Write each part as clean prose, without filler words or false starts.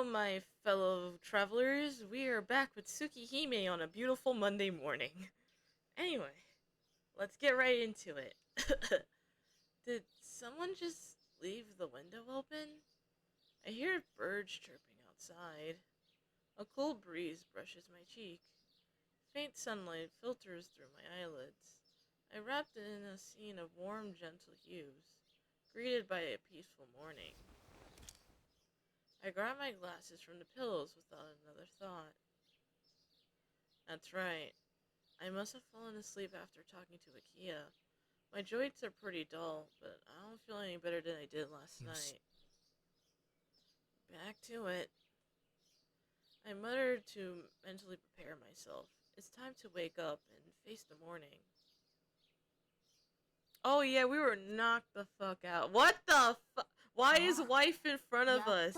Hello, my fellow travelers. We are back with Tsukihime on a beautiful Monday morning. Anyway, let's get right into it. Did someone just leave the window open? I hear birds chirping outside. A cool breeze brushes my cheek. Faint sunlight filters through my eyelids. I wrapped in a scene of warm, gentle hues, greeted by a peaceful morning. I grabbed my glasses from the pillows without another thought. That's right. I must have fallen asleep after talking to Akia. My joints are pretty dull, but I don't feel any better than I did last night. Back to it. I muttered to mentally prepare myself. It's time to wake up and face the morning. Oh yeah, we were knocked the fuck out. What the fuck? Why is wife in front of us?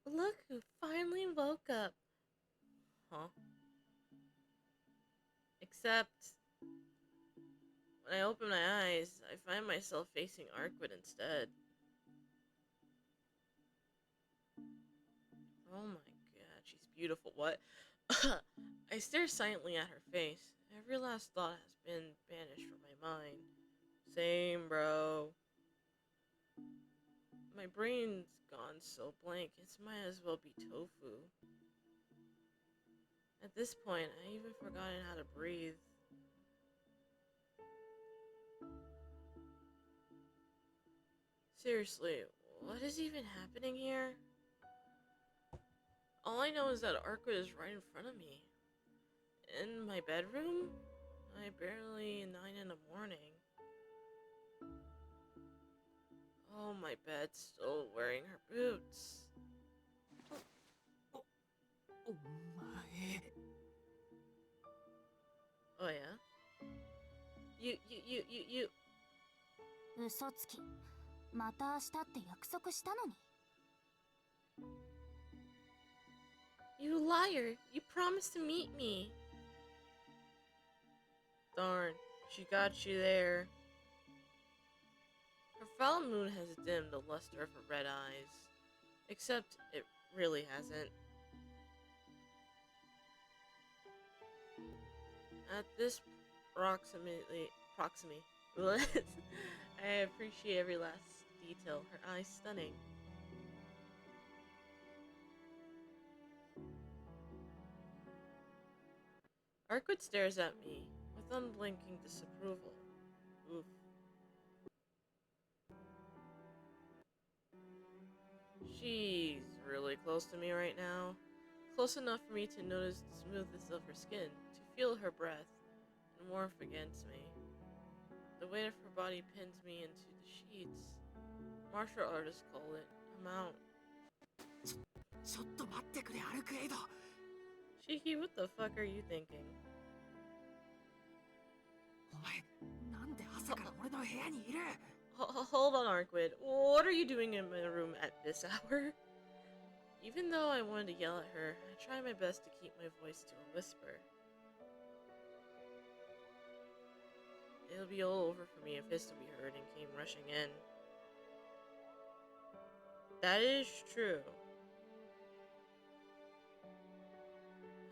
Look who finally woke up. Huh? Except, when I open my eyes, I find myself facing Arcueid instead. Oh my god, she's beautiful. What? I stare silently at her face. Every last thought has been banished from my mind. Same, bro. My brain's gone so blank, it might as well be tofu. At this point, I even forgotten how to breathe. Seriously, what is even happening here? All I know is that Arcueid is right in front of me. In my bedroom? I barely 9 in the morning. Oh, my bed's still wearing her boots. Oh yeah? You. 嘘つき。また明日って約束したのに。You liar! You promised to meet me! Darn, she got you there. Her foul moon has dimmed the luster of her red eyes. Except, it really hasn't. At this proximity, I appreciate every last detail. Her eyes stunning. Arcueid stares at me with unblinking disapproval. Oof. She's really close to me right now. Close enough for me to notice the smoothness of her skin, to feel her breath, and warmth against me. The weight of her body pins me into the sheets. Martial artists call it a mount. Shiki, what the fuck are you thinking? Hold on, Arcueid. What are you doing in my room at this hour? Even though I wanted to yell at her, I tried my best to keep my voice to a whisper. It'll be all over for me if history heard and came rushing in. That is true.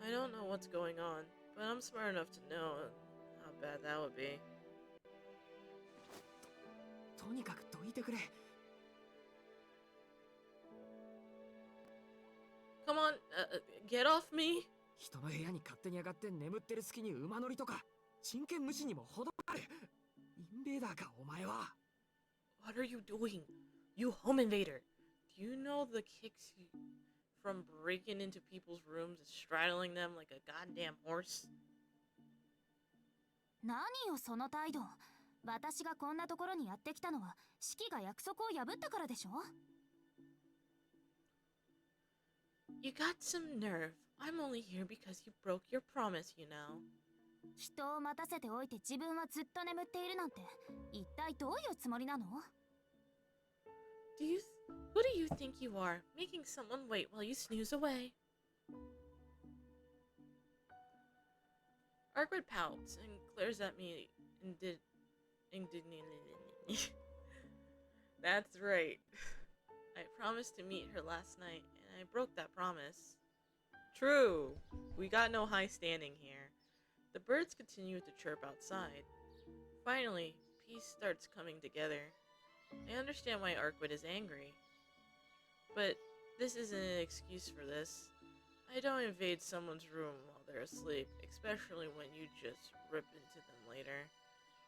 I don't know what's going on, but I'm smart enough to know how bad that would be. Come on, get off me! What are you doing? You home invader! Do you know the kicks from breaking into people's rooms and straddling them like a goddamn horse? 何よその態度。私がこんなところにやってきたのは、シキが約束を破ったからでしょ You got some nerve. I'm only here because you broke your promise, you know. 人を待たせておいて自分はずっと眠っているなんて、一体どういうつもりなの Who do you think you are, making someone wait while you snooze away? Arcueid pouts and glares at me indignantly. That's right. I promised to meet her last night, and I broke that promise. True. We got no high standing here. The birds continue to chirp outside. Finally, peace starts coming together. I understand why Arcueid is angry. But this isn't an excuse for this. I don't invade someone's room while they're asleep, especially when you just rip into them later.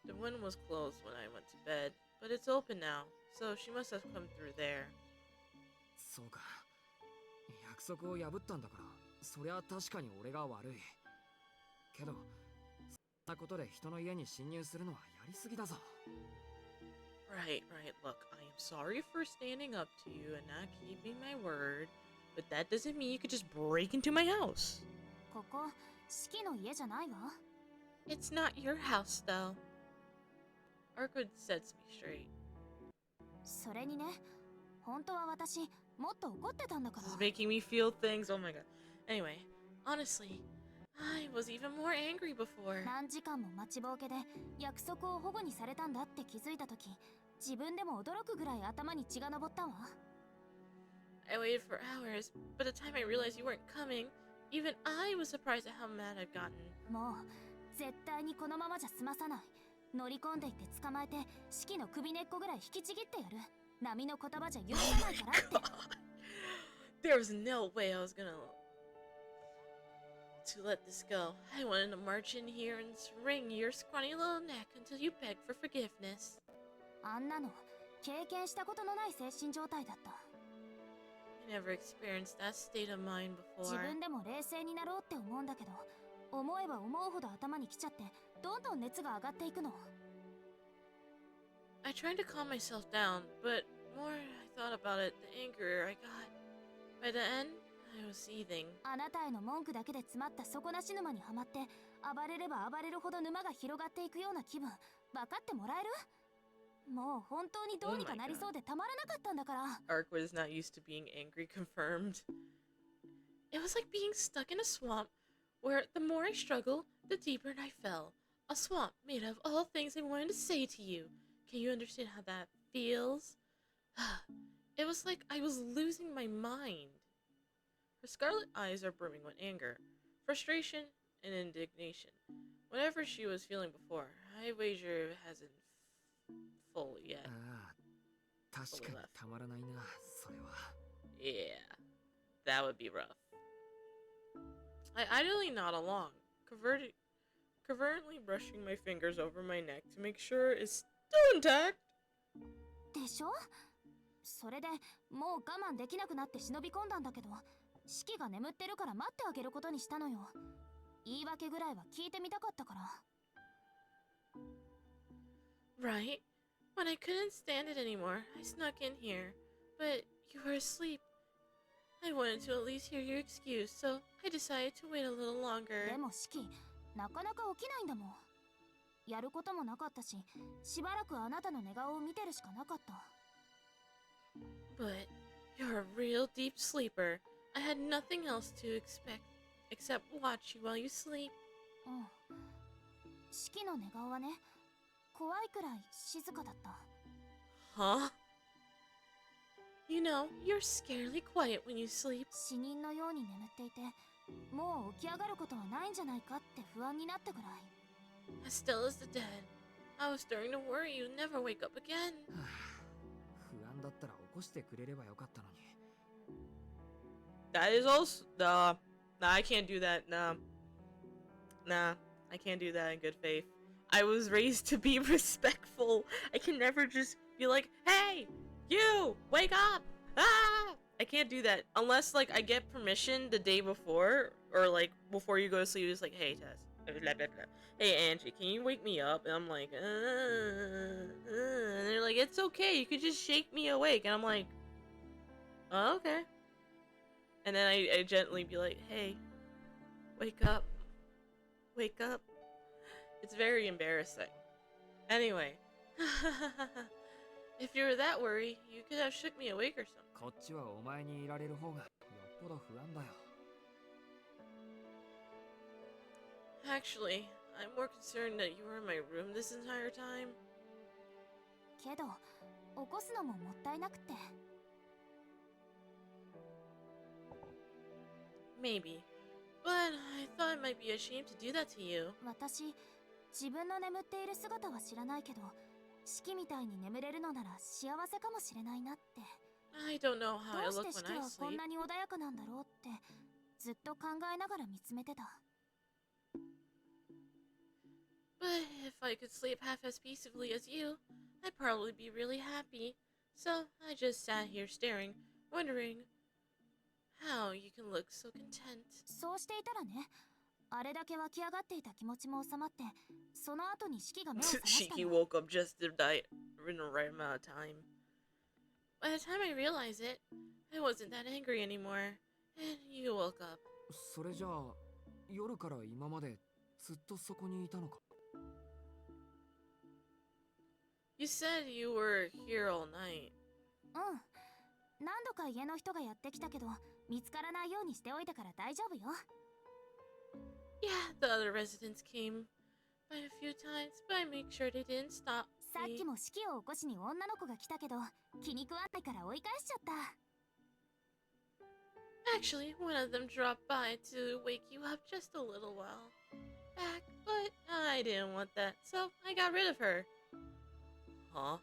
The window was closed when I went to bed, but it's open now, so she must have come through there. そうか。約束を破ったんだから、そりゃ確かに俺が悪い。けど、そんなことで人の家に侵入するのはやりすぎだぞ。Right. Look, I am sorry for standing up to you and not keeping my word, but that doesn't mean you could just break into my house. ここ四季の家じゃないわ。 It's not your house, though. Arcueid sets me straight. それにね、本当は私もっと怒ってたんだから。 This is making me feel things. Oh my god. Anyway, honestly, I was even more angry before. 何時間も待ちぼうけで約束を保護にされたんだって気づいたとき、自分でも驚くぐらい頭に血が上ったわ。 I waited for hours, but the time I realized you weren't coming, even I was surprised at how mad I've gotten. もう絶対にこのままじゃ済まさない。乗り込んでいって捕まえて四季の首根っこぐらい引きちぎってやる。波の言葉じゃ許さないからって。 There was no way I was gonna to let this go. I wanted to march in here and wring your scrawny little neck until you begged for forgiveness. あんなの経験したことのない精神状態だった。 I never experienced that state of mind 自 before. 分でも冷静になろうって思うんだけど、思えば思うほど頭にきちゃってどんどん熱が上がっていくの。 I tried to calm myself down, but more I thought about it, the angrier I got. By the end, I was seething. あなたへの文句だけで詰まった底なし沼にはまって、暴れれば暴れるほど沼が広がっていくような気分、分かってもらえる？もう本当にどうにかなりそうでたまらなかったんだから。 Arcueid is not used to being angry confirmed. It was like being stuck in a swamp where the more I struggled, the deeper I fell. A swamp made of all things I wanted to say to you. Can you understand how that feels? It was like I was losing my mind. Her scarlet eyes are brimming with anger, frustration, and indignation. Whatever she was feeling before, I wager it hasn't fully yet. ああ、確かにたまらないな、それは。 Yeah, that would be rough. I idly nod along, covertly brushing my fingers over my neck to make sure it's still intact. でしょ？それでもう我慢できなくなって忍び込んだんだけど、四季が眠ってるから待ってあげることにしたのよ。言い訳ぐらいは聞いてみたかったから。 Right. When I couldn't stand it anymore, I snuck in here. But you were asleep. I wanted to at least hear your excuse, so I decided to wait a little longer. でも四季、なかなか起きないんだもん。やることもなかったし、しばらくあなたの寝顔を見てるしかなかった。 But you're a real deep sleeper. I had nothing else to expect except watch you while you sleep. うん。四季の寝顔はね、怖いくらい静かだった。 Huh? You know, you're scarily quiet when you sleep. 死人のように眠っていて、もう起き上がることはないんじゃないかって不安になったくらい。 As still as the dead. I was starting to worry you'd never wake up again. はあ、不安だったら起こしてくれればよかったのに。 That is also nah, I can't do that. Nah, I can't do that in good faith. I was raised to be respectful. I can never just be like, "Hey, you, wake up!" Ah, I can't do that unless like I get permission the day before or like before you go to sleep. It's like, "Hey, Tess, blah, blah, blah. Hey, Angie, can you wake me up?" And I'm like, and they're like, "It's okay. You could just shake me awake." And I'm like, "Oh, okay." And then I gently be like, "Hey, wake up. Wake up." It's very embarrassing. Anyway. If you were that worried, you could have shook me awake or something. こっちはお前にいられる方がよっぽど不安だよ。 Actually, I'm more concerned that you were in my room this entire time. けど、起こすのももったいなくて。Maybe. But I thought it might be a shame to do that to you. 私、自分の眠っている姿は知らないけど、四季みたいに眠れるのなら幸せかもしれないなって。I don't know how I どうし look て when 四季 I はこん sleep. なに穏やかなんだろうって、ずっと考えながら見つめてた。But if I could sleep half as peacefully as you, I'd probably be really happy. So I just sat here staring, wondering how you can look so content. そうしていたらね、あれだけ湧き上がっていた気持ちも収まって、その後に四季が目を覚ました He の。 woke up just the right, in the right amount of time. By the time I realized it, I wasn't that angry anymore, and you woke up. それじゃあ夜から今までずっとそこにいたのか。 You said you were here all night. うん。何度か家の人がやってきたけど、見つからないようにしておいたから大丈夫よ。Yeah, the other residents came by a few times, but I make sure they didn't stop さっ me. きも式を起こしに女の子が来たけど、気に食わないから追い返しちゃった。 Actually, one of them dropped by to wake you up just a little while back, but I didn't want that, so I got rid of her. Huh?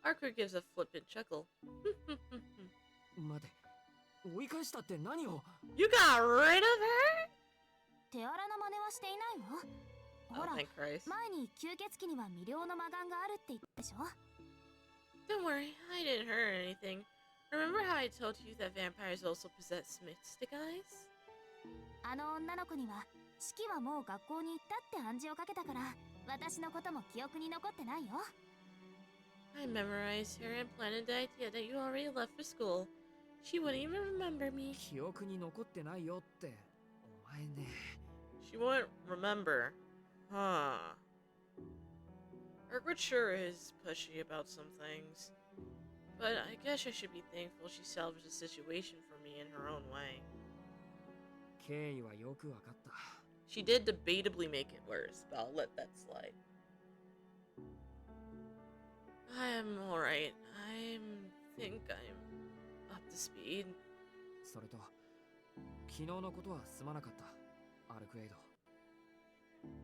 Arcueid gives a flippant chuckle. 待て、追い返したって何を。 You got rid of her? 手荒な真似はしていないわ。ほ Oh, ら、 thank Christ. 前に吸血鬼には未了の魔眼があるって言ったでしょ。 Don't worry, I didn't hurt anything. Remember how I told you that vampires also possess mystic eyes? あの女の子には、式はもう学校に行ったって暗示をかけたから、私のことも記憶に残ってないよ。 I memorized her and planted the idea that you already left for school. She wouldn't even remember me. 記憶に残ってないよってお前ね。 She won't remember. Huh. Arcueid sure is pushy about some things. But I guess I should be thankful she salvaged the situation for me in her own way. 経緯はよくわかった。 She did debatably make it worse, but I'll let that slide. I'm alright. Think I'm up to speed. それと昨日のことはすまなかったアルクエイド。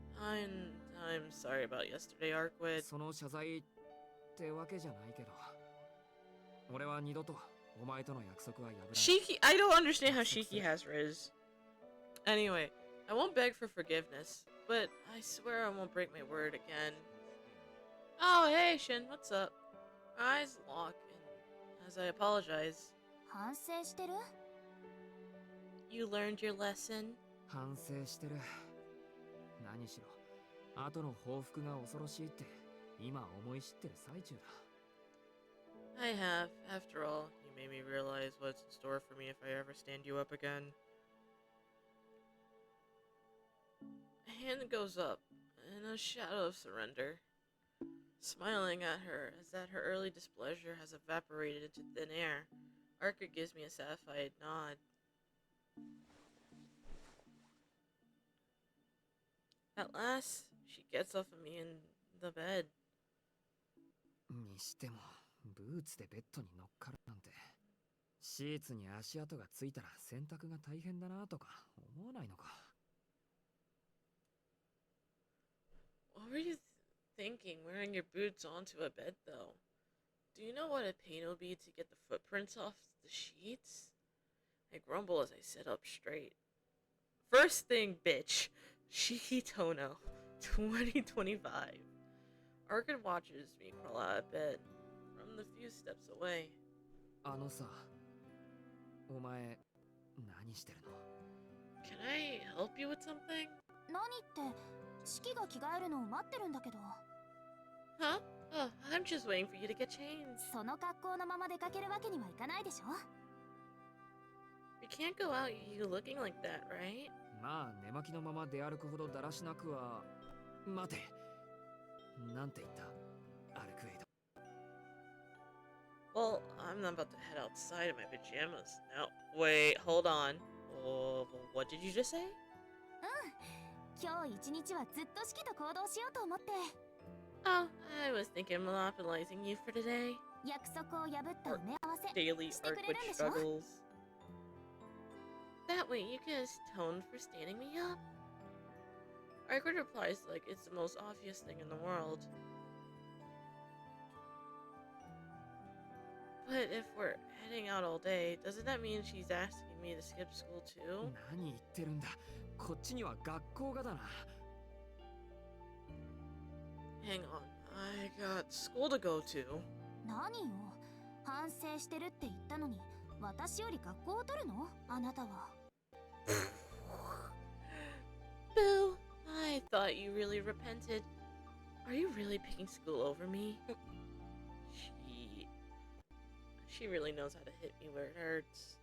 I'm sorry about yesterday, Arcueid. その謝罪ってわけじゃないけど、俺は二度とお前との約束は破らない。 Shiki, I don't understand how Shiki has Riz. Anyway, I won't beg for forgiveness, but I swear I won't break my word again. Oh, hey, Shin, what's up? My eyes lock, and as I apologize, 反省してる？ you learned your lesson. 反省してる。何しろ後の報復が恐ろしいって今思い知ってる最中だ。 I have. After all, you made me realize what's in store for me if I ever stand you up again. A hand goes up, in a shadow of surrender. Smiling at her, as that her early displeasure has evaporated into thin air, Arcueid gives me a satisfied nod. At last, she gets off of me in the bed. にしてもブーツでベッドに乗っかるなんて、シーツに足跡がついたら洗濯が大変だなとか思わないのか。 What were you thinking wearing your boots onto a bed, though? Do you know what a pain it would be to get the footprints off the sheets? I grumble as I sit up straight. First thing, bitch. Shiki Tono, 2025. Arcueid watches me crawl out of bed from the few steps away. あのさ、お前何してるの？ Can I help you with something? 何って、式が着替えるのを待ってるんだけど。 Huh? Oh, I'm just waiting for you to get changed. その格好のまま出かけるわけにはいかないでしょ。 We can't go out you looking like that, right? まあ寝巻きのまま出歩くほどだらしなくは。待て、なんて言ったアルクエイド。 Well, I'm not about to head outside in my pajamas now. Wait, hold on. Oh, what did you just say? 今日一日はずっと式と行動しようと思って。 Oh, I was thinking of monopolizing you for today. 約束を破った埋め合わせ Daily してくれるん Arcueid でしょ？ struggles. That way you get stoned for standing me up. Arcueid replies like it's the most obvious thing in the world. But if we're heading out all day, doesn't that mean she's asking me to skip school too? 何言ってるんだ。こっちには学校がだな。Hang on, I got school to go to. 何よ、反省してるって言ったのに私より学校を取るの？あなたは。Boo, I thought you really repented. Are you really picking school over me? She really knows how to hit me where it hurts.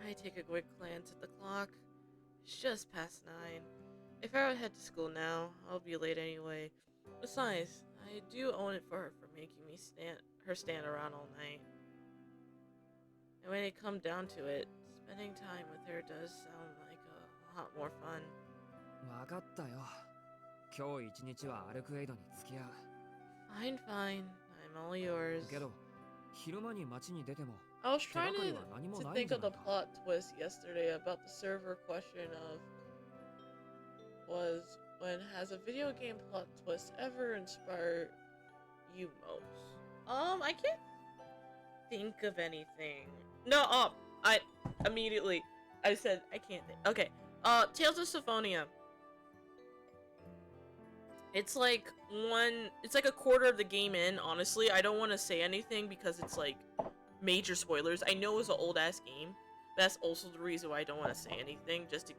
I take a quick glance at the clock. It's just past 9. If I would head to school now, I'll be late anyway. Besides, I do own it for her for making me stand around all night. And when it comes down to it, spending time with her does sound like a lot more fun. わかったよ。今日一日はアルクエイドに付き合う。Fine, fine. I'm all yours. けど、昼間に街に出ても I was trying 手がかりは何も to ないん think じゃ of ない the か。 plot twist yesterday about the server question of was when has a video game plot twist ever inspired you most? I can't think of anything. No, I said I can't think. Okay. Tales of Symphonia. It's like a quarter of the game in, honestly. I don't want to say anything because it's like major spoilers. I know it's an old ass game. That's also the reason why I don't want to say anything, just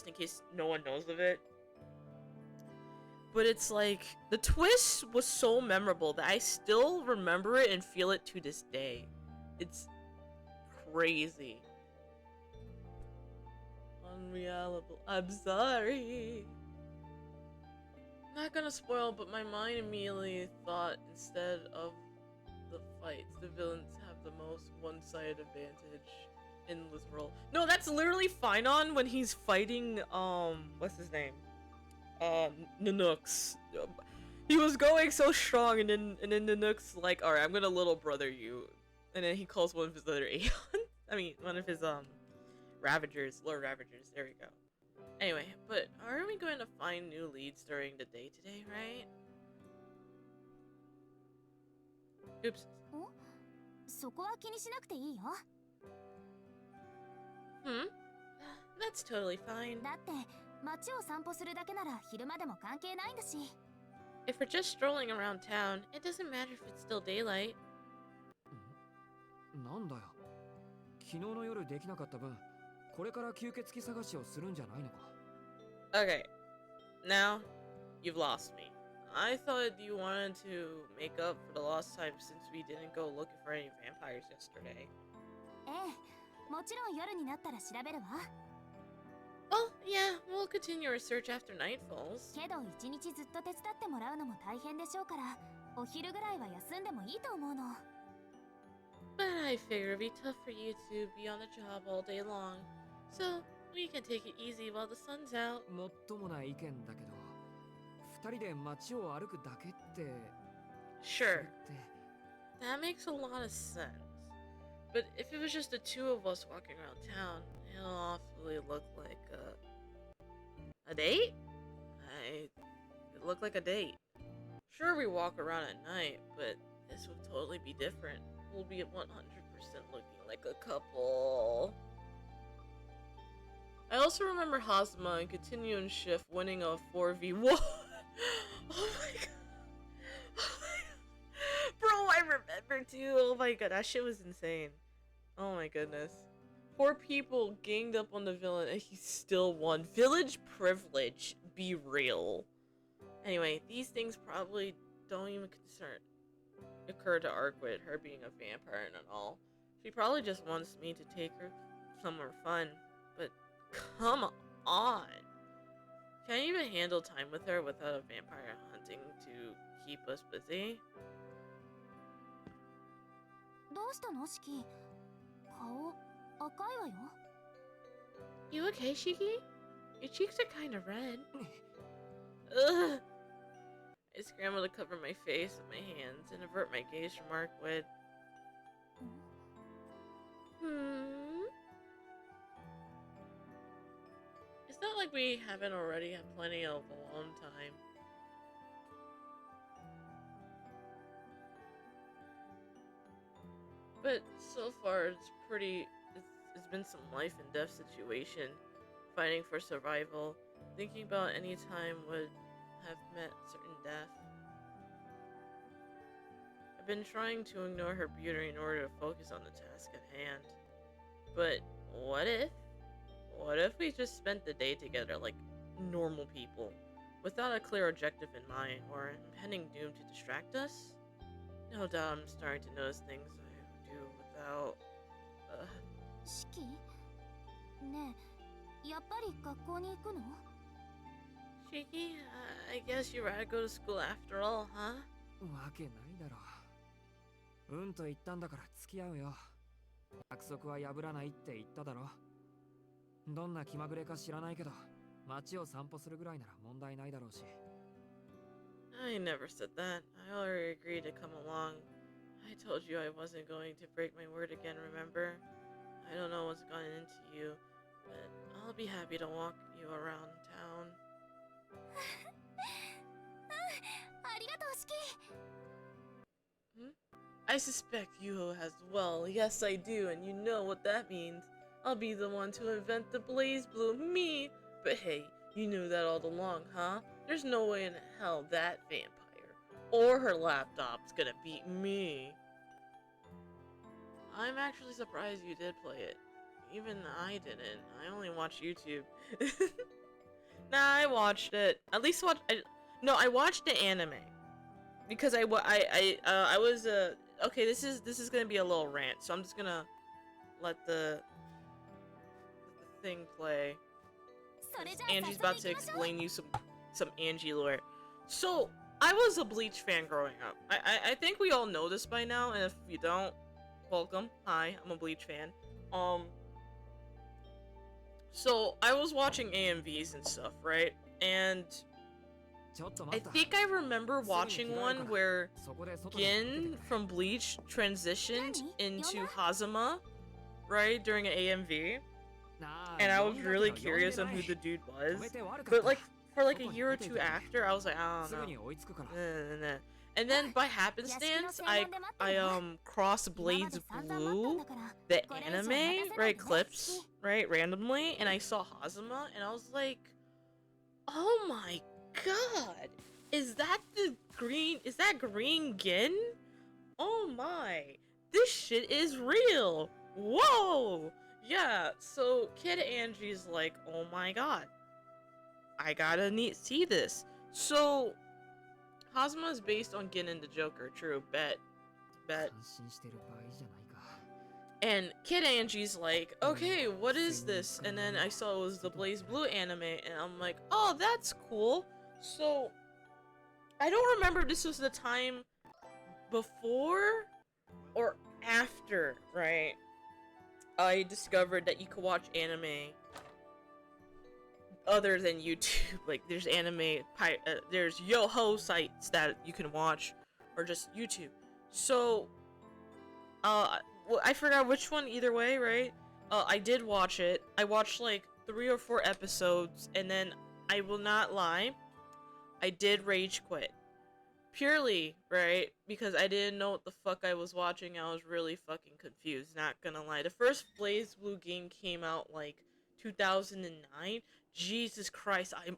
in case no one knows of it. But it's like the twist was so memorable that I still remember it and feel it to this day. It's crazy. Unrealable. I'm sorry. Not gonna spoil, but my mind immediately thought instead of the fights, the villains have the most one-sided advantage in this role. No, that's literally Finon when he's fighting, what's his name? Nanook's. He was going so strong, and then Nanook's like, alright, I'm gonna little brother you. And then he calls one of his other Aeons. I mean, one of his, Ravagers, Lord Ravagers, there we go. Anyway, but aren't we going to find new leads during the day today, right? Oops. そこは気にしなくていいよ。Hmm? That's totally fine. だって街を散歩するだけなら昼間でも関係ないんだし。If we're just strolling around town, it doesn't matter if it's still daylight. なんだよ。昨日の夜できなかった分、これから吸血鬼探しをするんじゃないのか。Okay, now you've lost me. I thought you wanted to make up for the lost time since we didn't go looking for any vampires yesterday. ええ、もちろん夜になったら調べるわ。Well, yeah, we'll continue our search after night falls. けど一日ずっと手伝ってもらうのも大変でしょうから、お昼ぐらいは休んでもいいと思うの。But I figure it'd be tough for you to be on the job all day long, so we can take it easy while the sun's out. もっともない意見だけど、二人で街を歩くだけって。 Sure, that makes a lot of sense. But if it was just the two of us walking around town, it'll awfully look like a date? It looked like a date. Sure, we walk around at night, but this would totally be different. We'll be at 100% looking like a couple. I also remember Hazuma and Continuum Shift winning a 4v1. Oh my god. Oh my god. Bro, I remember too. Oh my god, that shit was insane. Oh my goodness. 4 people ganged up on the villain and he still won. Village privilege. Be real. Anyway, these things probably don't even occur to Arcueid, her being a vampire and all. She probably just wants me to take her somewhere fun. But come on. Can't even handle time with her without a vampire hunting to keep us busy. どうしたの、シキ？顔赤いわよ。You okay, Shiki? Your cheeks are kind of red. Ugh. I scramble to cover my face with my hands and avert my gaze from Arcueid. It's not like we haven't already had plenty of alone time. But so far, it's been some life and death situation, fighting for survival, thinking about any time would have met certain death. I've been trying to ignore her beauty in order to focus on the task at hand. But what if? What if we just spent the day together like normal people, without a clear objective in mind or impending doom to distract us? No doubt I'm starting to notice things I do without. 式ねえ、やっぱり学校に行くの？ Shiki, I guess you'd rather go to school after all, huh? わけないだろう。うんと言ったんだから付き合うよ。約束は破らないって言っただろ。どんな気まぐれか知らないけど、街を散歩するぐらいなら問題ないだろうし。I never said that. I already agreed to come along. I told you I wasn't going to break my word again, remember? I don't know what's gone into you, but I'll be happy to walk you around town. ありがとう、式。 I suspect you as well. Yes, I do, and you know what that means. I'll be the one to invent the blaze blue, me. But hey, you knew that all along, huh? There's no way in hell that vampire or her laptop's gonna beat me. I'm actually surprised you did play it. Even I didn't. I only watched YouTube. Nah, I watched it. At least I watched the anime. Because I was okay, this is gonna be a little rant, so I'm just gonna let the thing play. Angie's about to explain you some Angie lore. So I was a Bleach fan growing up. I think we all know this by now, and if you don't, welcome. Hi, I'm a Bleach fan. So I was watching AMVs and stuff, right? And I think I remember watching one where Gin from Bleach transitioned into Hazama, right, during an AMV. And I was really curious on who the dude was. But like for like a year or two after, I was like, I don't know. And then by happenstance, I crossed Blades Blue, the anime, right, clips, right, randomly, and I saw Hazama, and I was like, oh my god, is that green Gin? Oh my, this shit is real. Whoa. Yeah, so Kid Angie's like, oh my god, I gotta see this. So Hazama is based on Gin and the Joker, true, bet. And Kid Angie's like, okay, what is this? And then I saw it was the Blaze Blue anime, and I'm like, oh, that's cool. So I don't remember if this was the time before or after, right? I discovered that you could watch anime other than YouTube. Like, there's there's Yoho sites that you can watch, or just YouTube. So, well, I forgot which one either way, right? I did watch it. I watched like 3 or 4 episodes, and then, I will not lie, I did rage quit. Purely, right, because I didn't know what the fuck I was watching. I was really fucking confused, not gonna lie. The first Blaze Blue game came out like 2009. Jesus Christ, I'm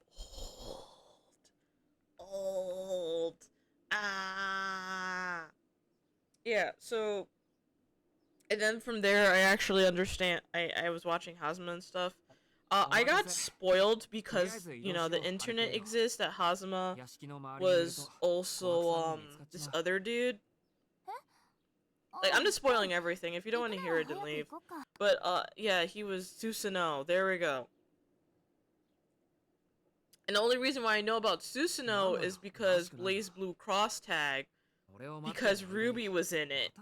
old. Ah. Yeah, so, and then from there, I actually understand. I was watching Hazama and stuff. I got spoiled because, you know, the internet exists, that Hazama was also, this other dude. Like, I'm just spoiling everything. If you don't want to hear it, then leave. But, yeah, he was Susanoo. There we go. And the only reason why I know about Susanoo is because Blaze Blue cross tag, because Ruby was in it.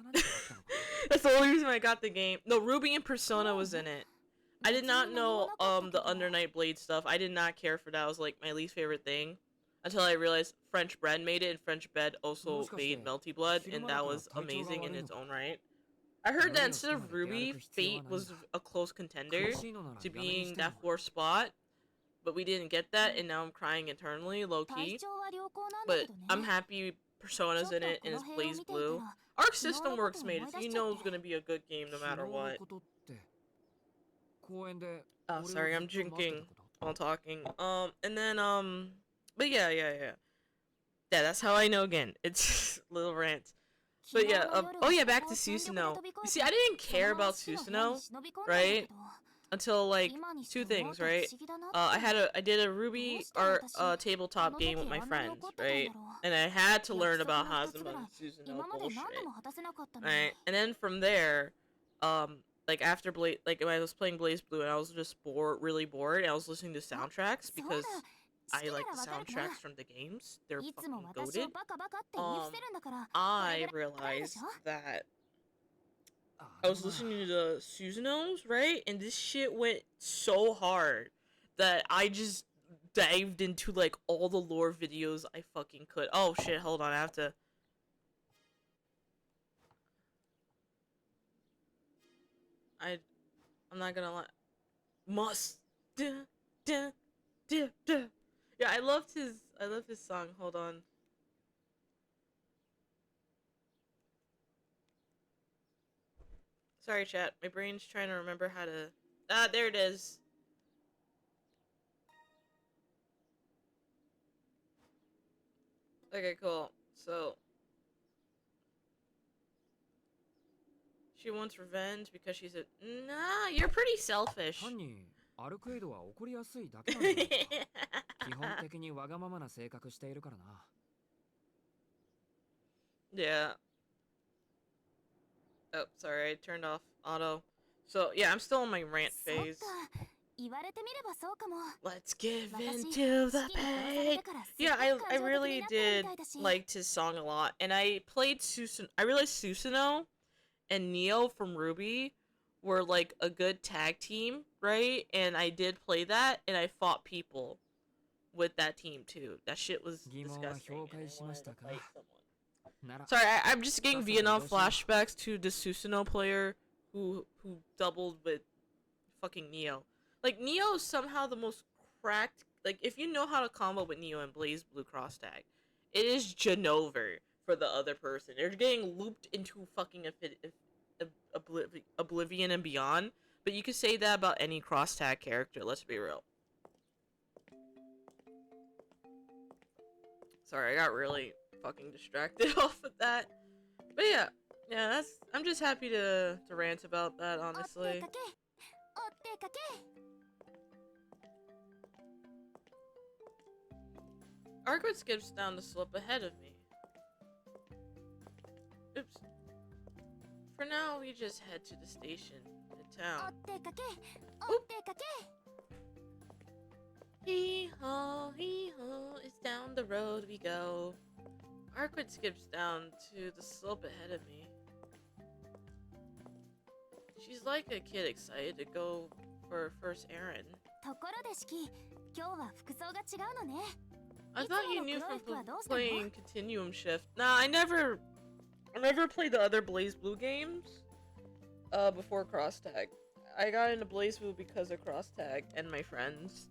That's the only reason I got the game. No, Ruby and Persona was in it. I did not know the Under Night Blade stuff. I did not care for that. It was like my least favorite thing until I realized French Bread made it, and French Bread also made Melty Blood, and that was amazing in its own right. I heard that instead of Ruby, Fate was a close contender to being that 4th spot. but we didn't get that, and now I'm crying eternally, low 体 key. 調は良好なんだ But けどね。 I'm happy ちょ Persona's っ in と it こ and の it's 辺を Blaze 見ていた Blue. ら Arc 昨日 System のこと Works を made 思 it, い so 出 you しちゃっ know て it's gonna be a good game no 昨日 matter の what. ことって公園で Oh, 俺を sorry, ず I'm っと待ってた drinking こと while talking. And then but yeah. Yeah, that's how I know again. It's a little rant. 昨 But 日 yeah, の夜 oh は yeah, そ back こ to を全力で Susanoo. 飛び You 越 see, え I て didn't その care まま about 式の部屋に Susanoo, 忍び込んだんだ right? けど Until like 今にして two 思う things, と不 right? 思議だなって I did a Ruby どうして art 私あ tabletop の game 時 with my あんなに friends, 怒ってたん right? だろう And I had to 約 learn 束 about の一つぐら Hazuma い and Susanoo 今まで何 bullshit, 度も果たせなかったのに right? And then from there, like after like when I was playing Blaze Blue and I was just really bored, I was listening to あ soundtracks そう because だ I 好きな like ら the わかるかな soundtracks from the games. They're いつも fucking 私を goated. バカバカって言い伏せるんだからこれ I ぐらいわかるでし realized ょ that あ I の was な listening to the Susanos, right? And this shit went so hard that I just dived into like all the lore videos I fucking could. Oh shit, hold on, I have to. I'm not gonna lie. Must. Duh, duh, duh, duh. Yeah, I loved his song. Hold on. Sorry, chat. My brain's trying to remember how to. Ah, there it is. Okay, cool. So she wants revenge because she's a. Nah, you're pretty selfish. 単にアルクエイドは怒りやすいだけなんじゃないか基本的にわがままな性格しているからな Yeah. Oh, sorry, I turned off auto. So yeah, I'm still in my rant そっ phase. か言われてみればそうかも Let's give 私 into 好 the きに殺され pig. るからすっご Yeah, く I 感情的 really になってる did みたいだし liked his song a lot, and I played Susan. I realized Susanoo and Neo from Ruby were like a good tag team, right? And I did play that, and I fought people with that team too. That shit was 疑問は disgusting. 評 And 価 I しまし wanted た to か fight someone. なら Sorry, I'm just getting That's Vietnam what I do. flashbacks to the Susanoo player who doubled with fucking Neo. Like Neo is somehow the most cracked. Like if you know how to combo with Neo and Blaze Blue cross tag, it is Genover for the other person. They're getting looped into fucking Oblivion and beyond. But you could say that about any cross tag character. Let's be real. Sorry, I got really fucking distracted off of that. But yeah, that's. I'm just happy to rant about that, 追って honestly. かけ追ってかけ Arcueid skips down the slope ahead of me. Oops. For now, we just head to the station in 追 town. ってかけ追ってかけ Hee haw, it's down the road we go. Arcueid skips down to the slope ahead of me. She's like a kid excited to go for her first errand. ところで式今日は服装が違うのね I thought you knew いつもの黒い from 服はどうしたの playing Continuum Shift. Nah, I never played the other Blaze Blue games before Cross Tag. I got into Blaze Blue because of Cross Tag and my friends.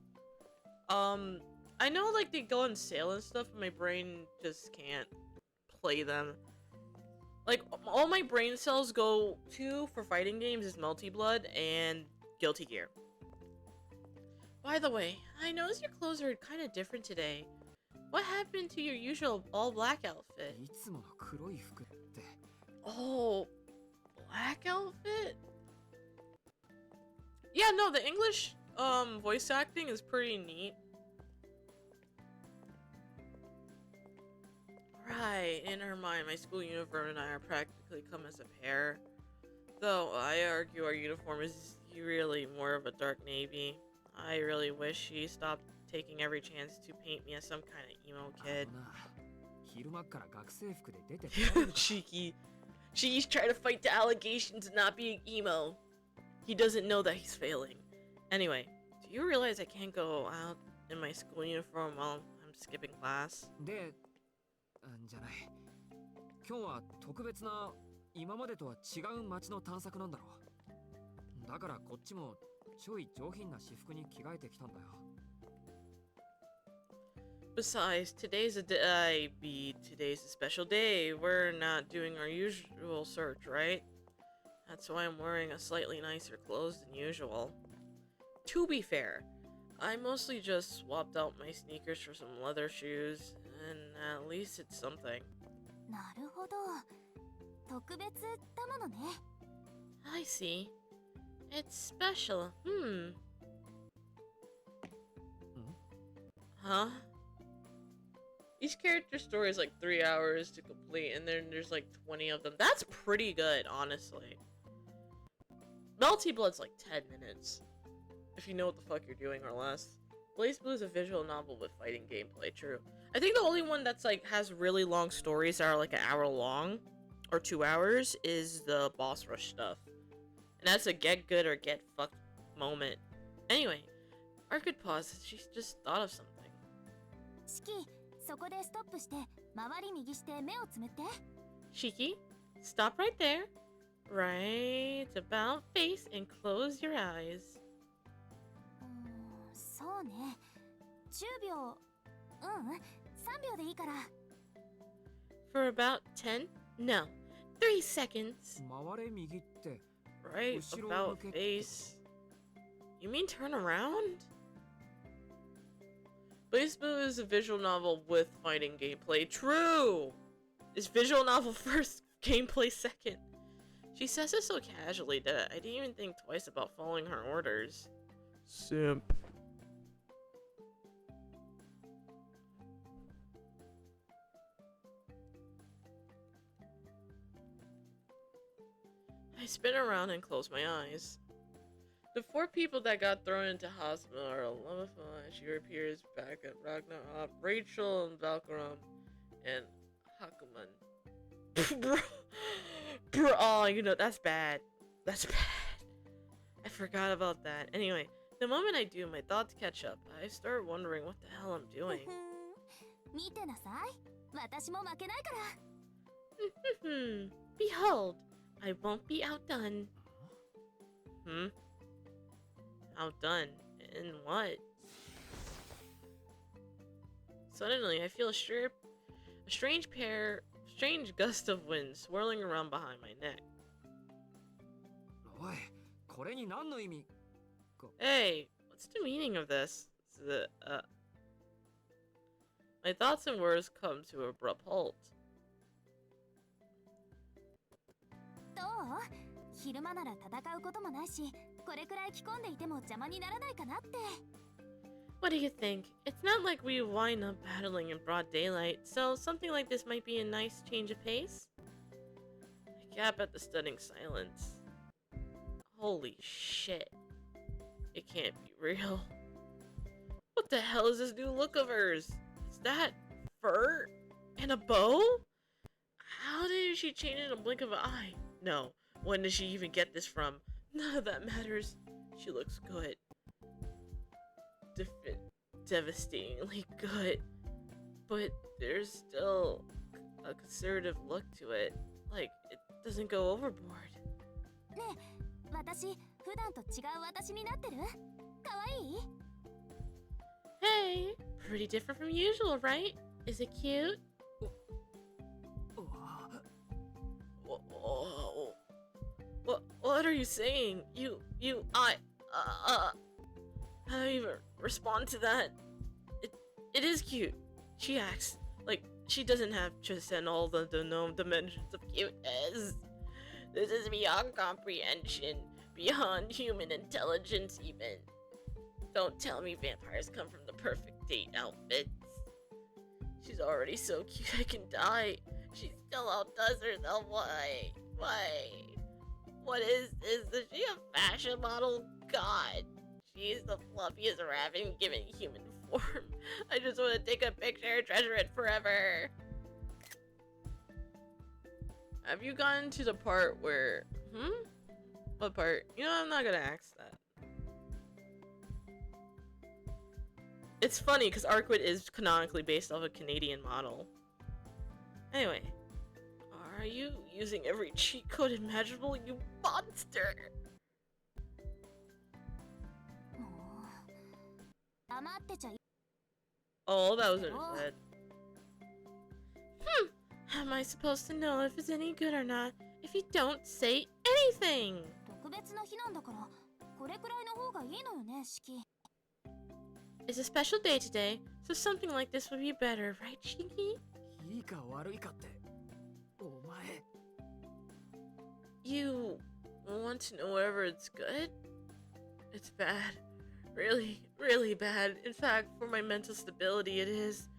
I know like they go on sale and stuff, but my brain just can't play them. Like all my brain cells go to for fighting games is Multi Blood and Guilty Gear. By the way, I noticed your clothes are kind of different today. What happened to your usual all black outfit? いつもの黒い服って Oh, black outfit? Yeah, no, the English voice acting is pretty neat. Right, in her mind, my school uniform and I are practically come as a pair. Though I argue our uniform is really more of a dark navy. I really wish she stopped taking every chance to paint me as some kind of emo あ kid. のな昼間っから学生服で出てこられるか Cheeky. She's trying to fight the allegations of not being emo. He doesn't know that he's failing. Anyway, do you realize I can't go out in my school uniform while I'm skipping class? でじゃない今日は特別な今までとは違う街の探索なんだろうだからこっちもちょい上品な私服に着替えてきたんだよ。 Besides, today's a special day. We're not doing our usual search, right? That's why I'm wearing a slightly nicer clothes than usual. To be fair, I mostly just swapped out my sneakers for some leather shoes, and at least it's something. なるほど。特別だものね。I see. It's special. Huh? Each character story is like 3 hours to complete, and then there's like 20 of them. That's pretty good, honestly. Melty Blood's like 10 minutes. If you know what the fuck you're doing or less. Blaze Blue is a visual novel with fighting gameplay, true. I think the only one that's like has really long stories that are like an hour long or 2 hours is the boss rush stuff. And that's a get good or get fucked moment. Anyway, Arcueid paused. She just thought of something. シキ、そこでストップして周り右して目をつむって。 Shiki, stop right there. Right about face and close your eyes. そうね。10秒。3秒でいいから。 For about 10? No, 3 seconds. 回れ右って Right about face. You mean turn around? Blaze Blue is a visual novel with fighting gameplay. True! It's visual novel first, gameplay second. She says it so casually that I didn't even think twice about following her orders. Simp. I spin around and close my eyes. The 4 people that got thrown into hospital are Lemify, she appears back at Ragnarok, Rachel and Valkyram, and Hakuman. Bro, oh, you know, that's bad. That's bad. I forgot about that. Anyway, the moment I do, my thoughts catch up. I start wondering what the hell I'm doing. 見てなさい。私も負けないから。Behold, I won't be outdone. Outdone? In what? Suddenly, I feel a strange gust of wind swirling around behind my neck. おい、これに何の意味 Hey, what's the meaning of this? My thoughts and words come to an abrupt halt. どう？昼間なら戦うこともないし、これくらい着込んでいても邪魔にならないかなって。 What do you think? It's not like we wind up battling in broad daylight, so something like this might be a nice change of pace? I gap at the stunning silence. Holy shit. It can't be real. What the hell is this new look of hers? Is that fur? And a bow? How did she change in a blink of an eye? No. When did she even get this from? None of that matters. She looks good. Devastatingly good. But there's still a conservative look to it. Like, it doesn't go overboard. ねえ、私、普段と違う私になってる？かわいい？ Hey, pretty different from usual, right? Is it cute? What are you saying? How do I even respond to that? It is cute. She acts like she doesn't have just in all the known dimensions of cuteness. This is beyond comprehension, beyond human intelligence even. Don't tell me vampires come from the perfect date outfits. She's already so cute I can die. She still outdoes her though. Why? What is this? Is she a fashion model? God. She's the fluffiest rabbit given human form. I just want to take a picture, treasure it forever. Have you gotten to the part where... What part? You know, I'm not gonna ask that. It's funny, because Arcueid is canonically based off a Canadian model. Anyway. Are you using every cheat code imaginable, you monster? ってちゃい Oh, that was in his Oh. head. How am I supposed to know if it's any good or not if you don't say anything? 特別な日なんだからこれくらいの方がいいのよね、式。 It's a special day today, so something like this would be better, right, Shiki? いいか悪いかってお前 You want to know whether it's good? It's bad. Really, really bad. In fact, for my mental stability, it is.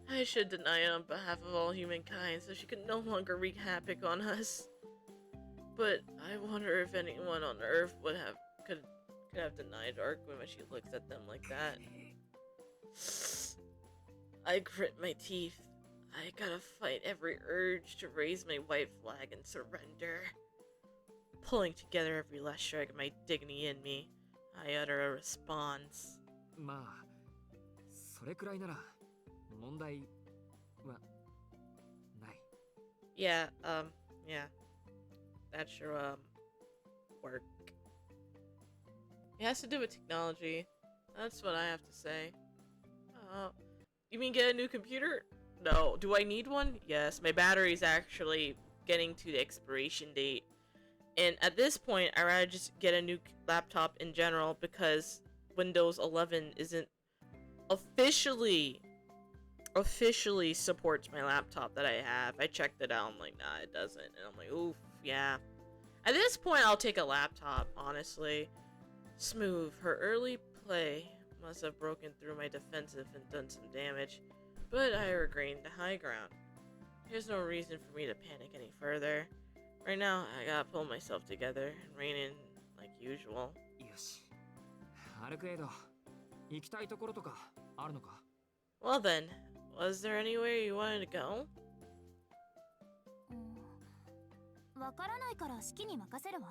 I should deny it on behalf of all humankind so she could no longer wreak havoc on us. But I wonder if anyone on Earth could have denied Arcueid when she looks at them like that. I grit my teeth. I gotta fight every urge to raise my white flag and surrender. Pulling together every last shred of my dignity in me, I utter a response. まあそれくらいなら問題はない Yeah, yeah. That's your, work. It has to do with technology. That's what I have to say. You mean get a new computer? No. Do I need one? Yes, my battery's actually getting to the expiration date. And at this point, I'd rather just get a new laptop in general because Windows 11 isn't officially supports my laptop that I have. I checked it out. I'm like, nah, it doesn't. And I'm like, oof, yeah. At this point, I'll take a laptop, honestly. Smooth. Her early play must have broken through my defensive and done some damage, but I regained the high ground. There's no reason for me to panic any further. Right now, I gotta pull myself together and rein in like usual. よしアルクエイド行きたいところとかあるのか Well then, was there anywhere you wanted to go? わからないから式に任せるわ。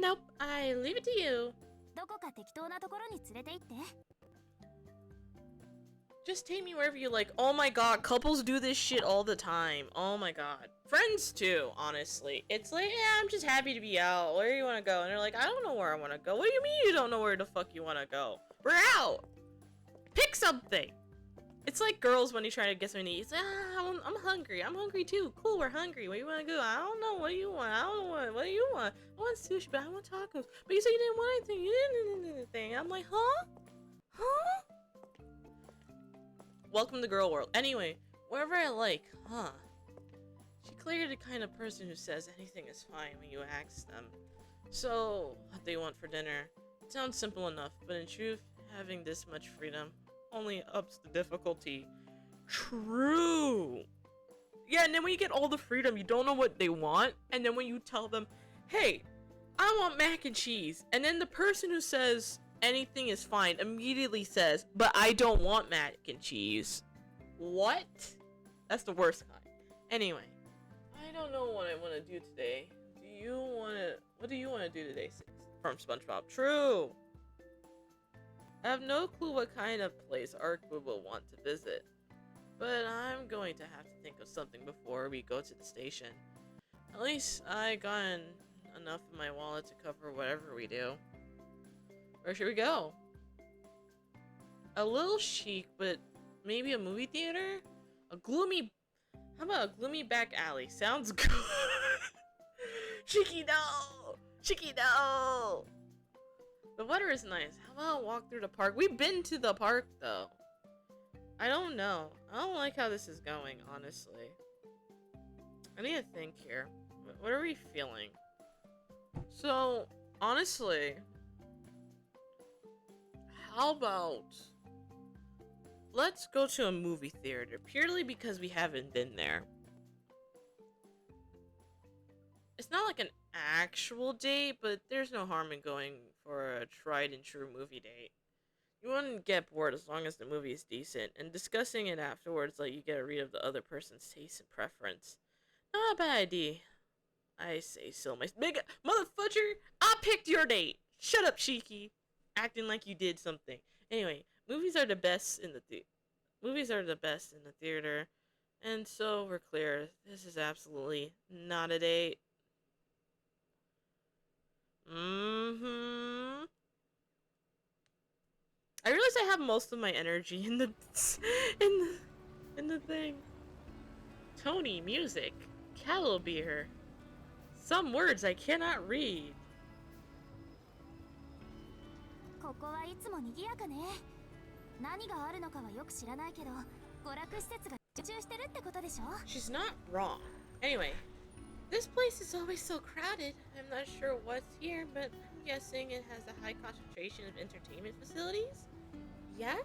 Nope. I leave it to you. どこか適当なところに連れて行って。 Just take me wherever you like. Oh my god, couples do this shit all the time. Oh my god. Friends too, honestly. It's like, yeah, I'm just happy to be out. Where do you want to go? And they're like, I don't know where I want to go. What do you mean you don't know where the fuck you want to go? We're out. Pick something. It's like girls when you try to get something to eat. It's like, I'm hungry. I'm hungry too. Cool, we're hungry. Where do you want to go? I don't know. What do you want? I don't know. What do you want? I want sushi, but I want tacos. But you said you didn't want anything. You didn't do anything. I'm like, huh? Huh? Welcome to girl world. Anyway, wherever I like, huh? She clearly the kind of person who says anything is fine when you ask them. So, what they want for dinner? It sounds simple enough, but in truth, having this much freedom only ups the difficulty. True. Yeah, and then when you get all the freedom, you don't know what they want, and then when you tell them, hey, I want mac and cheese, and then the person who says anything is fine immediately says, but I don't want mac and cheese. What? That's the worst kind. Anyway, I don't know what I want to do today. What do you want to do today, Six? From SpongeBob. True. I have no clue what kind of place Arcueid will want to visit, but I'm going to have to think of something before we go to the station. At least I got enough in my wallet to cover whatever we do. Where should we go? A little chic, but maybe a movie theater? How about a gloomy back alley? Sounds good. Shiki, no! Shiki, no! The weather is nice. How about a walk through the park? We've been to the park, though. I don't know. I don't like how this is going, honestly. I need to think here. What are we feeling? So, honestly, how about let's go to a movie theater purely because we haven't been there. It's not like an actual date, but there's no harm in going for a tried and true movie date. You wouldn't get bored as long as the movie is decent, and discussing it afterwards let you get a read of the other person's taste and preference. Not a bad idea. I say so, my big motherfucker. I picked your date. Shut up, Shiki. Acting like you did something. Anyway, movies are the best in the theater, and so we're clear. This is absolutely not a date. I realize I have most of my energy in the in the in the thing. Tony, music, cattle beer. Some words I cannot read. ここはいつも賑やかね。何があるのかはよく知らないけど、娯楽施設が集中してるってことでしょ。 She's not wrong. Anyway, this place is always so crowded. I'm not sure what's here, but I'm guessing it has a high concentration of entertainment facilities? Yeah?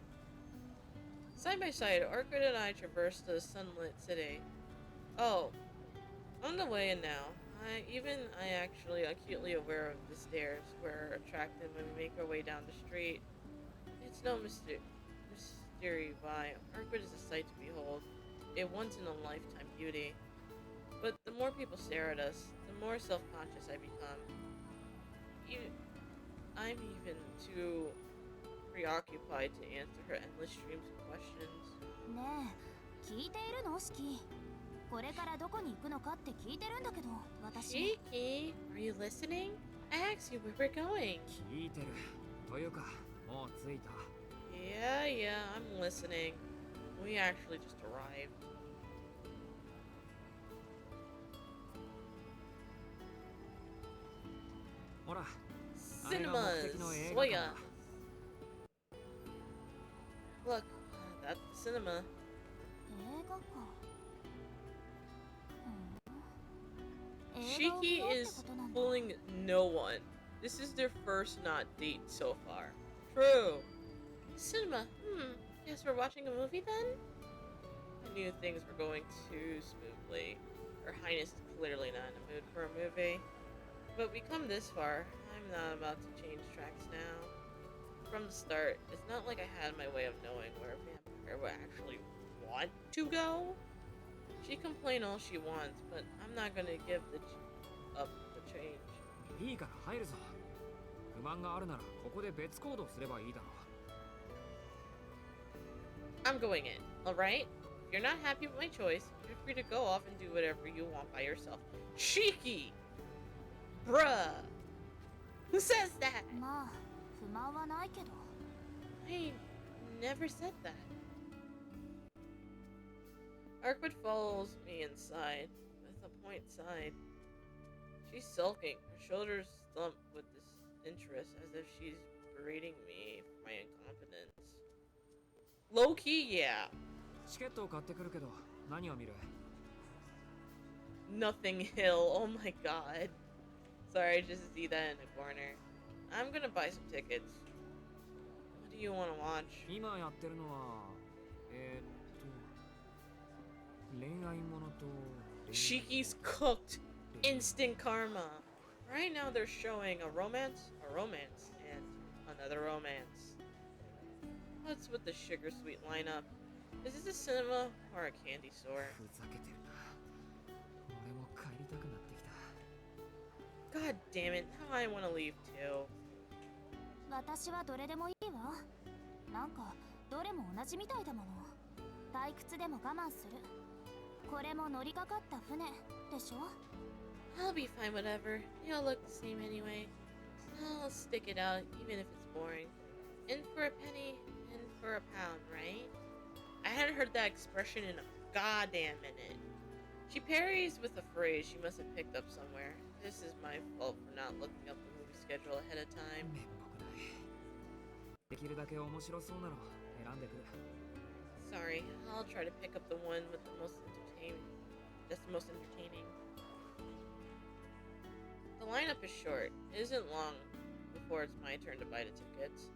Side by side, Arcueid and I traversed the sunlit city. Oh, on the way in now, I actually acutely aware of the stairs we're attracted when we make our way down the street. It's no mystery why Arcueid is a sight to behold, a once-in-a-lifetime beauty. But the more people stare at us, the more self-conscious I become. I'm even too preoccupied to answer her endless streams of questions. ねえ、聞いているの、シキ。これからどこに行くのかって聞いてるんだけど、私。Shiki, are you listening? I asked you where we're going. 聞いてる。というか、もう着いた。Yeah, I'm listening. We actually just arrived. ほら、 Cinemas, Soya. Look, that's the cinema. 映画か。Shiki is fooling no one. This is their first not date so far. True. Cinema. Guess we're watching a movie then? I knew things were going too smoothly. Her Highness is clearly not in the mood for a movie. But we come this far. I'm not about to change tracks now. From the start, it's not like I had my way of knowing where a vampire would actually want to go. She can complain all she wants, but I'm not gonna give up the change. いいから入るぞ。不満があるならここで別行動すればいいだろう。 I'm going in, alright? If you're not happy with my choice, feel free to go off and do whatever you want by yourself. Shiki! Bruh! Who says that? まあ、不満はないけど。I never said that. Arcueid follows me inside, with a point side. She's sulking, her shoulders slump with disinterest, as if she's berating me for my incompetence. Low-key, yeah. チケットを買ってくるけど、何を見る？ Nothing Hill, oh my god. Sorry, I just see that in the corner. I'm gonna buy some tickets. What do you want to watch? 今やってるのは、恋愛ものと。 Shiki's cooked. Instant karma. Right now they're showing a romance, and another romance. What's with the sugar sweet lineup? Is this a cinema or a candy store? ふざけてるな。俺も帰りたくなってきた。 God damn it, now I want to leave too. 私はどれでもいいわ。なんかどれも同じみたいだもの。退屈でも我慢する。これも乗りかかった船でしょ？ I'll be fine, whatever. They all look the same anyway. I'll stick it out, even if it's boring. In for a penny, in for a pound, right? I hadn't heard that expression in a goddamn minute. She parries with a phrase she must have picked up somewhere. This is my fault for not looking up the movie schedule ahead of time. 面目ない。できるだけ面白そうなの選んでくる。 Sorry, I'll try to pick up the one with the most entertaining. That's the most entertaining. The lineup is short. It isn't long before it's my turn to buy the tickets.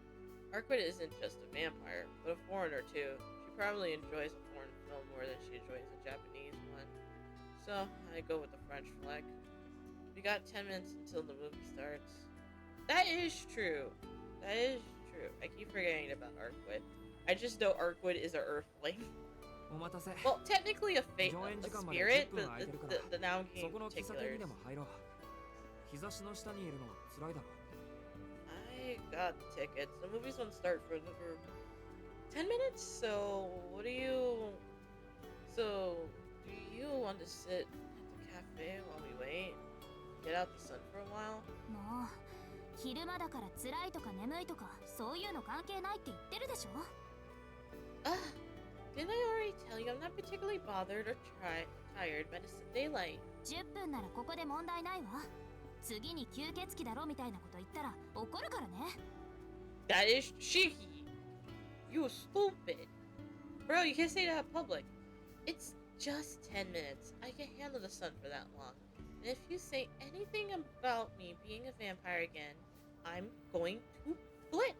Arcueid isn't just a vampire, but a foreigner too. She probably enjoys a foreign film more than she enjoys a Japanese one. So, I go with the French flick. We got 10 minutes until the movie starts. That is true. That is true. I keep forgetting about Arcueid. I just know Arcueid is an earthling. お待たせ。 Well, technically a fate, 上演 a 時間まで spirit, 10 but 分空いてるから the now そ game この喫茶店 particulars. にでも入ろう。日差しの下にいるのは辛いだろ。 I got tickets. The movies won't start for another 10 minutes, so what do you... So, do you want to sit at the cafe while we wait? Get out the sun for a while? もう昼間だから辛いとか眠いとかそういうの関係ないって言ってるでしょ。 Didn't I already tell you I'm not particularly bothered or tired by the daylight? 10分ならここで問題ないわ。次に吸血鬼だろみたいなこと言ったら怒るからね。 That is cheeky. You stupid. Bro, you can't say that in public. It's just 10 minutes. I can handle the sun for that long. And if you say anything about me being a vampire again, I'm going to flip.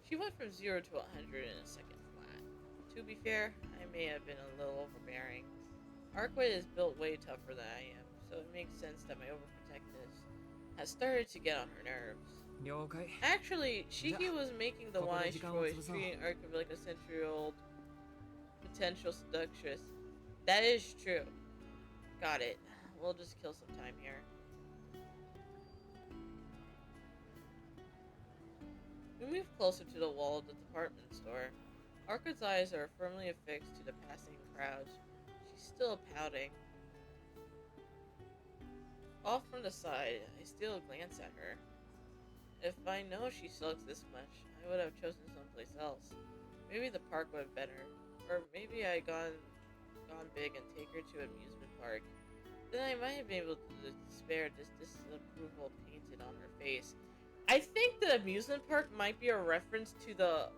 She went from 0 to 100 in a second flat. To be fair, I may have been a little overbearing. Arcueid is built way tougher than I am, so it makes sense that my overprotectiveness has started to get on her nerves. 了解。 Actually, Shiki was making the wise choice, treating Arcueid like a century-old potential seductress. That is true. Got it. We'll just kill some time here. We move closer to the wall of the department store. Arcueid's eyes are firmly affixed to the passing crowds. She's still pouting. Off from the side, I steal a glance at her. If I know she sucks this much, I would have chosen someplace else. Maybe the park would have been better. Or maybe I gone big and take her to an amusement park. Then I might have been able to spare this disapproval painted on her face. I think the amusement park might be a reference to the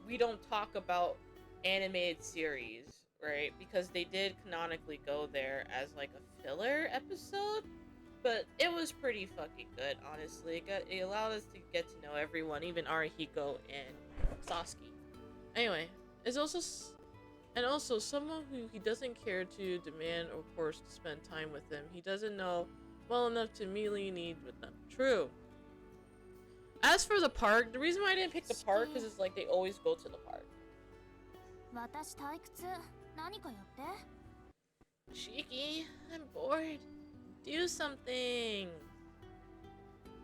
We Don't Talk About animated series, right? Because they did canonically go there as like a filler episode, but it was pretty fucking good, honestly. It allowed us to get to know everyone, even Arihiko and Sasuke. Anyway, it's also someone who he doesn't care to demand or force to spend time with him. He doesn't know well enough to immediately need with them. True. As for the park, the reason why I didn't pick the park is it's like they always go to the park. 私退屈。何かやって。 Shiki, I'm bored. Do something.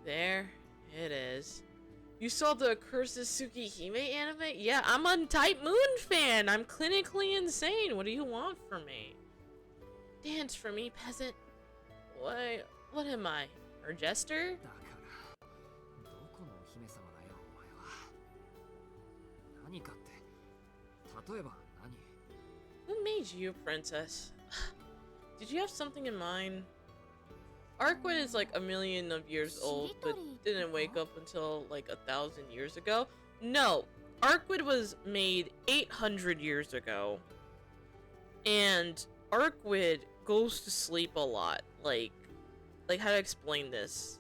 There it is. You saw the Cursed Tsukihime anime? Yeah, I'm a Type Moon fan. I'm clinically insane. What do you want from me? Dance for me, peasant. What am I? Her jester? だからどこのお姫様だよお前は。何かって例えば何？ Who made you, princess? Did you have something in mind? Arcueid is like a million of years old, but didn't wake up until like 1,000 years ago. No, Arcueid was made 800 years ago. And Arcueid goes to sleep a lot. Like how to explain this?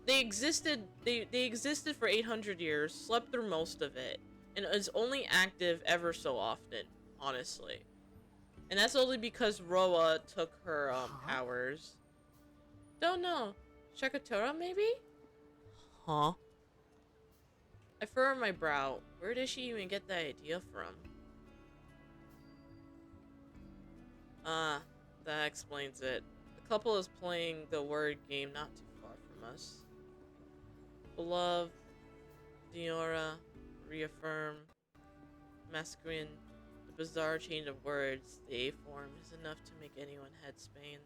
They existed for 800 years, slept through most of it, and is only active ever so often, honestly. And that's only because Roa took her powers. Don't know. Shakatora, maybe? Huh? I furrow my brow. Where did she even get that idea from? Ah, that explains it. The couple is playing the word game not too far from us. Beloved, Diora, reaffirm, masculine. The bizarre change of words, the A form, is enough to make anyone head spin.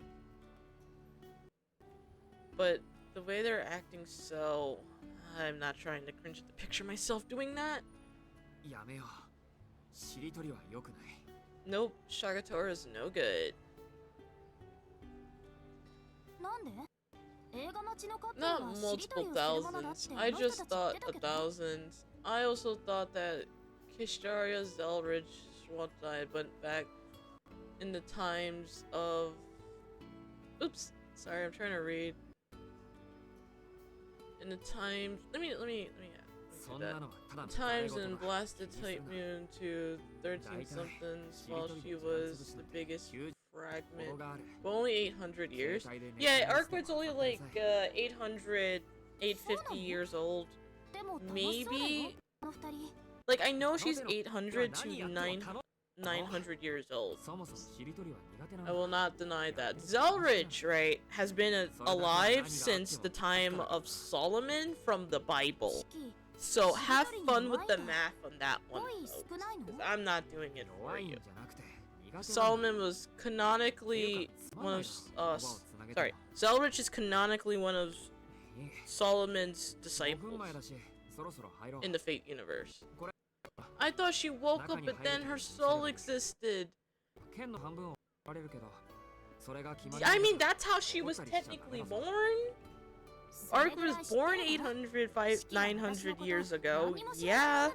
But the way they're acting so... I'm not trying to cringe at the picture myself doing that. やめよう。しりとりは良くない。 Nope, Shagatora is no good. なんで？映画待ちのカップル Not はしりと multiple りをするものだって thousands. あ I の人 just たち言っ thought てた a けど。 thousands. I also thought that Kishtaria Zelridge Schwantai went back in the times of... Oops, sorry, I'm trying to read. In the times... Let me do そん that. なのはただの Times 習い and 事だ。 blasted Type Moon to 13 somethings while she was the biggest fragment. 心がある。 But only 800 years? 携帯で Yeah, ネットニュース Arcueid's とか only 貼ってく like ださい。 850 years old. でも楽しそうだよ Maybe? あの二人。 Like, I know she's 待てろ。 800 to 何やっても 900 楽し 900 years old. そもそもしりとりは苦手なん I だ。 will not deny that. Zelridge, right, has been alive since the time of Solomon from the Bible. 四季 So have fun with the math on that one, 恋 folks. 少ないの？ 'Cause I'm not doing it 弱 for いんじ you. ゃなくて苦手なんだ。 Solomon was っていう canonically かつまん one ない of な。言葉をつなげて Sorry, も Zelrich is canonically one of いい Solomon's 5分 disciples 前だしそろそろ入ろう in the Fate universe. これ I thought she woke up, but then her soul existed. 剣の半分を取られるけどそれが決まり I mean, that's how she was technically born. Arc was born 900 years ago. Yeah,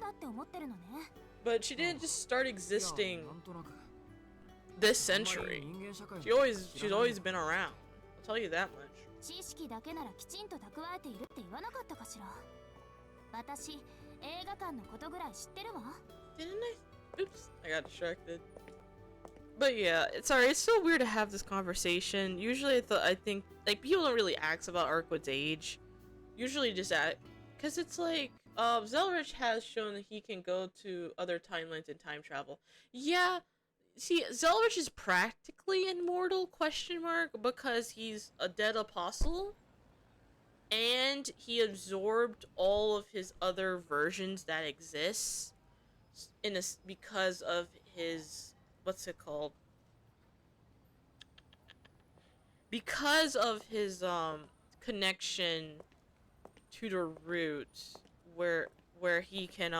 but she didn't just start いや existing なんとなく this あんまり century. 人間社会の She's always been around. I'll tell you that much. 知識だけならきちんと蓄えているって言わなかったかしら。私、映画館のことぐらい知ってるわ。 Didn't I? Oops, I got distracted. But yeah, sorry, it's so weird to have this conversation. Usually I think like people don't really ask about Arcueid's age. Usually just act because it's like Zelrich has shown that he can go to other timelines and time travel. Yeah, see, Zelrich is practically immortal question mark because he's a dead apostle and he absorbed all of his other versions that exist in a because of his what's it called? Because of his connection to the root where he can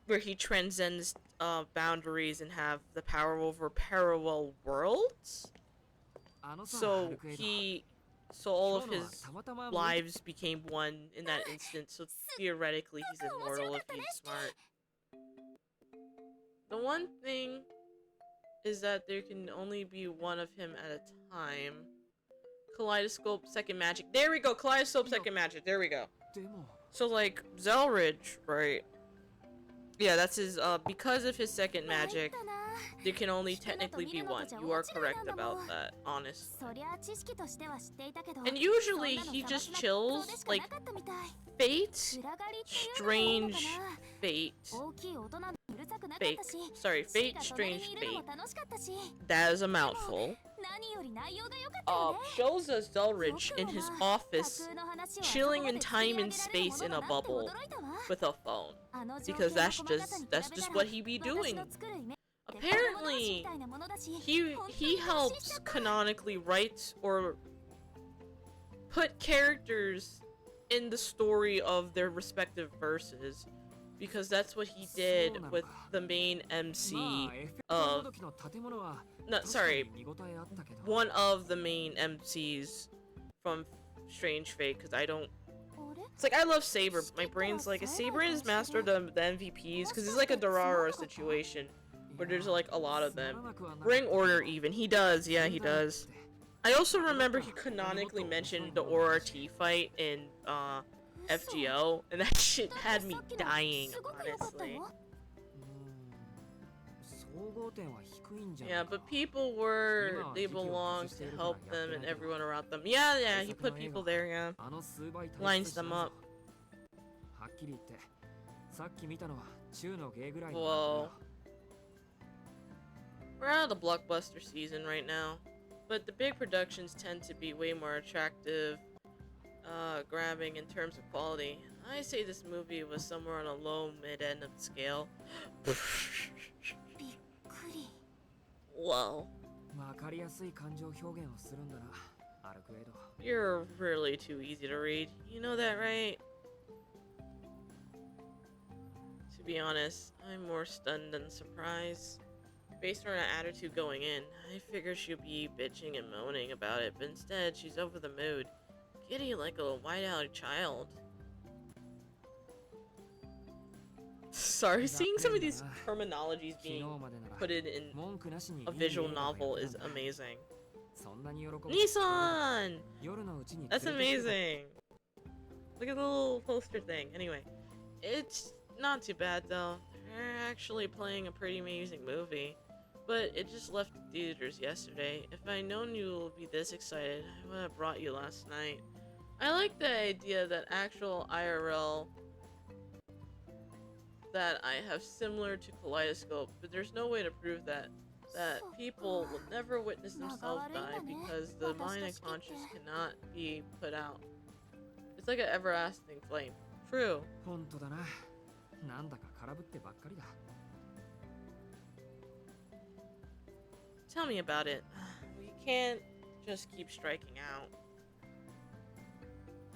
where he transcends boundaries and have the power over parallel worlds. あのさ So アルクエイド so all of 今日のは his たまたま lives became one in that instant. So theoretically he's immortal if he's smart. The one thing is that there can only be one of him at a time. Kaleidoscope second magic. There we go. Kaleidoscope second magic. There we go. でも So like Zelrich, right? Yeah, that's his because of his second magic, there can only technically be one. You are correct about that, honestly. そりゃ知識としては知っていたけど。 And usually そんなの he さ just まつな chills 想でしか like なかったみたい。 Fate, 裏狩りっていうのもいいの strange かな。 fate, 大きい大人にうるさくなかっ fake. たし。 Sorry, シ fate, が隣 strange にいるの fate. も楽しかったし。 That is a mouthful. 何より内容が良かったよね。 Shows us Zelrich in his 架 office 空の話を chilling in あそこまで time and 作り上げられる space も in の a だなって bubble 驚いたわ。 with a phone. あの状 Because 況の that's 細かさに just 比べたら what he be 私 doing. の作るイメージ Apparently, he helps canonically write or put characters in the story of their respective verses because that's what he did with the main ま MC あエフェクト of ごときの建物は no 確か sorry に見応えあったけど one of the main MCs from Strange Fate because I don't あれ it's like I love Saber but my brain's like is Saber is master of the MVPs because it's like a Durara situation where there's like a lot of them. Ring Order even. He does, yeah, he does. I also remember he canonically mentioned the ORT fight in FGO, and that shit had me dying, honestly. 総合点は低いんじゃない Yeah, か but people were, they belonged to help them and everyone around them. Yeah, yeah, he put people there, yeah. あの数倍大 Lines 切し them ないぞ up. はっきり言ってさっき見たのは中の芸ぐらいの Whoa. We're out of the blockbuster season right now, but the big productions tend to be way more attractive, grabbing in terms of quality. I say this movie was somewhere on a low mid end of the scale. びっくり。 Whoa. わかりやすい感情表現をするんだなアルクエイド You're really too easy to read. You know that, right? To be honest, I'm more stunned than surprised. Based on her attitude going in, I figured she'd be bitching and moaning about it, but instead, she's over the mood. Giddy like a white-eyed child. Sorry, seeing some of these terminologies 昨日 being までなら put in 文句なしに a いい visual 映画が novel やっ is たんだ amazing. そんなに喜ぶ Nissan! 夜のうちに That's 連れてきて amazing. Look at the little poster thing. Anyway, it's not too bad though. They're actually playing a pretty amazing movie. But it just left the theaters yesterday. If I'd known you would be this excited, I would have brought you last night. I like the idea that actual IRL that I have similar to Kaleidoscope, but there's no way to prove that people will never witness themselves die because the mind and conscience cannot be put out. It's like an everlasting flame. True. 本当だななんだか空振ってばっかりだ Tell me about it. We can't just keep striking out.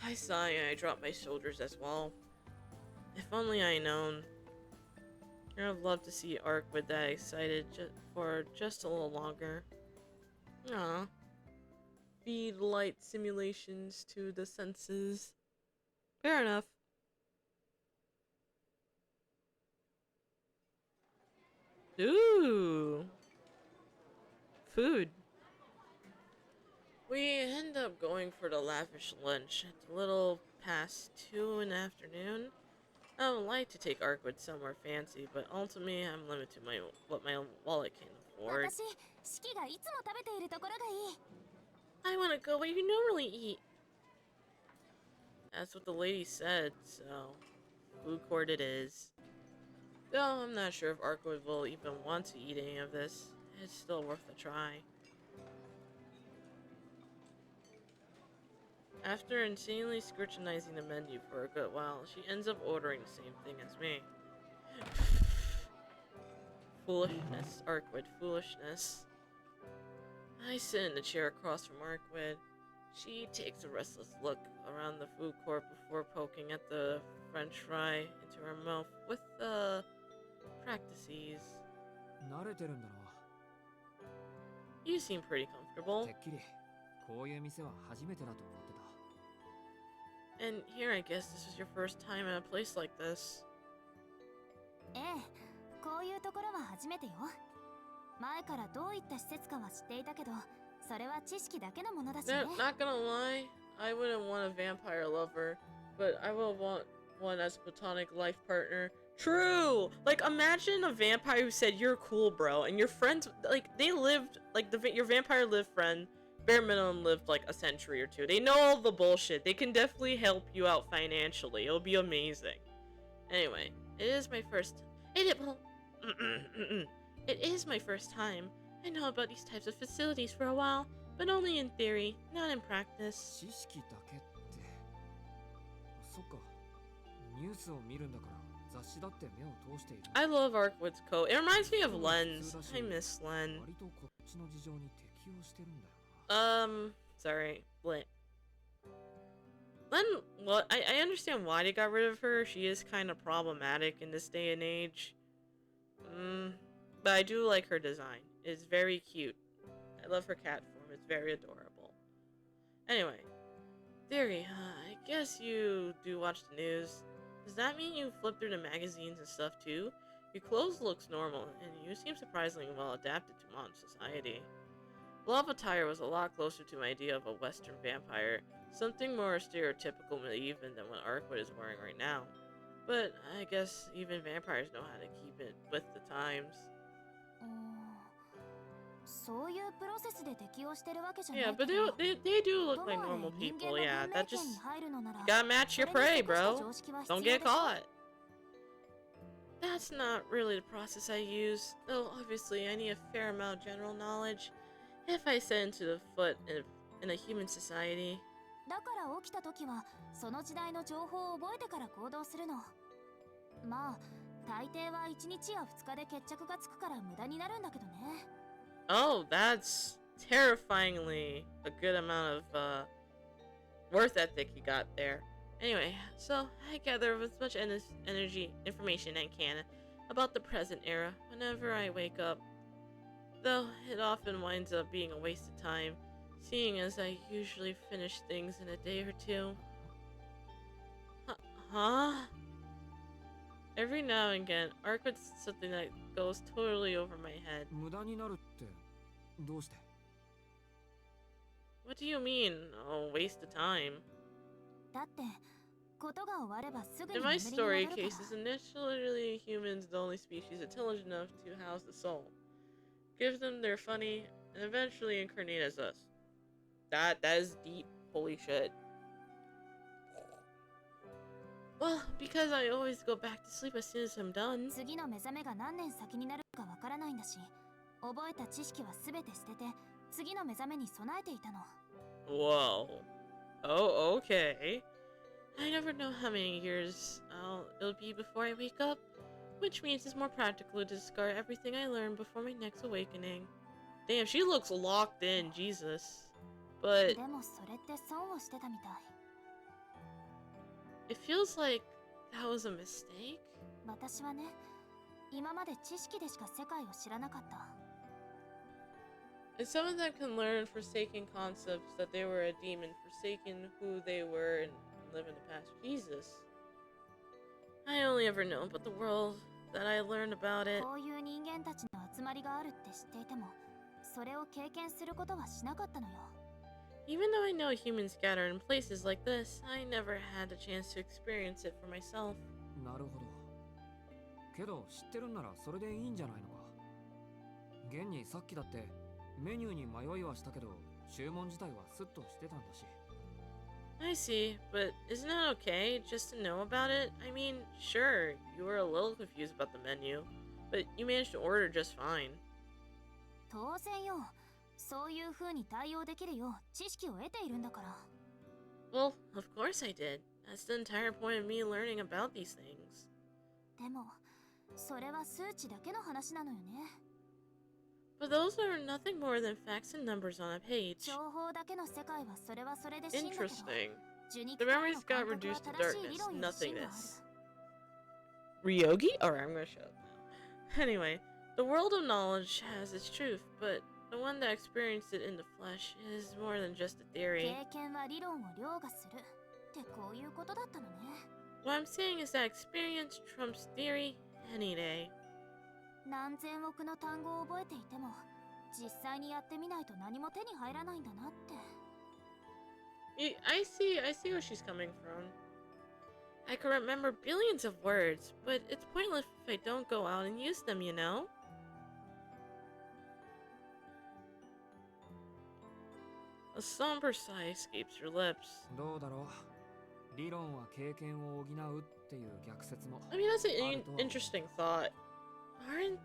I sigh and I drop my shoulders as well. If only I known. I'd have loved to see Arcueid that excited for just a little longer. Aw. Feed light simulations to the senses. Fair enough. Ooh. Food. We end up going for the lavish lunch at a little past 2 in the afternoon. I would like to take Arcueid somewhere fancy, but ultimately I'm limited to what my wallet can afford. 私、四季がいつも食べているところがいい。 I want to go where you normally eat. That's what the lady said, so food court it is. Though I'm not sure if Arcueid will even want to eat any of this. It's still worth a try. After insanely scrutinizing the menu for a good while, she ends up ordering the same thing as me. Foolishness, Arcueid, foolishness. I sit in the chair across from Arcueid. She takes a restless look around the food court before poking at the french fry into her mouth with the practices. 慣れてるんだろ You seem pretty う。 comfortable. てっきりこういう店は初めてだと思ってた。 And here I guess this is your first time at a place like this. ええ、こういうところは初めてよ。前からどういった施設かは知っていたけど、それは知識だけのものだしね。 Not gonna lie, I wouldn't want a vampire lover, but I would want one as a platonic life partner. True! Like, imagine a vampire who said, "You're cool, bro," and your friends, like, they lived, like, your vampire lived friend, bare minimum lived, like, a century or two. They know all the bullshit. They can definitely help you out financially. It'll be amazing. Anyway, it is my first... It is my first time. I know about these types of facilities for a while, but only in theory, not in practice. 知識だけって。そっか。ニュースを見るんだから雑誌だって目を通している。 I love Arcueid's coat. It reminds me of Len's. I miss Len. 割とこっちの事情に適応してるんだよな。Sorry, Len. Well, I understand why they got rid of her. She is kind of problematic in this day and age. But I do like her design. It's very cute. I love her cat form. It's very adorable. Anyway, Theory, I guess you do watch the news. Does that mean you flip through the magazines and stuff too? Your clothes looks normal, and you seem surprisingly well adapted to modern society. Love attire was a lot closer to my idea of a Western vampire, something more stereotypical even than what Arcueid is wearing right now. But I guess even vampires know how to keep it with the times. そういうプロセスで適応してるわけじゃない Yeah, け but ど。 they do look like normal people. Yeah, that just you gotta match your prey, bro. Don't get caught. That's not really the process I use, though obviously I need a fair amount of general knowledge if I set into the foot in a human society. だから起きた時はその時代の情報を覚えてから行動するの。まあ大抵は1日や2日で決着がつくから無駄になるんだけどね。 Oh, that's terrifyingly a good amount of worth ethic you got there. Anyway, so I gather as much information I can about the present era whenever I wake up. Though it often winds up being a waste of time, seeing as I usually finish things in a day or two. Huh? Every now and again, Arcueid says something that goes totally over my head. 無駄になるってどうして？ What do you mean? Oh, waste of time. だってことが終わればすぐに In my 眠りに戻 story るから。 cases, initially humans the only species intelligent enough to house the soul. Give them their funny, and eventually incarnate as us. That is deep. Holy shit. Well, because I always go back to sleep as soon as I'm done. 次の目覚めが何年先になるかわからないんだし、覚えた知識はすべて捨てて次の目覚めに備えていたの。 Whoa. Oh, okay. I never know how many years it'll be before I wake up, which means it's more practical to discard everything I learned before my next awakening. Damn, she looks locked in, Jesus. but でもそれって損をしてたみたい。 it feels like that was a mistake. 私はね、今まで知識でしか世界を知らなかった。 And some of them can learn forsaken concepts that they were a demon, forsaken who they were, and live in the past. Jesus. I only ever know about the world that I learned about it. こういう人間たちの集まりがあるって知っていても、それを経験することはしなかったのよ。 Even though I know humans gather in places like this, I never had the chance to experience it for myself. なるほど。けど知ってるんならそれでいいんじゃないのか。現にさっきだってメニューに迷いはしたけど、注文自体はスッとしてたんだし。 I see, but isn't it okay just to know about it? I mean, sure, you were a little confused about the menu, but you managed to order just fine. 当然よ。そういう風に対応できるよう知識を得ているんだから。 Well, of course I did. That's the entire point of me learning about these things. でも、それは数値だけの話なのよね。 But those are nothing more than facts and numbers on a page. 情報だけの世界はそれはそれで真だけど、 Interesting. 受肉 The からの memories 感 got 覚は reduced to 正しい理 darkness, 論より真がある。 nothingness. Ryogi? Alright, I'm gonna shut up now. Anyway, the world of knowledge has its truth, but the one that experienced it in the flesh is more than just a theory. 経験は理論を凌駕するってこういうことだったのね。 What I'm saying is that experience trumps theory any day. 何千億の単語を覚えていても、実際にやってみないと何も手に入らないんだなって。 I see where she's coming from. I can remember billions of words, but it's pointless if I don't go out and use them, you know? A somber sigh escapes your lips. どうだろう。理論は経験を補うっていう逆説も。 I mean, that's an interesting thought. Aren't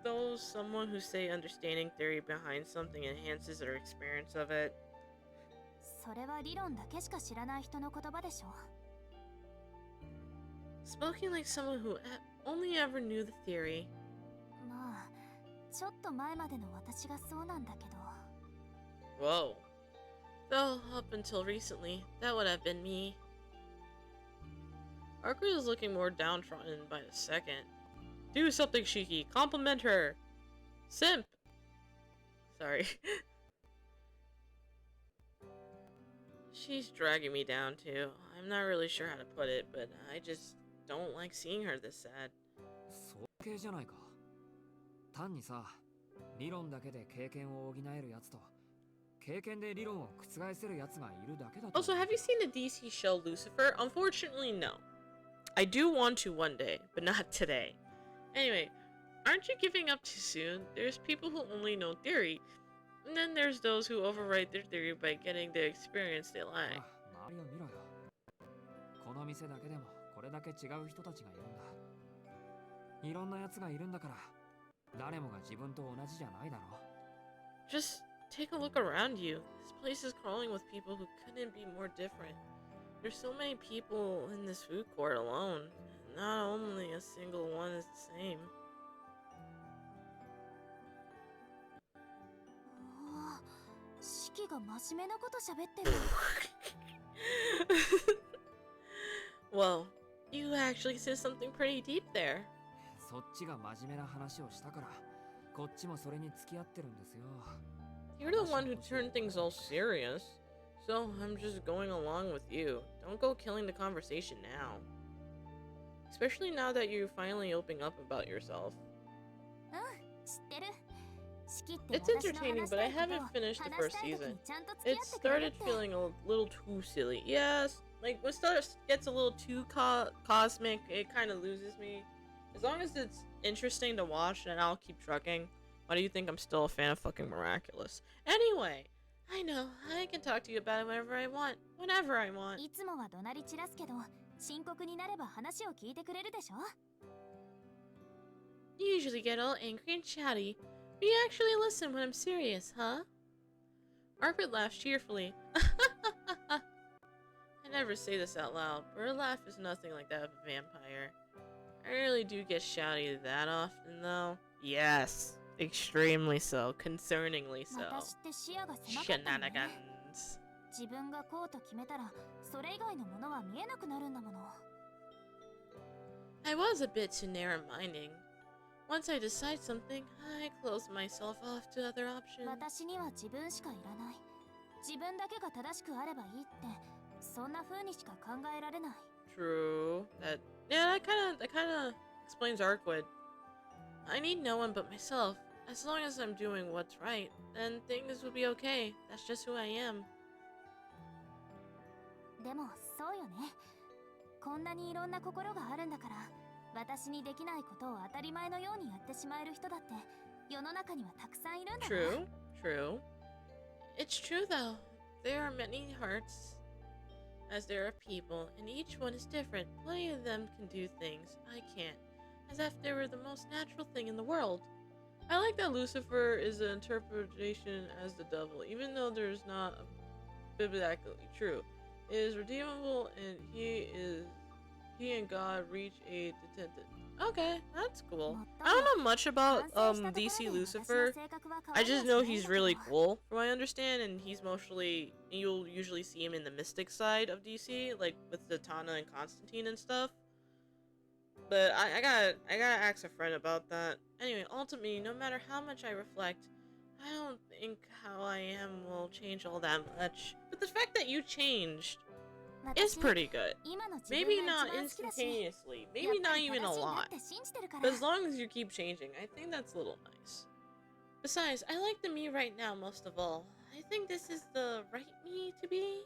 those someone who say understanding theory behind something enhances their experience of it? それは理論だけしか知らない人の言葉でしょ。 Spoken like someone who only ever knew the theory. まあ、ちょっと前までの私がそうなんだけど。 Whoa. Though, up until recently, that would have been me. Arcueid is looking more downtrodden by the second. Do something, Shiki. Compliment her. Simp. Sorry. She's dragging me down too. I'm not really sure how to put it, but I just don't like seeing her this sad. そう系じゃないか。単にさ、理論だけで経験を補えるやつと、経験で理論を覆せるやつがいるだけだと。 Also, have you seen the DC show Lucifer? Unfortunately, no. I do want to one day, but not today. Anyway, aren't you giving up too soon? There's people who only know theory, and then there's those who overwrite their theory by getting the experience they lack. 周りを見ろよ。この店だけでもこれだけ違う人たちがいるんだ。いろんなやつがいるんだから、誰もが自分と同じじゃないだろ。 Just take a look around you. This place is crawling with people who couldn't be more different. There's so many people in this food court alone. And not only a single one is the same. おお、シキが真面目なこと喋ってる。 Well, you actually said something pretty deep there. そっちが真面目な話をしたから、こっちもそれに付き合ってるんですよ。 You're the one who turned things all serious. So I'm just going along with you. Don't go killing the conversation now. Especially now that you're finally opening up about yourself. うん、知ってる。シキって It's 私の entertaining, 話し but た I いこと haven't finished the 話 first したい時 season. にちゃんと付き It 合ってくれる started って。 feeling a little too silly. Yes, like when stuff gets a little too cosmic, it kind of loses me. As long as it's interesting to watch, then I'll keep trucking. Why do you think I'm still a fan of fucking Miraculous? Anyway, I know, I can talk to you about it whenever I want. Whenever I want. いつもは怒鳴り散らすけど、深刻になれば話を聞いてくれるでしょ。 You usually get all angry and chatty, but you actually listen when I'm serious, huh? Arcueid laughs cheerfully. I never say this out loud, but her laugh is nothing like that of a vampire. I really do get shouty that often, though. Yes, extremely so, concerningly so. 私って視野が狭かったのね。 Shenanigans. 自分がこうと決めたらそれ以外のものは見えなくなるんだもの。 I was a bit too narrow-minded. Once I decide something, I close myself off to other options. 私には自分しかいらない。自分だけが正しくあればいいって、そんな風にしか考えられない。 True. That kind of explains Arcueid. I need no one but myself. As long as I'm doing what's right, then things will be okay. That's just who I am. でもそうよね。こんなにいろんな心があるんだから、私にできないことを当たり前のようにやってしまえる人だって世の中にはたくさんいるんだな。 True. True. It's true though. There are many hearts, as there are people, and each one is different. Plenty of them can do things I can't, as if they were the most natural thing in the world. I like that Lucifer is an interpretation as the devil, even though there's not biblically true. It is redeemable, and he and God reach a detented. Okay, that's cool. I don't know much about DC Lucifer. I just know he's really cool, from what I understand, and he's mostly, you'll usually see him in the mystic side of DC, like with Zatanna and Constantine and stuff. But I gotta ask a friend about that. Anyway, ultimately, no matter how much I reflect, I don't think how I am will change all that much. But the fact that you changed is pretty good. Maybe not instantaneously, maybe not even a lot. But as long as you keep changing, I think that's a little nice. Besides, I like the me right now most of all. I think this is the right me to be.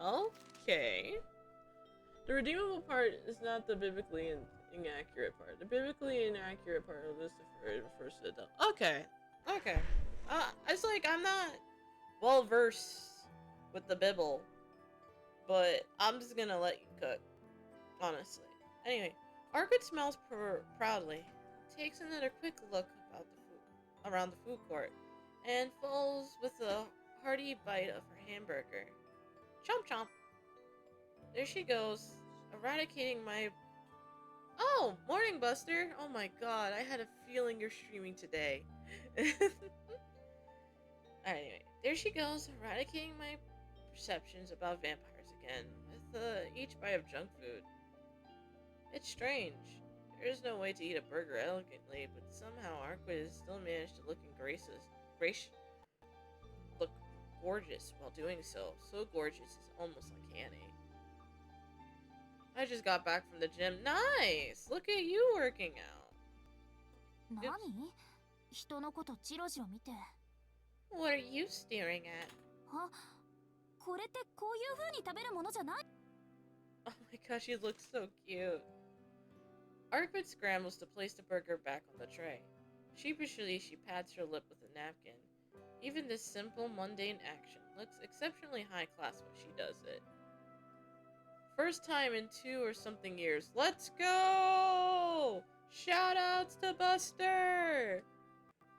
Okay. The redeemable part is not the biblically inaccurate part. The biblically inaccurate part of Lucifer refers to the devil. Okay. Okay. It's like I'm not well versed with the Bible, but I'm just gonna let you cook, honestly. Anyway, Arcueid smells proudly, takes another quick look around the food court, and falls with a hearty bite of her hamburger. Chomp chomp. There she goes, eradicating my... Oh, morning, Buster. Oh my god, I had a feeling you're streaming today. Anyway, there she goes, eradicating my perceptions about vampires again, with each bite of junk food. It's strange. There is no way to eat a burger elegantly, but somehow Arcueid has still managed to look look gorgeous while doing so. So gorgeous, it's almost uncanny. I just got back from the gym. Nice! Look at you working out. 何？人のことチロチロ見て。 What are you staring at? あ、これってこういう風に食べるものじゃない？ Oh my gosh, you look so cute. Arcueid scrambles to place the burger back on the tray. Sheepishly, she pats her lip with a napkin. Even this simple, mundane action looks exceptionally high class when she does it. First time in 2 or something years. Let's go! Shoutouts to Buster!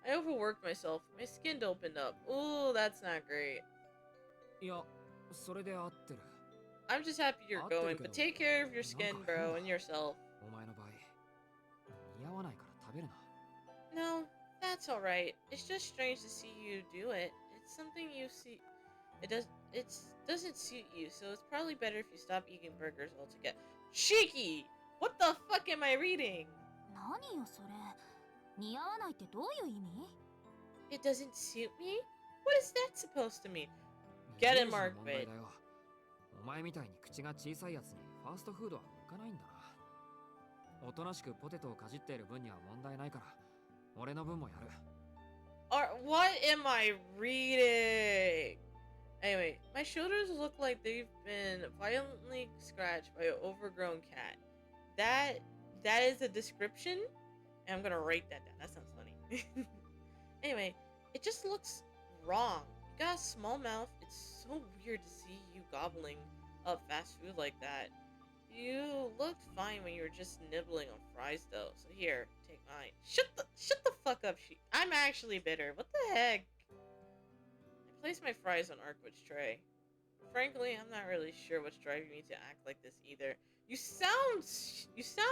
I overworked myself. My skin opened up. Ooh, that's not great. いや、それで合ってる。 I'm just happy you're going, but take care of your skin, bro, and yourself. お前の場合、似合わないから食べるな。 No, that's alright. It's just strange to see you do it. It's something you see... It doesn't suit you, so it's probably better if you stop eating burgers altogether. Cheeky! What the fuck am I reading? 何よそれ。似合わないってどういう意味？ It doesn't suit me? What is that supposed to mean? Get it, Arcueid. お前みたいに口が小さいやつにファーストフードは向かないんだな。おとなしくポテトをかじっている分には問題ないから、俺の分もやる。What am I reading? Anyway, my shoulders look like they've been violently scratched by an overgrown cat. That is a description? And I'm gonna write that down. That sounds funny. Anyway, it just looks wrong. You got a small mouth. It's so weird to see you gobbling up fast food like that. You looked fine when you were just nibbling on fries though. So here, take mine. Shut the fuck up, I'm actually bitter. What the heck? I placed my fries on Arcueid's tray. Frankly, I'm not really sure what's driving me to act like this either. You sound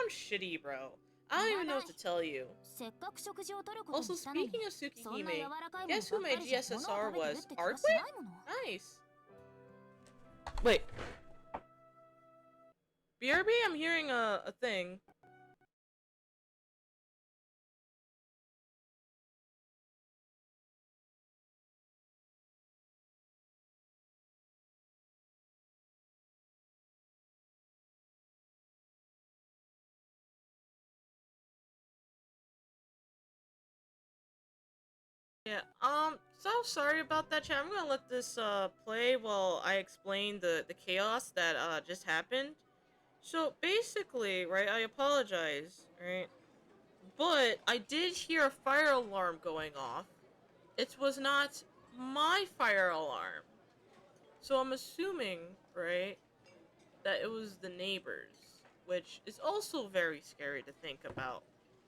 shitty, bro. I don't even know what to tell you. せっかく食事を取ること Also, にしたのに speaking of そんな柔 Tsukihime, らかいもの guess who ばっ my かりじゃ物を GSSR 食べてる was? って気が Arcueid? しないもの Nice. Wait. BRB, I'm hearing a thing. Yeah, so sorry about that, chat. I'm gonna let this, play while I explain the chaos that, just happened. So, basically, right, I apologize, right? But I did hear a fire alarm going off. It was not my fire alarm. So I'm assuming, right, that it was the neighbors, which is also very scary to think about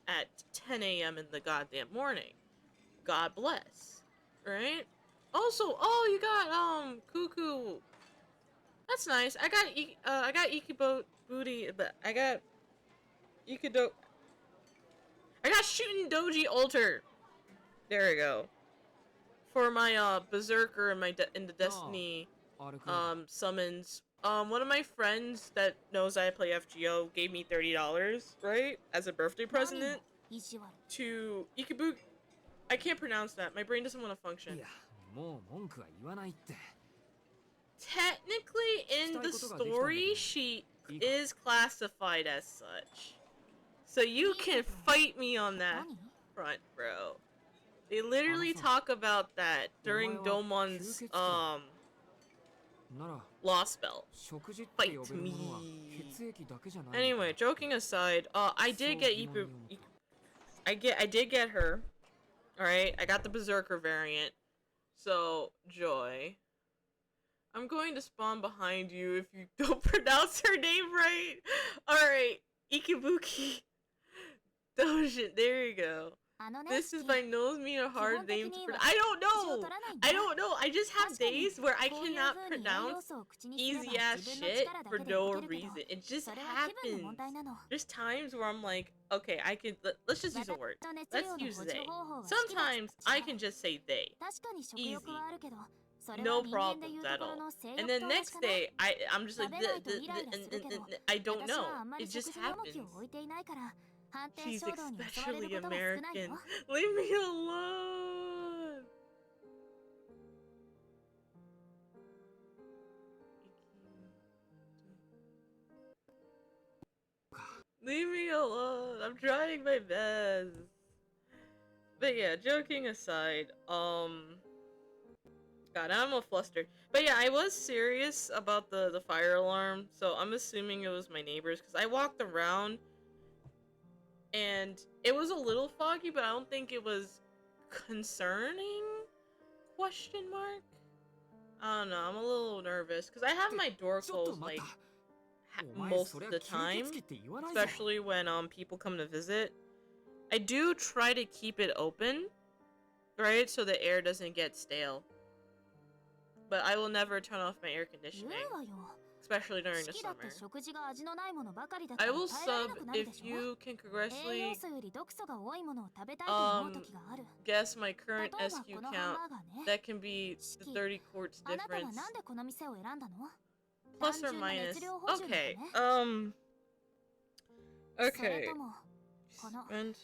at 10 a.m. in the goddamn morning. God bless, right? Also, oh, you got Cuckoo. That's nice. I got Ikibo booty, but I got Ikido. I got shooting Doji altar. There we go. For my berserker and in the Destiny Arcueid. summons. One of my friends that knows I play FGO gave me $30, right, as a birthday present 意地悪 to Ikibu. I can't pronounce that. My brain doesn't want to function. いや、もう文句は言わないって。 Technically, in the story, she is classified as such. So you can fight me on that 何 front, bro. They literally talk about that during Domon's なら lost spell. 食事って Fight 呼べるものは me. 血液だけじゃないのか。 Anyway, joking aside, I did get I did get her. Alright, I got the Berserker variant. So, Joy. I'm going to spawn behind you if you don't pronounce her name right. Alright, Ikibuki. Dojin, there you go. あのね This is シキ by no means a hard name to pronounce. I don't 口を know! 取らないんだ I don't know, I just have 確かに days where I こういう cannot 風に栄養 pronounce 素を口にすれば easy ass 自分の shit 力だ for けで no 動けるけど reason. It just それは気分の問 happens. 題なの There's times where I'm like, okay, I can, let's just use a word. 私の熱 Let's 量の use 補充 they. 方法は好きだ Sometimes I can just say they. 確かに食欲はあるけどそれ No は人間でいう problems と at ころ all. の性 And 欲 then と同じ next かな day, I'm just like, 食べないとイライラするけど I don't 私 know. はあんまり It 食 just 事に重きを happens. 置いていないから反転 She's 衝動に襲われる especially ことが少ない American. よ Leave me alone. Leave me alone. I'm trying my best. But yeah, joking aside, God, I'm all flustered. But yeah, I was serious about the fire alarm, so I'm assuming it was my neighbors, because I walked around, and it was a little foggy, but I don't think it was concerning? Question mark? I don't know, I'm a little nervous, because I have my door ちょっと closed, 待っ like, た。お前 most そ of りゃ the 吸 time, 血鬼って言わないぞ。 especially when people come to visit. I do try to keep it open, right, so the air doesn't get stale. But I will never turn off my air 言 conditioning, うわよ especially during 好 the きだって summer. 食事が味のないものばかりだと I 耐 will えられな sub くなる if でしょ you can 栄養 correctly 素より毒素が多いものを食べたいと思う時がある guess my 例 current えば SQ この count. ハンバーガーね That can be the 30 quarts あなたは difference, なんでこの店を選んだの plus or 単純な minus. 熱量補充だ Okay, ね それ okay. ともこの Spend.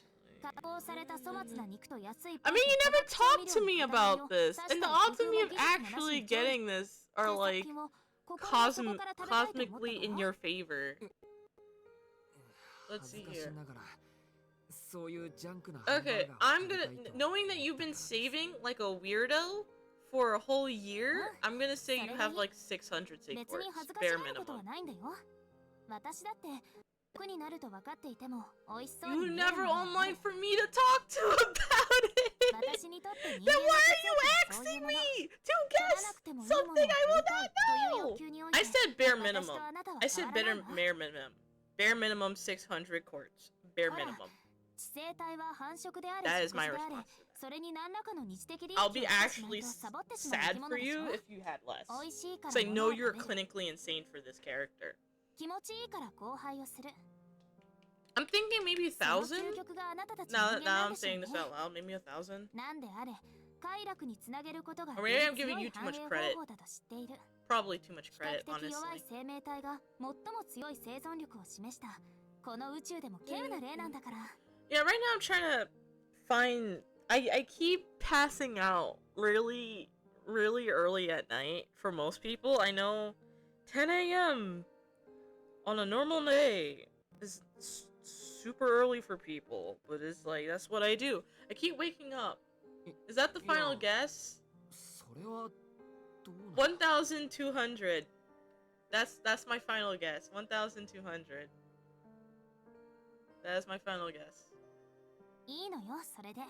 加工された粗末な肉と安い I mean, you never talked to me about this, and the odds of me of actually getting this are like cosmically in your favor. Let's see 恥ずかし here. ながらそういうジャンクなハンバー Okay, ガーを I'm 食べ gonna, たいと knowing that you've been saving like a weirdo for a whole year, I'm gonna say you have like 600 save 別に quarts, 恥ずかし bare がることは minimum. ないんだよ私だって苦になると分かっていても美味しそう You に見える never ものは online for me to talk to about it! 私にとって人 Then 間 why の are 血液 you はそういう asking もの me to 取ら guess なくてもいいものを something I 取り will たいという欲求において I said bare 私 minimum. とあなたは I 変 said わらない bare, わ bare minimum. Bare minimum 600 quarts. Bare ほら minimum. 知性体は繁殖であ That れ is 食 my 事であれ response. それに何らかの日的利益 I'll を be 出しない actually とサボってしまう生 sad き物 for でし you ょ if you had less. 美味しいか Because ら I 物 know を you're 食べる clinically insane for this character. 気持ちいいから後輩をする I'm thinking maybe 1,000? その究極があなたたち人間 Now なん I'm でしょう saying ね this out loud, maybe 1,000? なんであれ快楽につなげることが Or よ maybe I'm り giving 強 you い too 繁 much 栄 credit. 方法だと知っている Probably too much 比較 credit, 的弱い honestly. 生命体が最も強い生存力を示したこの宇宙でも稀有な例なんだから Yeah, right now I'm trying to find. I keep passing out really, really early at night for most people. I know 10 a.m. on a normal day is super early for people, but it's like that's what I do. I keep waking up. Is that the final guess? それはどうなんだ 1,200. That's my final guess. 1,200. That is my final guess. いいのよそれで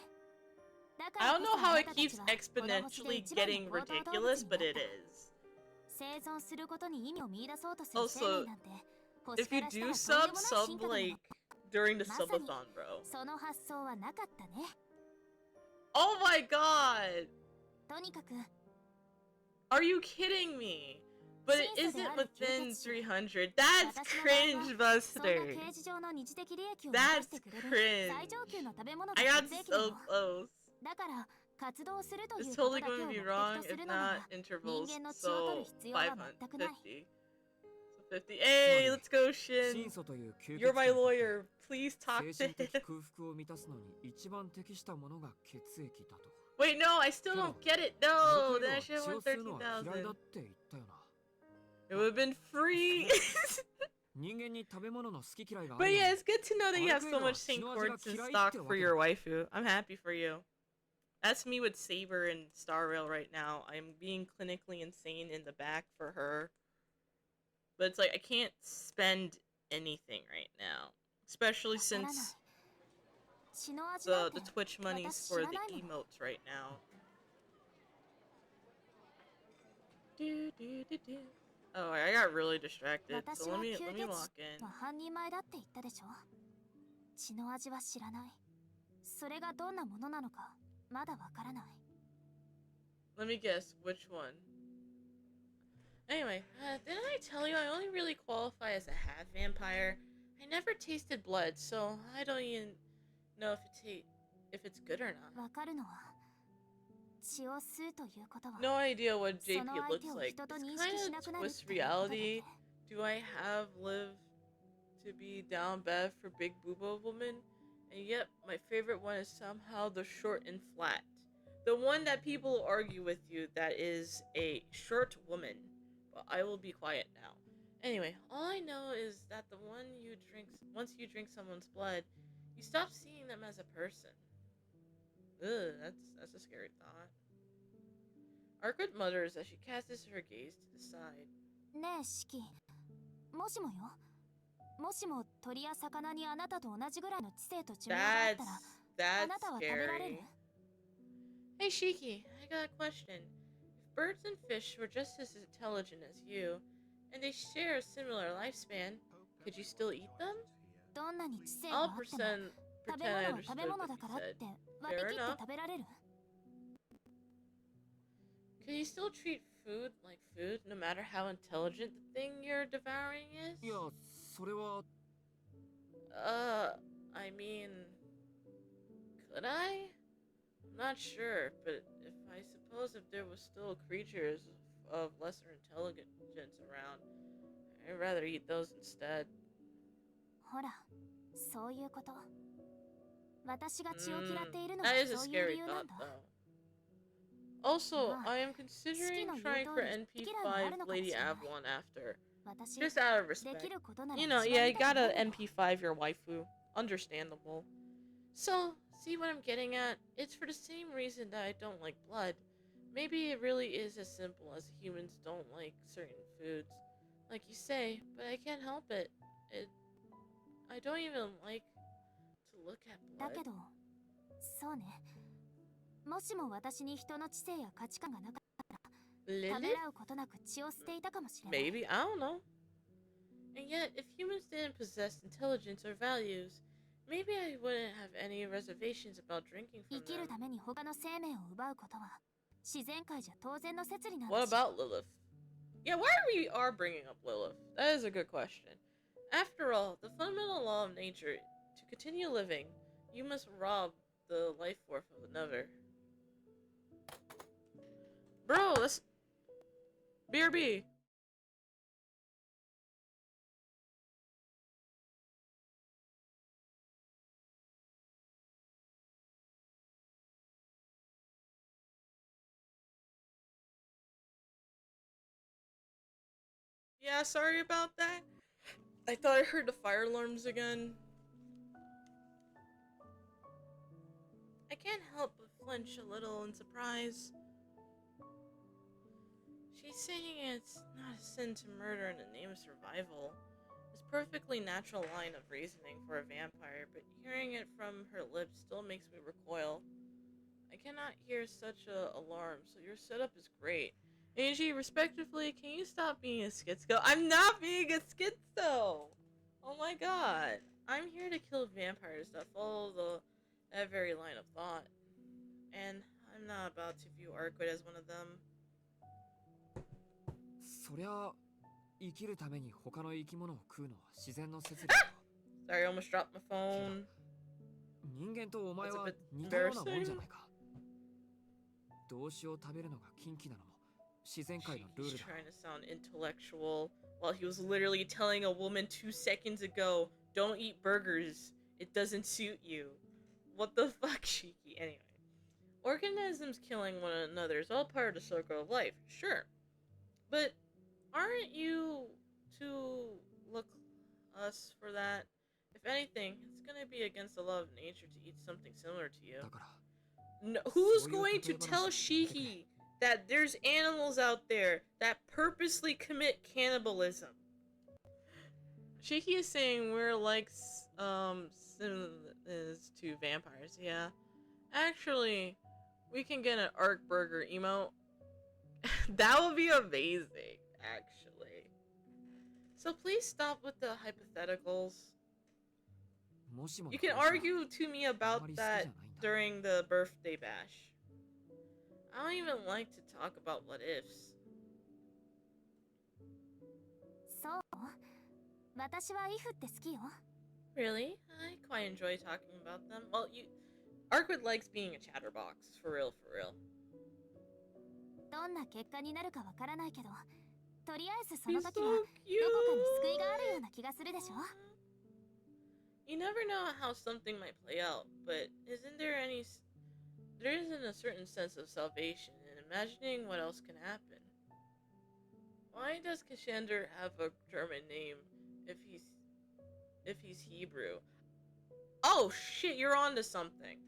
I don't know how it keeps exponentially getting ridiculous, but it is. 生存することに意味を見出そうとする Also, 生命なんて If you do sub like during the subathon, bro. その発想はなかったね Oh my god! とにかく Are you kidding me? But it isn't within 300. That's cringe, そんな Buster. 刑事上の二次的利益を That's 出してくれる cringe. 最上級の食べ物が I got 血液なの so close. だから活動するとい It's うこと totally だけを going to 目 be 的 wrong とす if るのな not ら intervals. 人間の血を取る So 必要は 550. 全くない So 50. Hey, let's go, 真 Shin. 素という吸血 You're my 鬼にとって lawyer. Please talk 精 to 神的 him. 空腹を満たすのに一番適したものが血液だと Wait, no, I still don't get it. ア No, ルカイド then は I 血 should have を won 吸うのは嫌いだ 13,000. って言ったよな It would have been free. 人間に食べ物の好き嫌いがあ But るの yeah, に it's good to know that you have so Arcueid much は Saint 血の味が Quartz in 嫌い stock ってわ for け your だ waifu. I'm happy for you. That's me with Saber and Star Rail right now. I'm being clinically insane in the back for her. But it's like I can't spend anything right now. Especially わからない since 血の味なん the て Twitch monies 私 for 知ら the ないもの emotes right now. Do, do, do, do. Oh, I got really distracted. 私 So は let 吸 me 血 lock 鬼 in. は半人前だって言ったでしょ血の味は知らないそれがどんなものなのかまだわからない Let me guess which one. Anyway, didn't I tell you I only really qualify as a half vampire? I never tasted blood, so I don't even know if it's good or not. わかるのは血を吸うということは No idea what そ JP の相 looks 手を like. 人と It's 認識し kind な of くなるっ twist ていうことだけ reality. Do I have lived to be down bad for big booba woman? And yet, my favorite one is somehow the short and flat. The one that people argue with you that is a short woman. But I will be quiet now. Anyway, all I know is that once you drink someone's blood, you stop seeing them as a person. Ugh, that's a scary thought. Arcueid mutters as she casts her gaze to the side. ねえシキもしもよもしも鳥や魚にあなたと同じぐらいの知性と寿命があったらあ That's なたは食べられる scary. Hey Shiki, I got a question. If birds and fish were just as intelligent as you, and they share a similar lifespan, could you still eat them? どんなに知性があ I'll っても pretend 食べ I 物は食べ understood 物 what だ you からっ said. て割り切って enough. 食べられる Can you still treat food like food, no matter how intelligent the thing you're devouring いや is? それは I mean, could I? I'm not sure, but I suppose if there was still creatures of lesser intelligence around, I'd rather eat those instead. ほらそういうこと私が血を嫌っているの That は is a そういう理 scary 由なん thought, だ though. Also, Ah, I am considering Shiki no trying言う for 通り、好き嫌いはあるの NP5 かもし Lady れない。 Avalon after. 私 Just out of で respect. きることなら You know, 一 yeah, 番 you 見たい gotta ものよ NP5 your waifu. Understandable. So, see what I'm getting at? It's for the same reason that I don't like blood. Maybe it really is as simple as humans don't like certain foods. Like you say, but I can't help it. I don't even like to look at だ blood. けどそうねもしも私に人の知性や価値観がなかったらた Lilith? めらうことなく血を捨ていたかもしれない Maybe, I don't know. And yet, if humans didn't possess intelligence or values, maybe I wouldn't have any reservations about drinking 生 from きる them. ために他の生命を奪うことは自然界じゃ当然の摂理なん What だし about Lilith? Yeah, why are we bringing up Lilith? That is a good question. After all, the fundamental law of nature, to continue living, you must rob the life force of another. Bro, that's BRB. Yeah, sorry about that. I thought I heard the fire alarms again. I can't help but flinch a little in surprise. She's saying it's not a sin to murder in the name of survival. It's a perfectly natural line of reasoning for a vampire, but hearing it from her lips still makes me recoil. I cannot hear such a alarm, so your setup is great. Angie, respectively, can you stop being a schizo? I'm not being a schizo! Oh my god. I'm here to kill vampires that follow that very line of thought. And I'm not about to view Arcueid as one of them. そりゃ生きるために他の生き物を食うのは自然の摂理だよ。 Sorry, I almost dropped my phone. 人間とお前 That's a は bit 似たようなもんじゃ embarrassing. ないか。動詞を食べるのが禁忌なのも自然界のルー He's ルだ。 trying to sound intellectual while he was literally telling a woman 2 seconds ago, don't eat burgers. It doesn't suit you. What the fuck, Shiki? Anyway. Organisms killing one another is all part of the circle of life, sure. But aren't you to look us for that? If anything, it's gonna be against the law of nature to eat something similar to you. だから No, who's going to tell Shiki that there's animals out there that purposely commit cannibalism? Shiki is saying we're like similar to vampires, yeah. Actually, we can get an Arc Burger emote. That would be amazing, actually. So please stop with the hypotheticals. もしも You can argue to me about that during the birthday bash. I don't even like to talk about what ifs. そう、私はイフって好きよ。 Really? I quite enjoy talking about them. Well, Arcueid likes being a chatterbox, for real, for real. どんな結果になるかわからないけど、とりあえずその He's 時 so はどこかに cute. 救いがあるような気がするでしょ。 You never know how something might play out, but there isn't a certain sense of salvation in imagining what else can happen. Why does Kashander have a German name if he's Hebrew? Oh shit, you're onto something.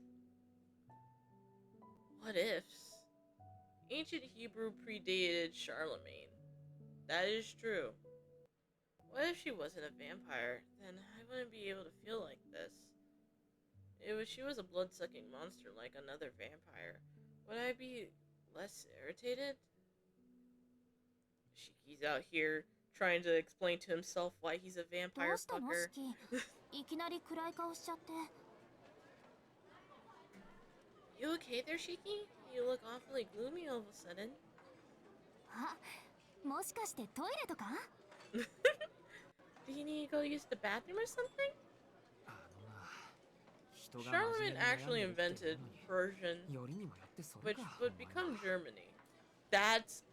What ifs? Ancient Hebrew predated Charlemagne. That is true. What if she wasn't a vampire? Then I wouldn't be able to feel like this. She was a blood-sucking monster like another vampire. Would I be less irritated? Shiki's out here trying to explain to himself why he's a ど vampire うしたの、 fucker. シキ。いきなり暗い顔しちゃって。 You okay there, Shiki? You look awfully gloomy all of a sudden. あ、もしかしてトイレとか？ Do you need to go use the bathroom or something? あのな、人が Charlemagne 真面目に actually 悩んでるっていう invented のに Persian, よりにもよってそれ which か would お前 become は Germany. That's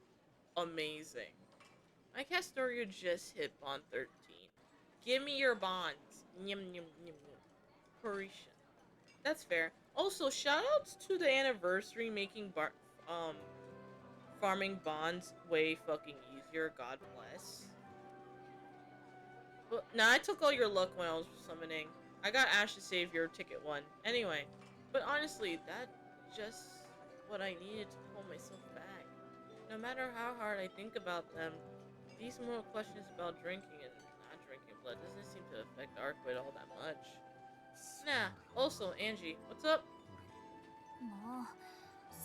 amazing. My Castoria just hit Bond 13. Give me your bonds. Nyum, nyum, nyum, nyum. Parisian. That's fair. Also, shoutouts to the anniversary making farming bonds way fucking easier. God bless. But nah, I took all your luck when I was summoning. I got Ash to save your ticket one. Anyway, but honestly, that's just what I needed to pull myself back. No matter how hard I think about them, these moral questions about drinking and not drinking blood doesn't seem to affect Arcueid all that much. Nah, also, Angie, what's up? もう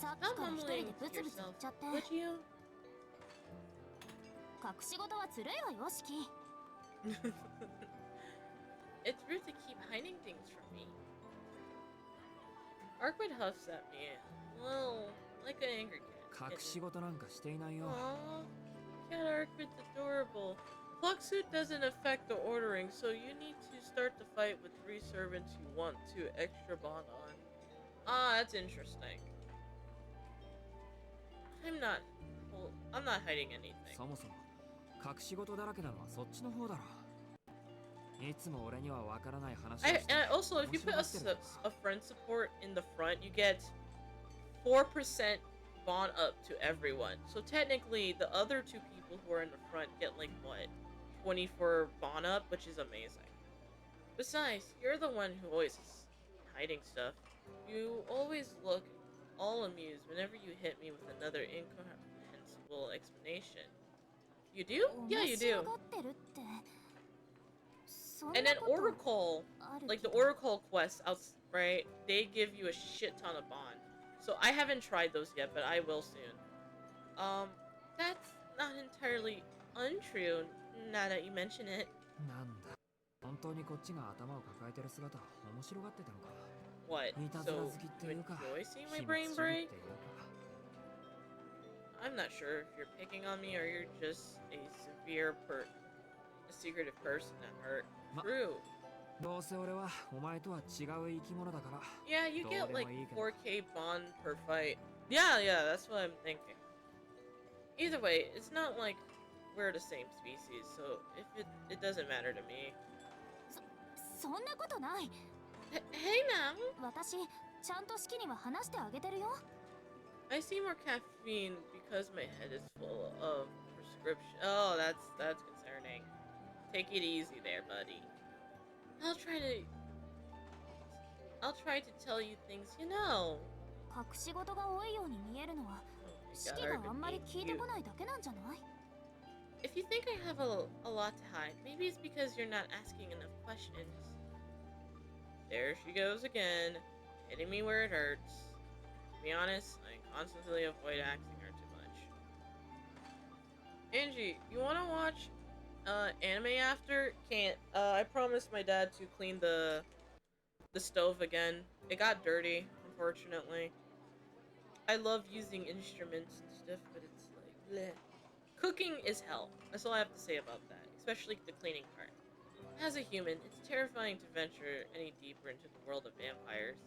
さっき Stop から一人 mumbling で to ブツブツ言 yourself, っちゃって。 would you? 隠し事はずるいわよ、シキ。 It's rude to keep hiding things from me. Arcueid huffs at me, well, like an angry cat. 隠し事なんかしていないよ。 Aww, Cat Arcueid's adorable. Plug suit doesn't affect the ordering, so you need to start the fight with 3 servants you want 2 extra bond on. Ah, that's interesting. I'm not... Well, I'm not hiding anything. そもそも隠し事だらけなのはそっちの方だろ。いつも俺にはわからない話をして And also, if you put a friend support in the front, you get 4% bond up to everyone. So technically, the other 2 people who are in the front get like, what, 24 bond up, which is amazing. Besides, you're the one who always is hiding stuff. You always look all amused whenever you hit me with another incomprehensible explanation. You do? Yeah, you do. 面白がってるってそん And な then こと Oracle, ある like け the ど Oracle quests, right? They give you a shit ton of bond. So I haven't tried those yet, but I will soon. That's not entirely untrue, now that you mention it. なんだ。本当にこっちが頭を抱えてる姿面白がってたのか。 What? いたずら So 好きってい you うか、 enjoy seeing my 秘密 brain 主義 break? っていうか。 I'm not sure if you're picking on me or you're just a secretive person that hurt. True. どうせ俺はお前とは違う生き物だから。 Yeah, you get like どうでもいいけど。 4k bond per fight. Yeah, that's what I'm thinking. Either way, it's not like we're the same species, so if it doesn't matter to me. そんなことない Hey now! 私ちゃんと式には話してあげてるよ I see more caffeine because my head is full of prescription. Oh, that's concerning. Take it easy there, buddy. I'll try to tell you things you know. 隠し事が多いように見えるのは Oh my 式 god, があんまり Arcueid, 聞いてこないだけなんじゃない If you think I have a lot to hide, maybe it's because you're not asking enough questions. There she goes again, hitting me where it hurts. To be honest, I constantly avoid asking her too much. Angie, you wanna watch anime after? Can't. I promised my dad to clean the stove again. It got dirty, unfortunately. I love using instruments and stuff, but it's like bleh. Cooking is hell. That's all I have to say about that, especially the cleaning part. As a human, it's terrifying to venture any deeper into the world of vampires.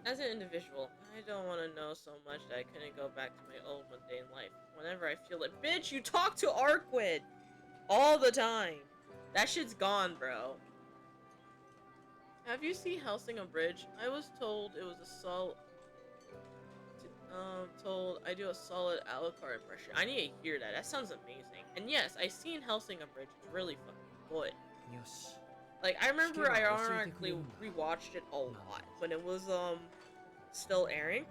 As an individual, I don't want to know so much that I couldn't go back to my old mundane life. Whenever I feel like, bitch, you talk to Arcueid all the time. That shit's gone, bro. Have you seen Hellsingham Bridge? I was told it was a I do a solid Alucard impression. I need to hear that. That sounds amazing. And yes, I seen Hellsingham Bridge. It's really fucking good. よし。 Like, I remember I ironically rewatched it a lot when it was still airing.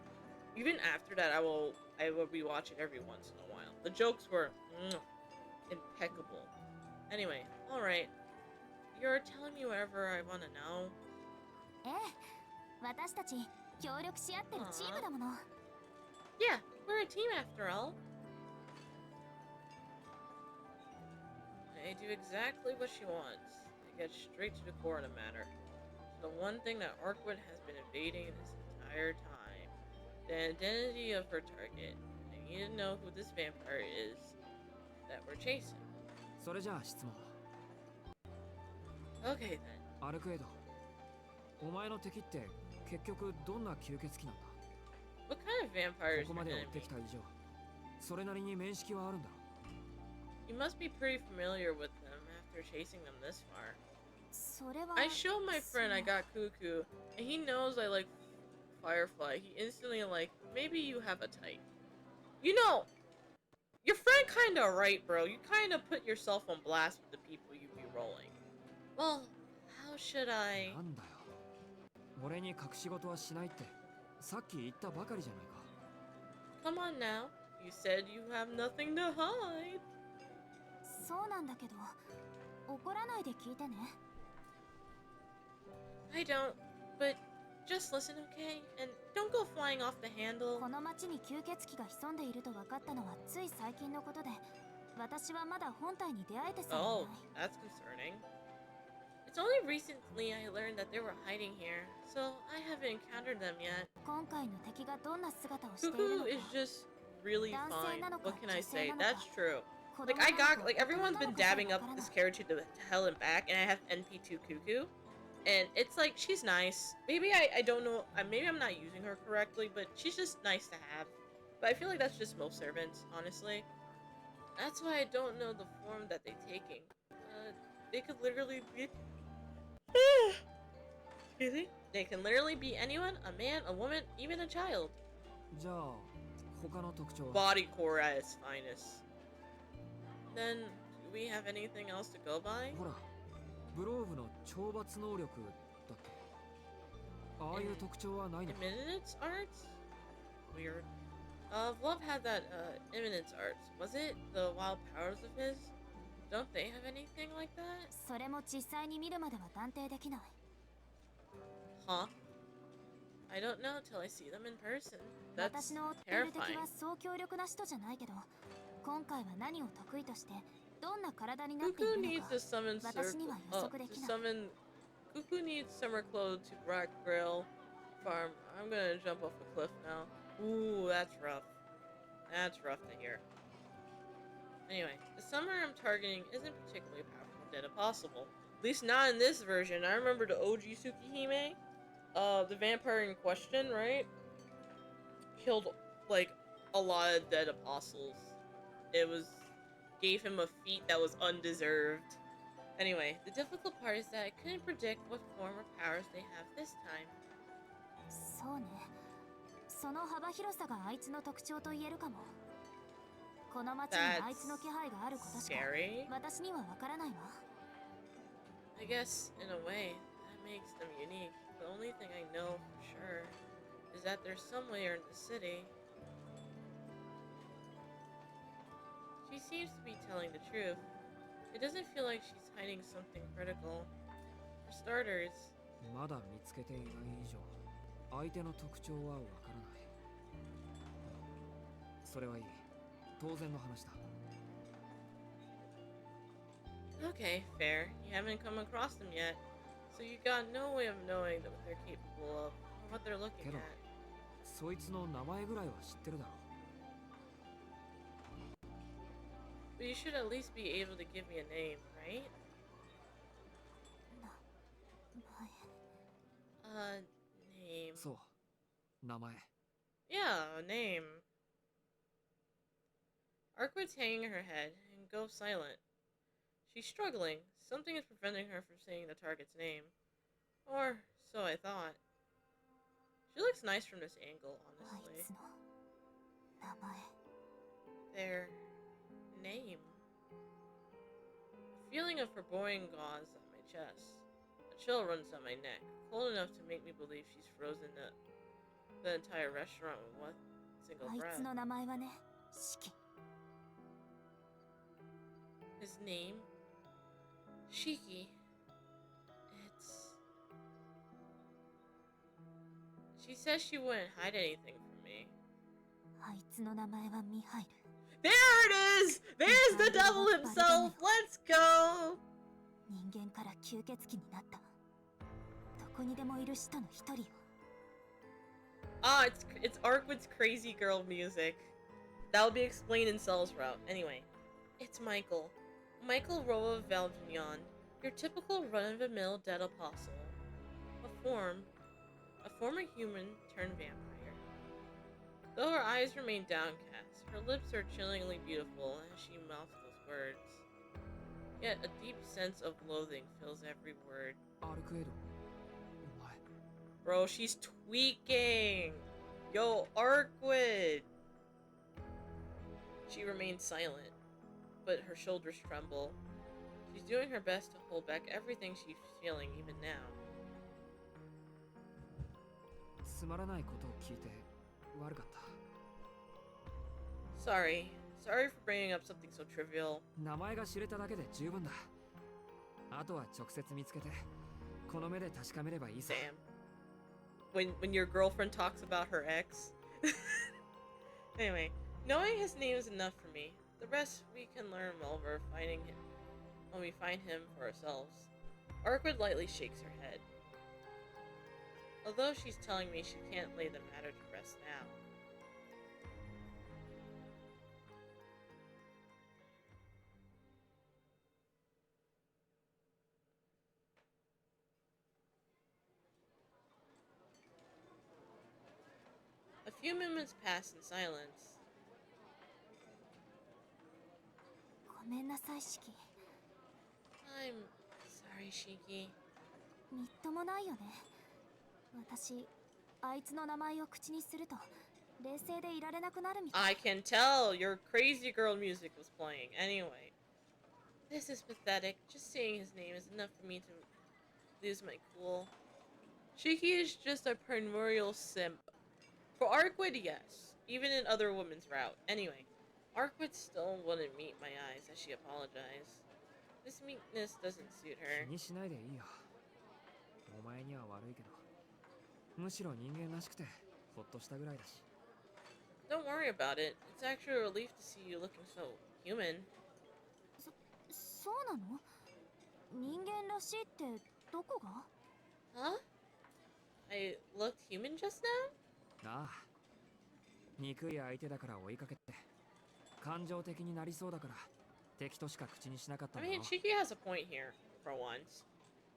Even after that, I will rewatch it every once in a while. The jokes were impeccable. Anyway, all right. You're telling me whatever I want to know. ええ私たち協力し合ってるチームだもの Yeah, we're a team after all. I do exactly what she wants. I get straight to the core of the matter. The one thing that Arcueid has been evading this entire time. The identity of her target. I need to know who this vampire is that we're chasing. それじゃあ質問。 Okay then. アルクエイド。お前の敵って結局どんな吸血鬼なんだ What kind of vampire is ここ your まで追っ enemy? てきた以上、それなりに面識はあるんだろ You must be pretty familiar with them after chasing them this far. それは I showed my friend I got Cuckoo, and he knows I like Firefly. He instantly like, maybe you have a type. You know, your friend kinda right, bro. You kinda put yourself on blast with the people you be rolling. Well, how should I... なんだよ。俺に隠し事はしないってさっき言ったばかりじゃないか。 Come on now. You said you have nothing to hide. そうなんだけど怒らないで聞いてね I don't, but just listen, okay? And don't go flying off the handle. この町に吸血鬼が潜んでいると分かったのはつい最近のことで私はまだ本体に出会えてさえい Oh, ない that's concerning. It's only recently I learned that they were hiding here, so I haven't encountered them yet. 今回の敵がどんな姿をしている Cuckoo のか is just really fine. What can I say? That's true. Like, everyone's been dabbing up this character to hell and back, and I have NP2 Cuckoo, and it's like, she's nice. Maybe I don't know, maybe I'm not using her correctly, but she's just nice to have. But I feel like that's just most servants, honestly. That's why I don't know the form that they're taking. They could literally be... Excuse me? They can literally be anyone, a man, a woman, even a child. じゃあ他の特徴は Body core at its finest. Then, do we have anything else to go by? ほらブローブの懲罰能力だっけああいう特徴はないのか Imminence arts? Weird. Love had that, imminence arts. Was it the wild powers of his? Don't they have anything like that? それも実際に見るまでは断定できない。 Huh? I don't know till I see them in person. That's 私の追っている敵 terrifying. はそう強力な人じゃないけど、今回は何を得意としてどんな体になってい Cuckoo るの needs か to summon 私には予測で to きない。 summon Cuckoo needs summer clothes to Black Grail Farm. I'm gonna jump off a cliff now. Ooh, that's rough. That's rough to hear. Anyway, the summer I'm targeting isn't particularly powerful dead impossible. At least not in this version. I remember the OG Tsukihime. The vampire in question, right? Killed, like, a lot of dead apostles. Gave him a feat that was undeserved. Anyway, the difficult part is that I couldn't predict what form or powers they have this time. そうね。その幅広さがあいつの特徴と言えるかも。この街にあいつの気配があることしか Scary. 私にはわからないわ。 I guess, in a way, that makes them unique. The only thing I know for sure is that they're somewhere in the city. She seems to be telling the truth. It doesn't feel like she's hiding something critical. For starters, まだ見つけていない以上相手の特徴はわからないそれはいい当然の話だ okay, fair. You haven't come across them yet, so you got no way of knowing what they're capable of or what they're looking けど at. そいつの名前ぐらいは知ってるだろ But you should at least be able to give me a name, right? 前 Name. そう名前 Yeah, a name. Arcueid's hanging her head and goes silent. She's struggling. Something is preventing her from saying the target's name. Or so I thought. She looks nice from this angle, あい honestly. つの名前 Their name. A feeling of foreboding gnaws at my chest. A chill runs down my neck, cold enough to make me believe she's frozen the entire restaurant with one single あい breath. つの名前はね、四季。 His name? Shiki. It's... She says she wouldn't hide anything from me. あいつの名前はミハイル。 There it is! There's the devil himself! Let's go! 人間から吸血鬼になった。どこにでもいる人の一人よ。 Ah, it's Arcueid's crazy girl music. That will be explained in Cell's route. Anyway, it's Michael. Michael Roa Valdignon, your typical run-of-the-mill dead apostle. A former human turned vampire. Though her eyes remain downcast, her lips are chillingly beautiful as she mouths those words. Yet a deep sense of loathing fills every word. アルクエイドお前 Bro, she's tweaking! Yo, Arcueid! She remains silent, but her shoulders tremble. She's doing her best to hold back everything she's feeling even now. つまらないことを聞いて悪かった Sorry. Sorry for bringing up something so trivial. 名前が知れただけで十分だあとは直接見つけてこの目で確かめればいいさ Damn. When your girlfriend talks about her ex. Anyway, knowing his name is enough for me. The rest we can learn when we find him for ourselves. Arcueid lightly shakes her head. Although she's telling me she can't lay the matter to rest now. A few moments pass in silence. ごめんなさい、シキ。 I'm sorry, Shiki. みっともないよね。私、あいつの名前を口にすると冷静でいられなくなるみたい。 I can tell your crazy girl music was playing. Anyway, this is pathetic. Just saying his name is enough for me to lose my cool. Shiki is just a primordial simp. For Arcueid, yes. Even in other women's route. Anyway, Arcueid still wouldn't meet my eyes as she apologized. This meekness doesn't suit 気 her. にしないでいいよ。お前には悪いけど、むしろ人間らしくてほっとしたぐらいだし。 Don't worry about it. It's actually a relief to see you looking so human. そうなの？人間らしいってどこが？ Huh? I looked human just now? なあ、憎い相手だから追いかけて、感情的になりそうだから敵としか口にしなかった I んだ mean, ろ。 Shiki has a point here, for once.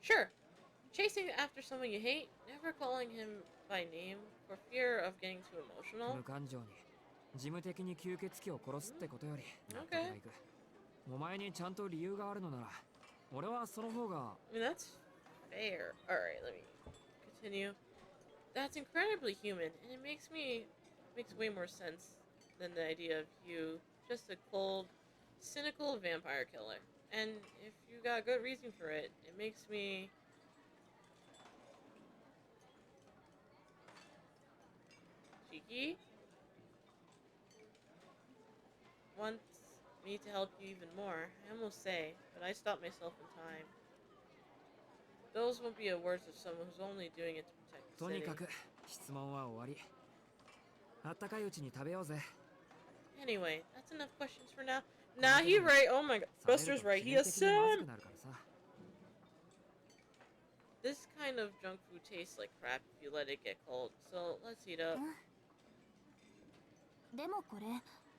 Sure, chasing after someone you hate, never calling him by name for fear of getting too emotional. 無感情に事務的に吸血鬼を殺すってことより納得がいく。お前にちゃんと理由があるのなら、俺はその方が。 I mean, that's fair. Alright, let me continue. That's incredibly human, and it makes way more sense than the idea of you just a cold, cynical vampire killer. And if you got good reason for it, it makes me... Cheeky? Wants me to help you even more, I almost say, but I stop myself in time. Those won't be the words of someone who's only doing it to protect the とに city. かく質問は終わり。あったかいうちに食べようぜ。 Anyway, that's enough questions for now. Nah, he right. Oh my god. 冷める Buster's と right. 致 He 命 a 的にまず sim! くなるからさ。 This kind of junk food tastes like crap if you let it get cold. So, let's heat up. でもこれ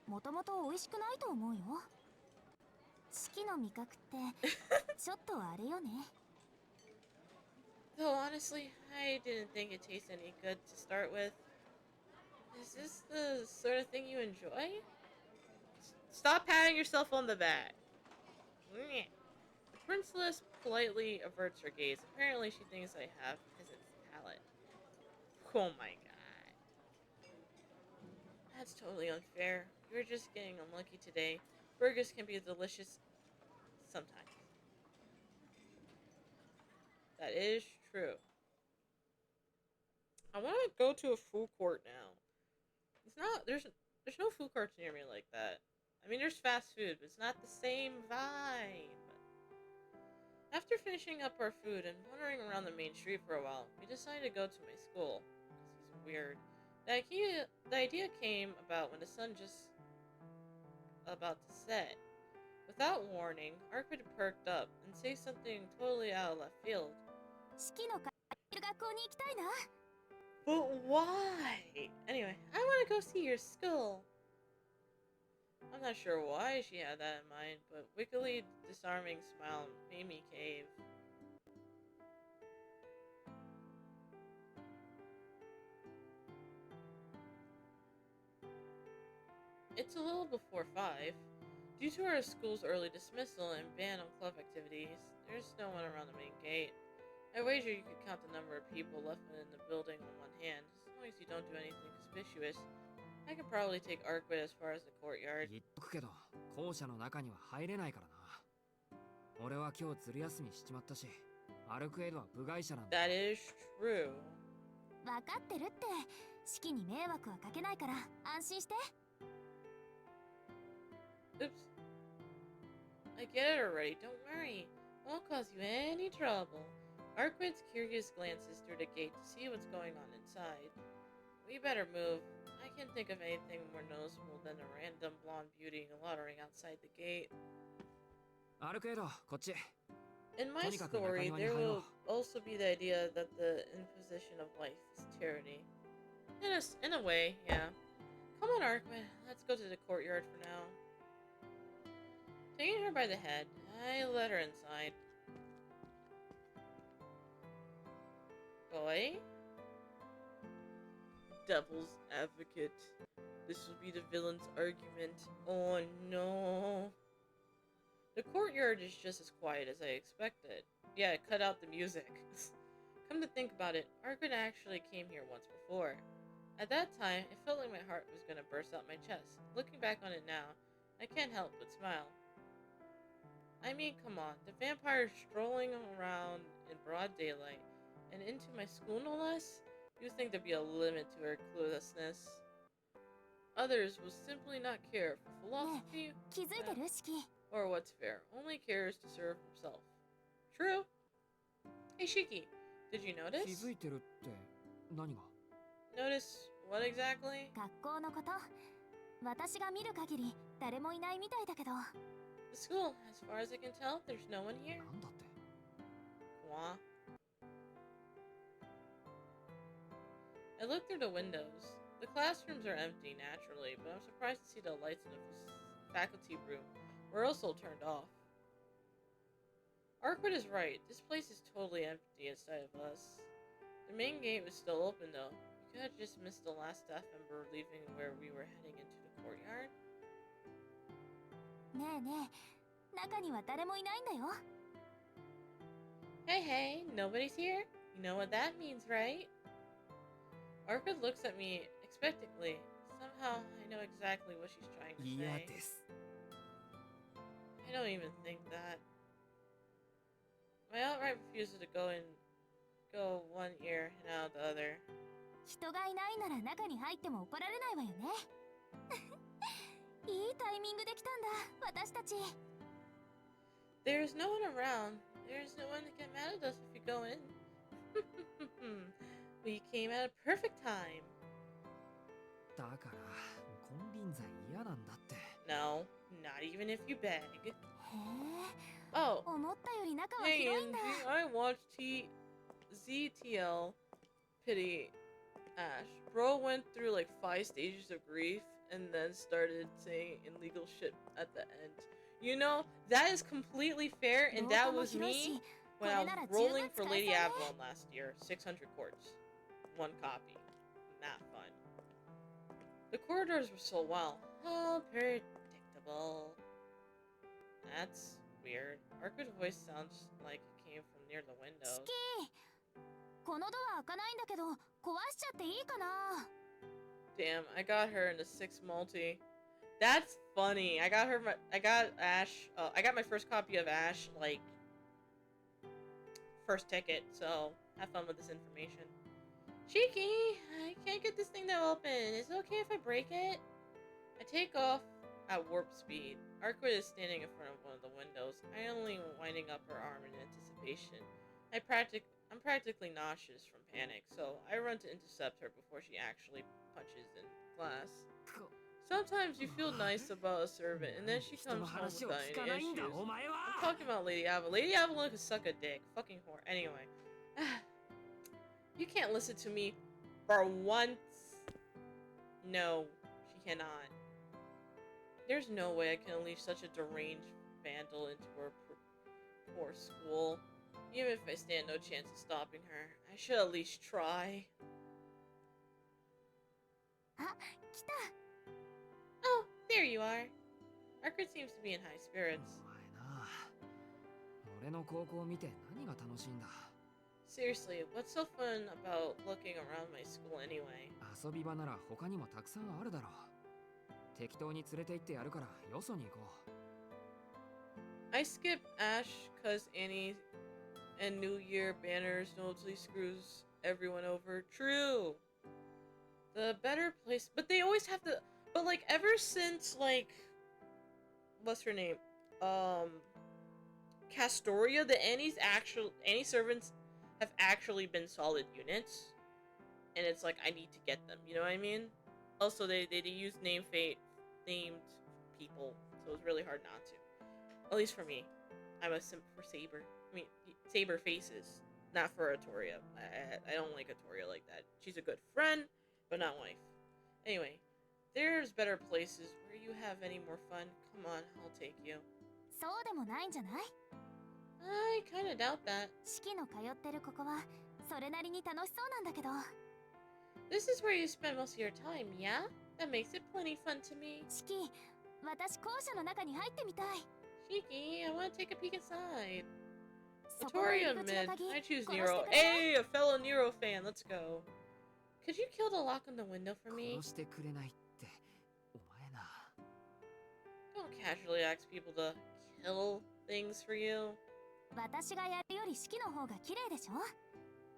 もともと美味しくないと思うよ。四季の味覚ってちょっとあれよね。 Though, honestly, I didn't think it tasted any good to start with. Is this the sort of thing you enjoy? Stop patting yourself on the back. Meh. The princess politely averts her gaze. Apparently, she thinks I have peasant's palate. Oh my god. That's totally unfair. You're just getting unlucky today. Burgers can be delicious sometimes. That is true. I want to go to a food court now. There's no food courts near me like that. I mean, there's fast food, but it's not the same vibe. After finishing up our food and wandering around the main street for a while, we decided to go to my school. Because he's weird. The idea came about when the sun just about to set. Without warning, Arcueid perked up and said something totally out of left field. 四季の学校に行きたいな。 But why? Anyway, I want to go see your school. I'm not sure why she had that in mind, but wickedly disarming smile made me cave. It's a little before 5. Due to our school's early dismissal and ban on club activities, there's no one around the main gate. I wager you could count the number of people left in the building on one hand, as long as you don't do anything conspicuous. I could probably take Arcueid as far as the courtyard. 言っとくけど、校舎の中には入れないからな。俺は今日ずる休みしちまったし、アルクエイドは部外者なんだ。 That is true. 分かってるって。四季に迷惑はかけないから安心して。 Oops. I get it already, don't worry. Won't cause you any trouble. Arcueid's curious glances through the gate to see what's going on inside. We better move. I can't think of anything more noticeable than a random blonde beauty loitering outside the gate. アルクエイド、こっち。 In my story, there will also be the idea that the imposition of life is tyranny. In a way, yeah. Come on, Arcueid. Let's go to the courtyard for now. Taking her by the head, I led her inside. Boy? Devil's advocate. This will be the villain's argument. Oh no. The courtyard is just as quiet as I expected. Yeah, cut out the music. Come to think about it, Arcueid actually came here once before. At that time, it felt like my heart was gonna burst out my chest. Looking back on it now, I can't help but smile. I mean, come on, the vampire strolling around in broad daylight, and into my school no less? You'd think there'd be a limit to her cluelessness. Others will simply not care for philosophy 気づいてるシキ？ or what's fair, only cares to serve himself. True. Hey Shiki, did you 気 notice? づいてるって何が？ Notice what exactly? 学校のこと。私が見る限り誰もいないみたいだけど。 The school, as far as I can tell, there's no one here. なんだって？ Wah. I looked through the windows. The classrooms are empty, naturally, but I'm surprised to see the lights in the faculty room were also turned off. Arcueid is right. This place is totally empty inside of us. The main gate was still open, though. We could have just missed the last staff member leaving where we were heading into the courtyard. ねえねえ、中には誰もいないんだよ。 Hey, hey, nobody's here? You know what that means, right? Arcueid looks at me expectantly. Somehow, I know exactly what she's trying to 嫌 say. です。 I don't even think that. My outright refusal to go one ear and out the other. 人がいないなら中に入っても怒られないわよね。いいタイミングで来たんだ、私たち。 There's no one around. There's no one to get mad at us if we go in. We came at a perfect time. だから金輪際嫌なんだって。 No, not even if you beg. へえ、 Oh, 思ったより中は hey 広いんだ。 Angie, I watched ZTL pity Ash. Bro went through like 5 stages of grief and then started saying illegal shit at the end. You know, that is completely fair, and that was me when I was rolling for Lady Avalon last year. 600 quartz. 1 copy. Not fun. The corridors were so well. Oh, predictable. That's weird. Arcueid's voice sounds like it came from near the シ windows. キ、このドア開かないんだけど、壊しちゃっていいかな？ Damn, I got her in the 6 multi. That's funny. I got Ash. I got my first copy of Ash, like, first ticket, so have fun with this information. Cheeky! I can't get this thing to open. Is it okay if I break it? I take off at warp speed. Arcueid is standing in front of one of the windows. I only winding up her arm in anticipation. I'm practically nauseous from panic, so I run to intercept her before she actually punches in class. Sometimes you feel nice about a servant, and then she comes home without any issues. I'm talking about Lady Avalon. Lady Avalon can suck a dick. Fucking whore. Anyway. You can't listen to me for once. No, she cannot. There's no way I can unleash such a deranged vandal into her poor school. Even if I stand no chance of stopping her, I should at least try. あ、来た。 Oh, there you are. Arcueid seems to be in high spirits. お前な、俺の高校を見て何が楽しいんだ。 Seriously, what's so fun about looking around my school anyway? 遊び場なら他にもたくさんあるだろう。適当に連れて行ってやるからよそに行こう。 I skip Ash cause Annie and New Year banners notably screws everyone over. True. The better place, but they always have to. But like ever since like, what's her name? Castoria, the Annie servants have actually been solid units, and it's like I need to get them. You know what I mean? Also, they use named people, so it's really hard not to. At least for me, I'm a simp for Saber. I mean, Saber faces, not for Atoria. I don't like Atoria like that. She's a good friend, but not wife. Anyway, there's better places where you have any more fun. Come on, I'll take you. そうでもないんじゃない？ I kinda doubt that. シキの通ってるここはそれなりに楽しそうなんだけど。This is where you spend most of your time, yeah? That makes it plenty fun to me. シキ、私校舎の中に入ってみたい。 Shiki, I want to take a peek inside. そこの入り Notoria 口の mid. 鍵 I choose 殺して Nero. くれない？ Hey, a fellow Nero fan. Let's go. Could you kill the lock on the window for me? 殺してくれないってお前な。 Don't casually ask people to kill things for you. 私がやるよりシキの方が綺麗でしょ。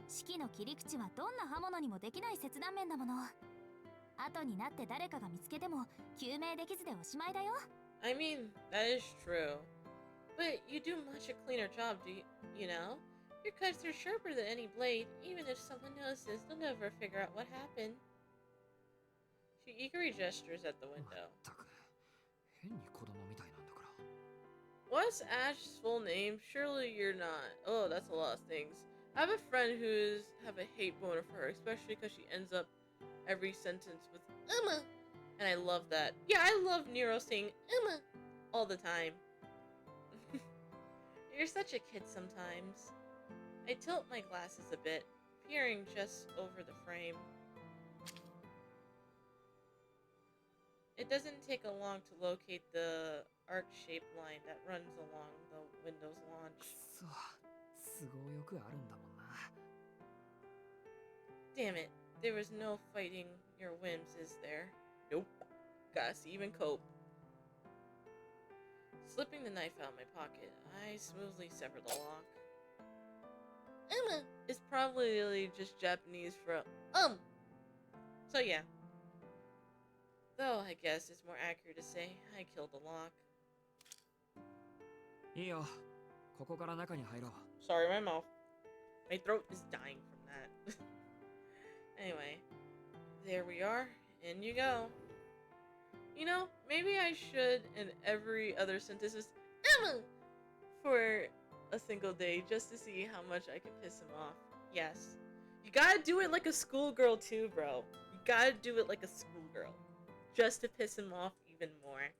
シキの切り口はどんな刃物にもできない切断面だもの。後になって誰かが見つけても救命できずでおしまいだよ。 I mean, that is true. But you do much a cleaner job, you know? Your cuts are sharper than any blade. Even if someone notices, they'll never figure out what happened. She eagerly gestures at the ま window. ったく変に子供みたいなんだから。 What's Ash's full name? Surely you're not. Oh, that's a lot of things. I have a friend who's have a hate boner for her, especially because she ends up every sentence with Emma. And I love that. Yeah, I love Nero saying Emma all the time. You're such a kid sometimes. I tilt my glasses a bit, peering just over the frame. It doesn't take a long to locate the arc-shaped line that runs along the window's く launch. そ、都合よくあるんだもんな。 Damn it, there was no fighting your whims, is there? Nope. Gotta see even cope. Slipping the knife out of my pocket, I smoothly sever the lock. Emma is probably just Japanese for So yeah. Though I guess it's more accurate to say I killed the lock. いいよ、ここから中に入ろう。 Sorry, my mouth. My throat is dying from that. Anyway, there we are. In you go. You know, maybe I should, in every other sentence, is Emma for a single day just to see how much I can piss him off. Yes. You gotta do it like a schoolgirl too, bro. You gotta do it like a schoolgirl. Just to piss him off even more.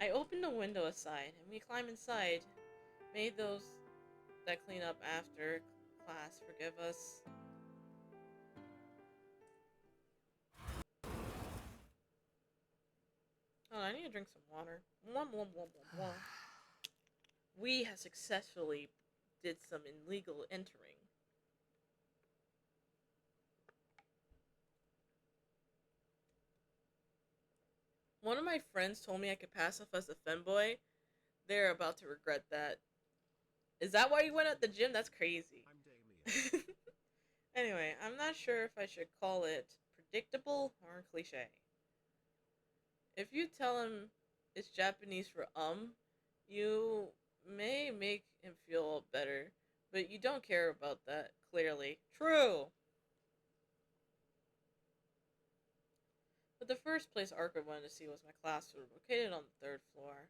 I open the window aside, and we climb inside. May those that clean up after class forgive us. Oh, I need to drink some water. Mwah, mwah, mwah, mwah, mwah. We have successfully did some illegal entering. One of my friends told me I could pass off as a femboy. They're about to regret that. Is that why you went at the gym? That's crazy. Anyway, I'm not sure if I should call it predictable or cliche. If you tell him it's Japanese for you may make him feel better, but you don't care about that, clearly. True! But the first place Arcueid wanted to see was my classroom, located on the 3rd floor.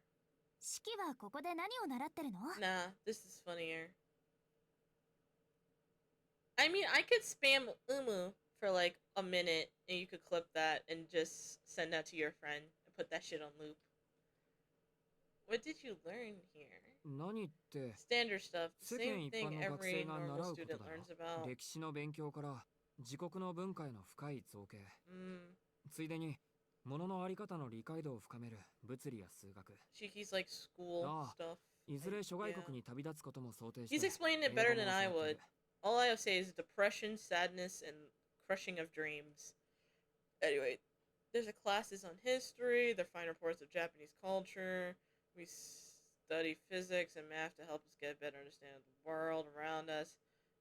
シキはここで何を習ってるの？ Nah, this is funnier. I mean, I could spam for like a minute, and you could clip that and just send that to your friend and put that shit on loop. What did you learn here? 何って Standard stuff, the 世間 same 一般 thing の学 every 生が normal 習うこと student だ learns ろ。 about. 歴史の勉強から自国の文化への深い造形、 ついでに物のあり方の理解度を深める物理や数学。 Shiki's like school Ah, stuff. いずれ諸外 Yeah. 国に旅立つことも想定して He's explaining it 英 better 語も than I 教わってい would. る。 All I have to say is depression, sadness, and crushing of dreams. Anyway, there's a classes on history, the fine reports of Japanese culture. We study physics and math to help us get a better understanding of the world around us.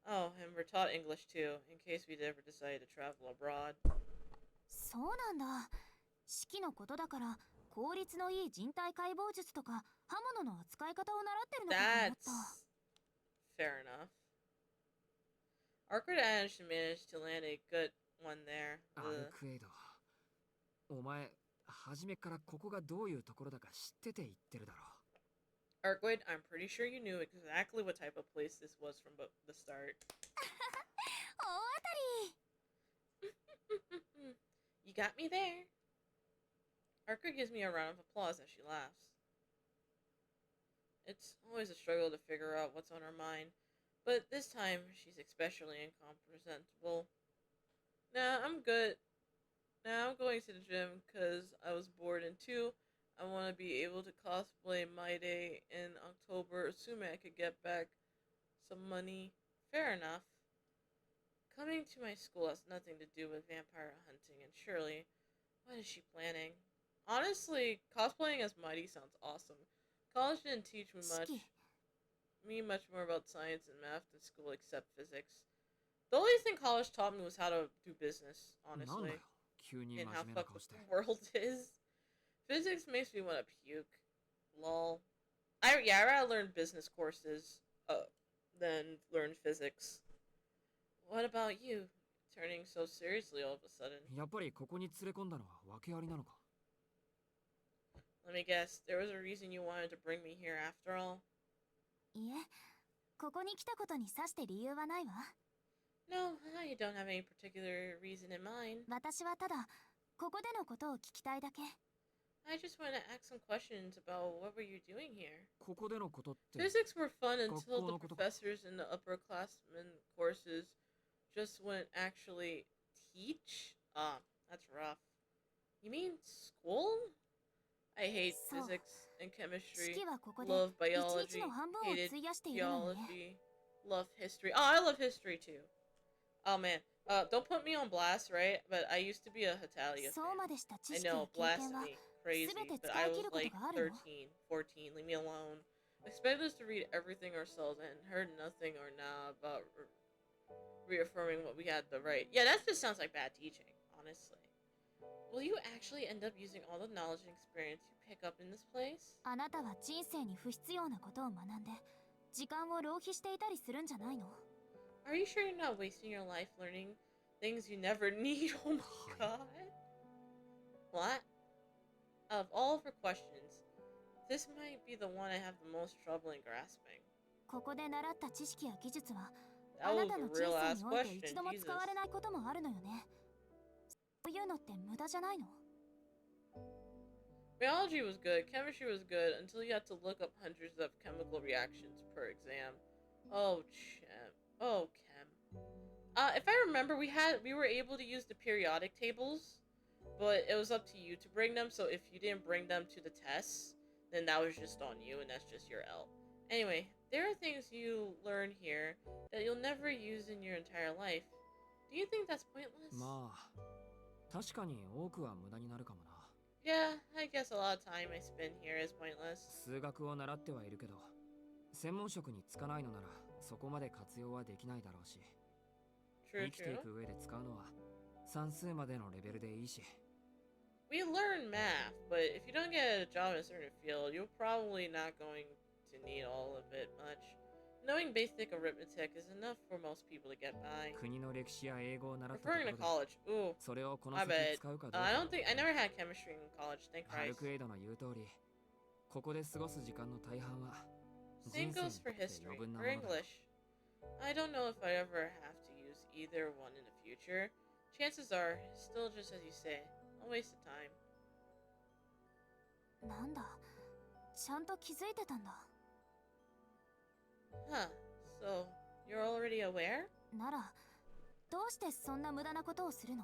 Oh, and we're taught English too, in case we ever decide to travel abroad. そうなんだ。シキのことだから効率のいい人体解剖術とか刃物の扱い方を習ってるのかと思っ That's た。 fair enough. Arcueid managed to land a good one there. アルクエイド、お前初めからここがどういうところだか知ってて言ってるだろ。 Arcueid, I'm pretty sure you knew exactly what type of place this was from the start. 大当たり。 You got me there. Arcueid gives me a round of applause as she laughs. It's always a struggle to figure out what's on her mind, but this time she's especially incomprehensible. Nah, I'm good. Nah, I'm going to the gym because I was bored, and two, I want to be able to cosplay My Day in October, assuming I could get back some money. Fair enough. Coming to my school has nothing to do with vampire hunting, and surely, what is she planning? Honestly, cosplaying as Mighty sounds awesome. College didn't teach Shiki, me much more about science and math than school except physics. The only thing college taught me was how to do business, なんだよ honestly, 急に and 真 how 面目な fucked 顔 up して the world is. Physics makes me want to puke. Lol. I'd rather learn business courses than learn physics. What about you? Turning so seriously all of a sudden. やっぱりここに連れ込んだのは訳ありなのか Let me guess, there was a reason you wanted to bring me here after all? いえ、ここに来たことにさして理由はないわ。No, you don't have any particular reason in mind. 私はただ、ここでのことを聞きたいだけ。I just want to ask some questions about what were you doing here? ここでのことって Physics were fun until the 学校のことか professors in the upperclassmen courses just wouldn't actually teach? That's rough. You mean school? I hate そう、 physics and 式 chemistry. はここで Love 一日 biology. の半分を Hated 費やしているのよね。 geology. Love history. Oh, I love history too. Oh man. Don't put me on blast, right? But I used to be a Hatalia そう fan. までした知 I 識や know, 経験は blasphemy. Crazy. 全て But 使 I い切 was ること like があるの 13, 14. Leave me alone. Expect us to read everything ourselves and heard nothing or nah about reaffirming what we had the right. Yeah, that just sounds like bad teaching, honestly. Will you actually end up using all the knowledge and experience you pick up in this place? あなたは人生に不必要なことを学んで時間を浪費していたりするんじゃないの？ Are you sure you're not wasting your life learning things you never need? Oh my god. What? Out of all of her questions, this might be the one I have the most trouble in grasping. ここで習った知識や技術は That あな was た a の人 real 生 ass において question, 一度も Jesus. 使われないこともあるのよね。そういうのって無駄じゃないの？ Biology was good, chemistry was good, until you had to look up hundreds of chemical reactions per exam. Oh, Chem. Oh, Chem. If I remember, we were able to use the periodic tables, but it was up to you to bring them. So if you didn't bring them to the tests, then that was just on you, and that's just your L. Anyway, there are things you learn here that you'll never use in your entire life. Do you think that's pointless? まあ確かに多くは無駄になるかもな Yeah, I guess a lot of time I spend here is pointless. 数学を習ってはいるけど専門職に就かないのならそこまで活用はできないだろうし True, 生きてい true. く上で使うのは算数までのレベルでいいし We learn math, but if you don't get a job in a certain field, you're probably not going to need all of it much. Knowing basic arithmetic is enough for most people to get by. 国の歴史や英語を習ったとこ Referring ろ to で college, ooh, それをこの I 先 bet. 使うかどうか I は don't think I never had chemistry in college. Thank アル Christ. クエイドの言う通りここで過ごす時間の大半は Same 人生 goes に for とって history 余分な or ものだ English. I don't know if I ever have to use either one in the future. Chances are, still just as you say, a waste of time. なんだ、ちゃんと気づいてたんだ。 Huh. So, you're already aware? なら、どうしてそんな無駄なことをするの？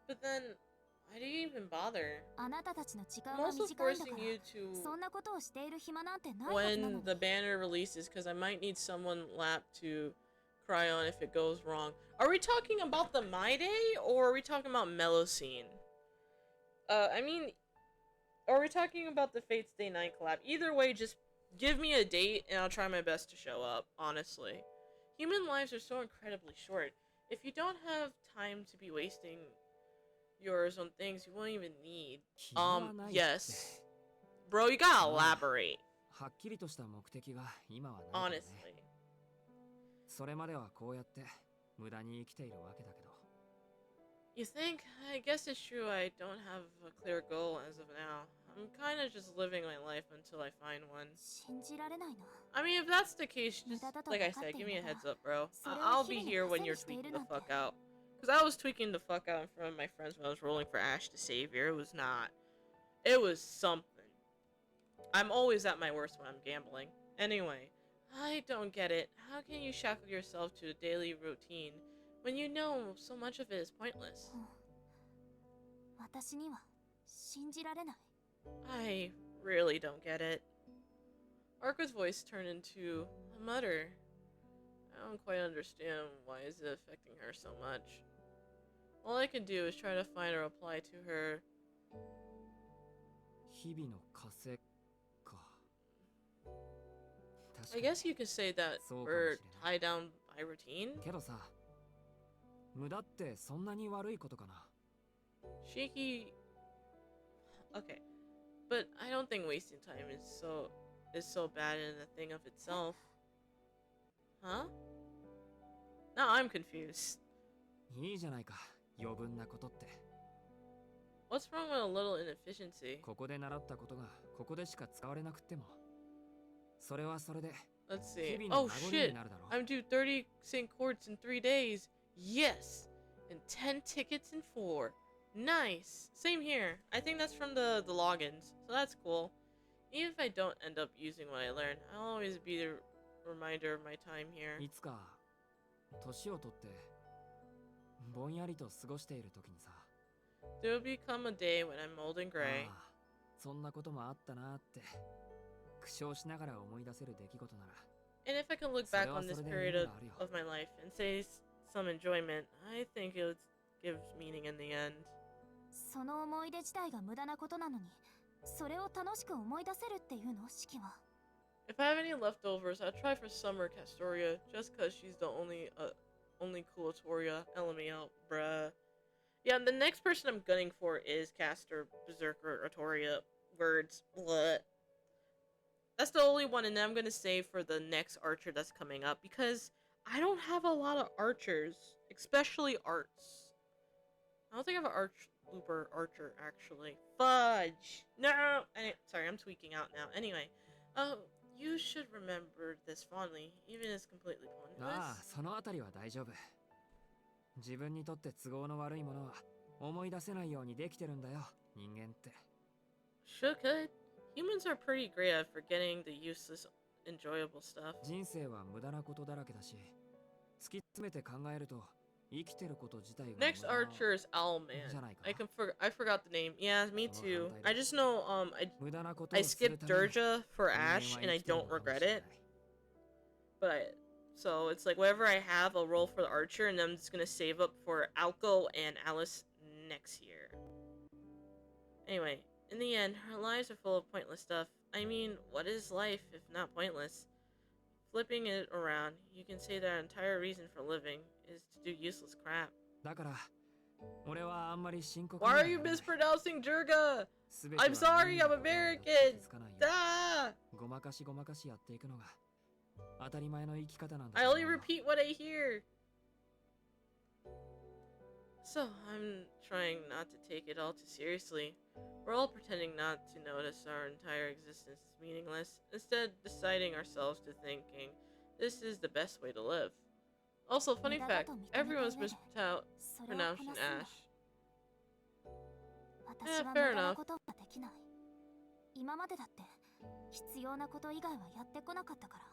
But then, why do you even bother? あなたたちの時間 I'm は also 短いんだか forcing ら you to そんなことをしている暇なんてないはずなの when に。 the banner releases because I might need someone lap to cry on if it goes wrong. Are we talking about the My Day or are we talking about Melocene? I mean, are we talking about the Fates Day 9 collab? Either way, just give me a date and I'll try my best to show up, honestly. Human lives are so incredibly short. If you don't have time to be wasting yours on things you won't even need. 暇はないって Yes. Bro, you gotta elaborate. はっきりとした目的が今はないからね Honestly. それまではこうやって無駄に生きているわけだけど You think? I guess it's true I don't have a clear goal as of now. I'm kinda just living my life until I find one. 信じられないな。 I mean, if that's the case, just like I said, give me a heads up, bro. I'll be here when you're tweaking the fuck out. Because I was tweaking the fuck out in front of my friends when I was rolling for Ash the Savior. It was not. It was something. I'm always at my worst when I'm gambling. Anyway, I don't get it. How can you shackle yourself to a daily routine when you know so much of it is pointless? 私には信じられない。 I really don't get it. Arcueid's voice turned into a mutter. I don't quite understand why is it affecting her so much. All I can do is try to find a reply to her. 日々の稼か。 I guess you could say that we're tied down by routine. けどさ、無駄ってそんなに悪いことかな。 Shiki. Okay, but I don't think wasting time is so bad in a thing of itself. Huh? Now I'm confused. いいじゃないか、余分なことって。 What's wrong with a little inefficiency? ここで習ったことがここでしか使われなくっても、それはそれで。 Let's see. 日々の Oh 名残に shit! なるだろう。 I'm due 30 sync chords in 3 days. Yes! And 10 tickets in 4. Nice! Same here. I think that's from the logins, so that's cool. Even if I don't end up using what I learned, I'll always be the reminder of my time here. いつか年を取ってぼんやりと過ごしている時にさ。 There will become a day when I'm old and gray. ああ、そんなこともあったなって苦笑しながら思い出せる出来事なら。 And if I can look back on this period of my life and say some enjoyment, I think it gives meaning in the end. その思い出自体が無駄なことなのに、それを楽しく思い出せるっていうの、式は。 If I have any leftovers, I'll try for Summer Castoria, just cause she's the only cool Atoria. LMAO, bruh. Yeah, the next person I'm gunning for is Castor, Berserker, Atoria. Words. Blah. That's the only one, and then I'm gonna save for the next archer that's coming up, because I don't have a lot of archers, especially arts. I don't think I have an archer, actually. Fudge! No! Sorry, I'm tweaking out now. Anyway, you should remember this fondly, even if it's completely pointless. ああ、そのあたりは大丈夫。自分にとって都合の悪いものは思い出せないようにできてるんだよ、人間って。 Should. Humans are pretty great at forgetting the useless, enjoyable stuff. 人生は無駄なことだらけだし、突き詰めて考えると生きてること自体が。 Next archer is Owlman. I forgot the name. Yeah, me too. I just know I skipped Durja for Ash and I don't regret it. So it's like whatever I have, I'll roll for the archer, and then I'm just gonna save up for Alco and Alice next year. Anyway, in the end, our lives are full of pointless stuff. I mean, what is life if not pointless? Flipping it around, you can say that our entire reason for living is to do useless crap. だから、俺はあんまり深刻。 Why are you mispronouncing Jurga? I'm sorry, I'm American. Ah! ごまかしやっていくのが当たり前の生き方なんだ。 I only repeat what I hear. So, I'm trying not to take it all too seriously. We're all pretending not to notice our entire existence is meaningless, instead deciding ourselves to thinking this is the best way to live. Also, funny fact, everyone's mispronouncing Ash. 私は無 fair 駄な enough. ことができない。今までだって必要なこと以外はやってこなかったから。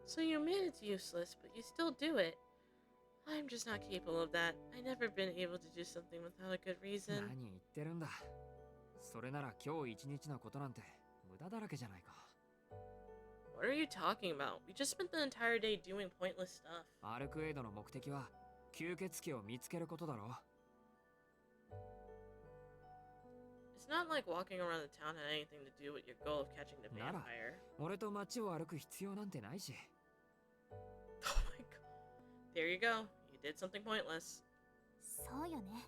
So you admit it's useless, but you still do it. I'm just not capable of that. I've never been able to do something without a good reason. 何言ってるんだ。それなら今日一日のことなんて無駄だらけじゃないか。 What are you talking about? We just spent the entire day doing pointless stuff. アルクエイドの目的は吸血鬼を見つけることだろ。 It's not like walking around the town had anything to do with your goal of catching the なら vampire. 俺と街を歩く必要なんてないし。 Oh my god. There you go. You did something pointless. そうよね。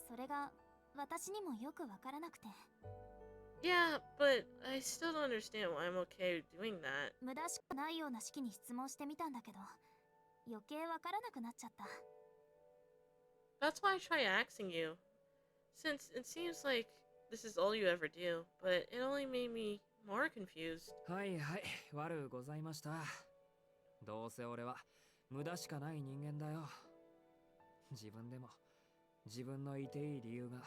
それが私にもよくわからなくて。 Yeah, but I still don't understand why I'm okay doing that. 無駄しかないような式に質問してみたんだけど、余計わからなくなっちゃった。 That's why I try asking you. Since it seems like this is all you ever do, but it only made me more confused. はいはい、悪ございました。どうせ俺は無駄しかない人間だよ。自分でも自分のいていい理由が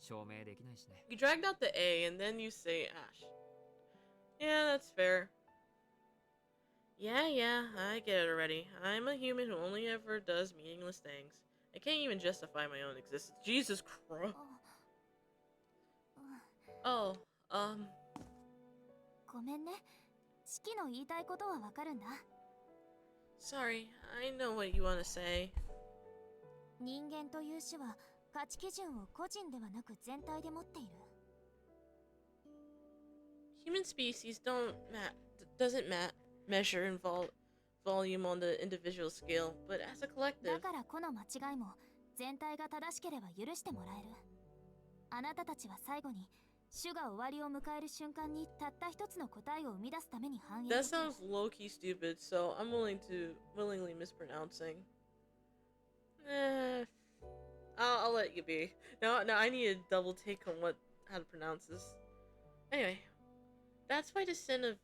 証明できないしね。 You dragged out the A and then you say Ash. Yeah, that's fair. Yeah, I get it already. I'm a human who only ever does meaningless things. I can't even justify my own existence. Jesus Christ. う Oh, um, ごめんね。式の言いたいことはわかるんだ。 sorry. I know what you want to say. 人間という種は価値基準を個人ではなく全体で持っている。 Human species doesn't measure in volume on the individual scale, but as a だ collective. からこの間違いも全体が正しければ許してもらえる。あなたたちは最後に種が終わりを迎える瞬間にたった一つの答えを生み出すために繁栄で That きる。 sounds low-key stupid, so I'm willingly mispronouncing. Eh, I'll let you be. Now I need a double take on how to pronounce this. Anyway, that's why the sin of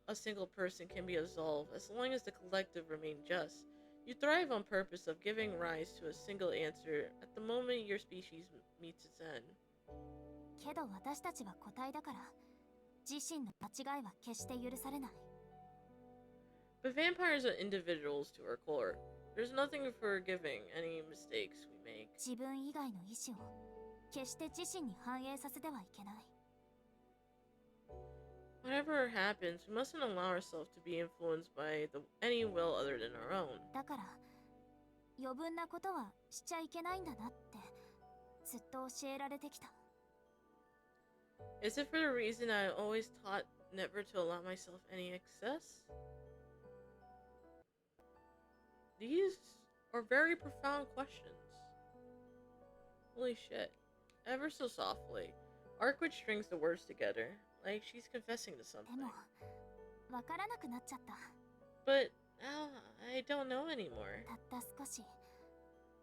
a single person can be absolved as long as the collective remain just. You thrive on purpose of giving rise to a single answer at the moment your species meets its end. けど私たちは個体だから自身の間違いは決して許されない。 But vampires are individuals to our core. There's nothing forgiving any mistakes we make. 自分以外の意志を決して自身に反映させてはいけない。 Whatever happens, we mustn't allow ourselves to be influenced by any will other than our own. だから余分なことはしちゃいけないんだなってずっと教えられてきた。 Is it for the reason I always taught never to allow myself any excess? These are very profound questions. Holy shit. Ever so softly, Arcueid strings the words together, like she's confessing to で something. もわからなくなっちゃった。 But now I don't know anymore. たった少し、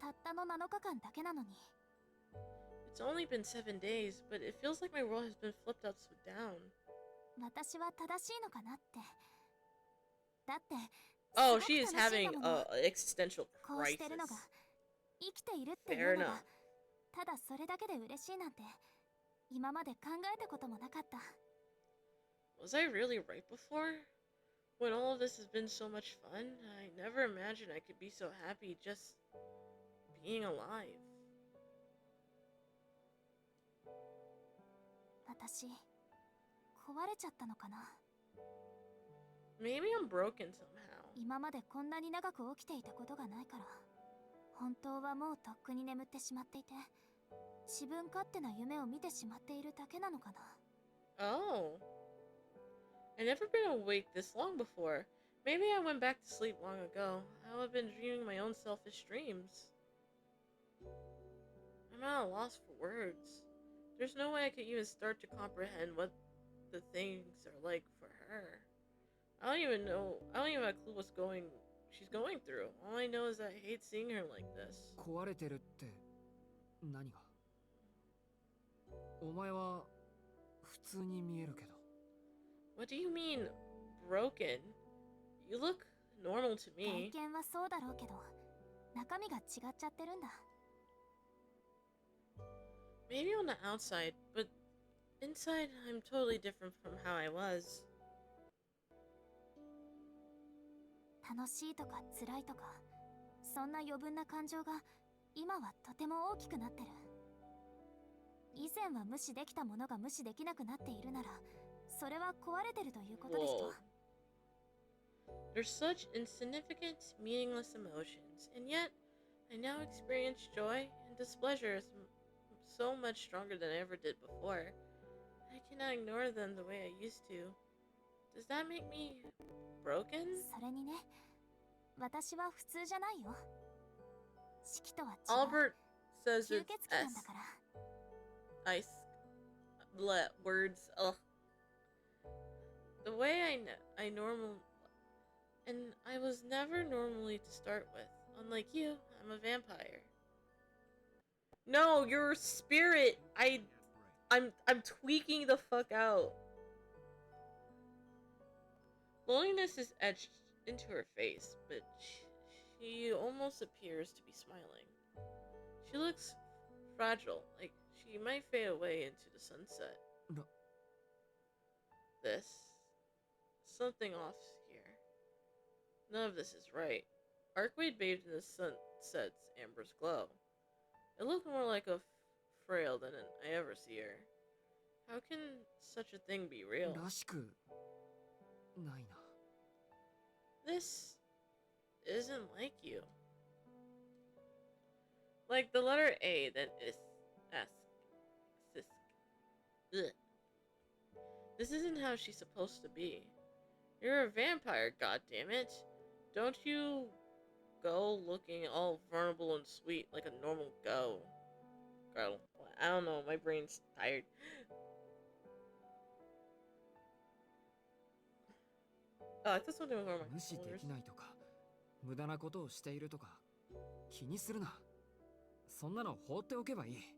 たったの7日間だけなのに。 It's only been 7 days, but it feels like my world has been flipped upside down. 私は正しいのかなって。だって、 Oh, すごく she is 楽しい having んだもの。 an existential こうしてるの crisis. が生きているってい Fair うのが enough. ただそれだけで嬉しいなんて今まで考えたこともなかった。 Was I really right before? When all of this has been so much fun, I never imagined I could be so happy just being alive. 私、壊れちゃったのかな。 Maybe I'm broken somehow. 今までこんなに長く起きていたことがないから、本当はもうとっくに眠ってしまっていて、自分勝手な夢を見てしまっているだけなのかな。 Oh. I've never been awake this long before. Maybe I went back to sleep long ago. I'll have been dreaming my own selfish dreams. I'm at a loss for words. There's no way I could even start to comprehend what the things are like for her. I don't even have a clue she's going through. All I know is that I hate seeing her like this. 壊れてるって何が？お前は普通に見えるけど。 What do you mean, broken? You look normal to 外 me. 見はそうだろうけど、中身が違っちゃってるんだ。 Maybe on the outside, but inside I'm totally different from how I was. 楽しいとか辛いとか、そんな余分な感情が今はとても大きくなってる。以前は無視できたものが無視できなくなっているなら、それは壊れてるということでしょ。 They're such insignificant, meaningless emotions, and yet I now experience joy and displeasure so much stronger than I ever did before. I cannot ignore them the way I used to. Does that make me broken? それにね、私は普通じゃないよ。式とは違う。 Albert says 吸 it's 血鬼なん S. だから。 Words. Ugh. The way I normal, and I was never normally to start with. Unlike you, I'm a vampire. No, you're a spirit. I'm tweaking the fuck out. Loneliness is etched into her face, but she almost appears to be smiling. She looks fragile, like she might fade away into the sunset. This. Something off here. None of this is right. Arcueid bathed in the sunset's amber's glow. It looked more like a frail than I ever see her. How can such a thing be real? らしくないな。 This isn't like you. Like the letter A, then sisk. Ugh. This isn't how she's supposed to be. You're a vampire, goddammit. Don't you go looking all vulnerable and sweet like a normal girl. I don't know, my brain's tired. Oh, I thought something was wrong with my 無視で controllers. きないとか無駄なことをしているとか気にするな。そんなの放っておけばいい。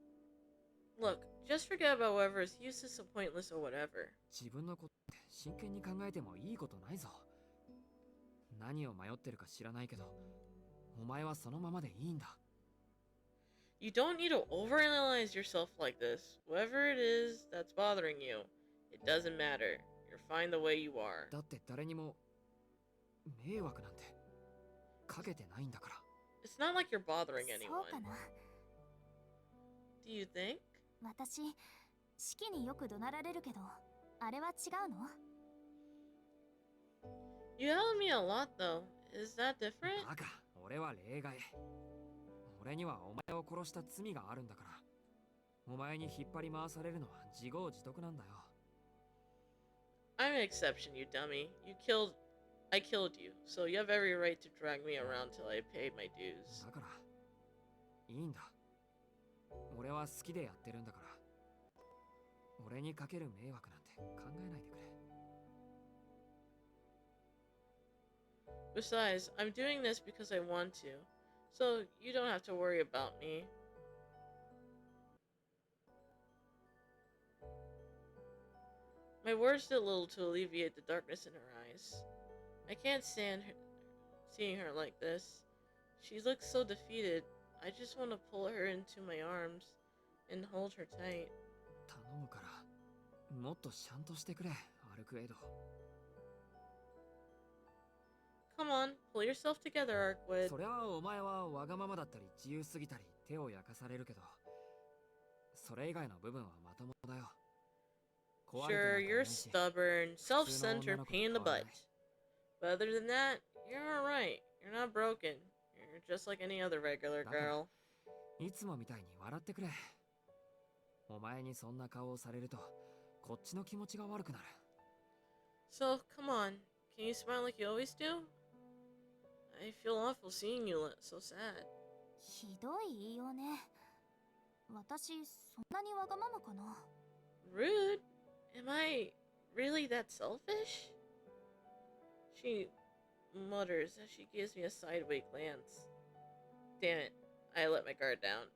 Look, just forget about whatever is useless or pointless or whatever. 自分のことって真剣に考えてもいいことないぞ。何を迷ってるか知らないけど、お前はそのままでいいんだ。 You don't need to overanalyze yourself like this. Whatever it is that's bothering you, it doesn't matter. You're fine the way you are. だって誰にも迷惑なんてかけてないんだから。 It's not like you're bothering そう anyone. かな。 Do you think? 私、式によく怒鳴られるけど、あれは違うの？ You yell at me a lot though. Is that different? バカ、俺は例外。俺にはお前を殺した罪があるんだから。お前に引っ張り回されるのは自業自得なんだよ。 I'm an exception, you dummy. I killed you, so you have every right to drag me around till I pay my dues. だからいいんだ。俺は好きでやってるんだから。俺にかける迷惑なんて考えないでくれ。 Besides, I'm doing this because I want to, so you don't have to worry about me. My words did little to alleviate the darkness in her eyes. I can't stand seeing her like this. She looks so defeated. I just want to pull her into my arms and hold her tight. 頼むからもっとシャンとしてくれ、アルクエイド。 Come on, pull yourself together, Arcueid. そりゃお前はわがままだったり自由すぎたり手を焼かされるけど、それ以外の部分はまともだよ。 Sure, you're stubborn, self-centered pain in the butt. But other than that, you're alright. You're not broken. You're just like any other regular girl. いつもみたいに笑ってくれ。お前にそんな顔をされると、こっちの気持ちが悪くなる。 So, come on. Can you smile like you always do? I feel awful seeing you so sad. ひどい言いようね。私、そんなにわがままかな。 Rude? Am I really that selfish? She mutters as she gives me a sideway glance. Damn it, I let my guard down.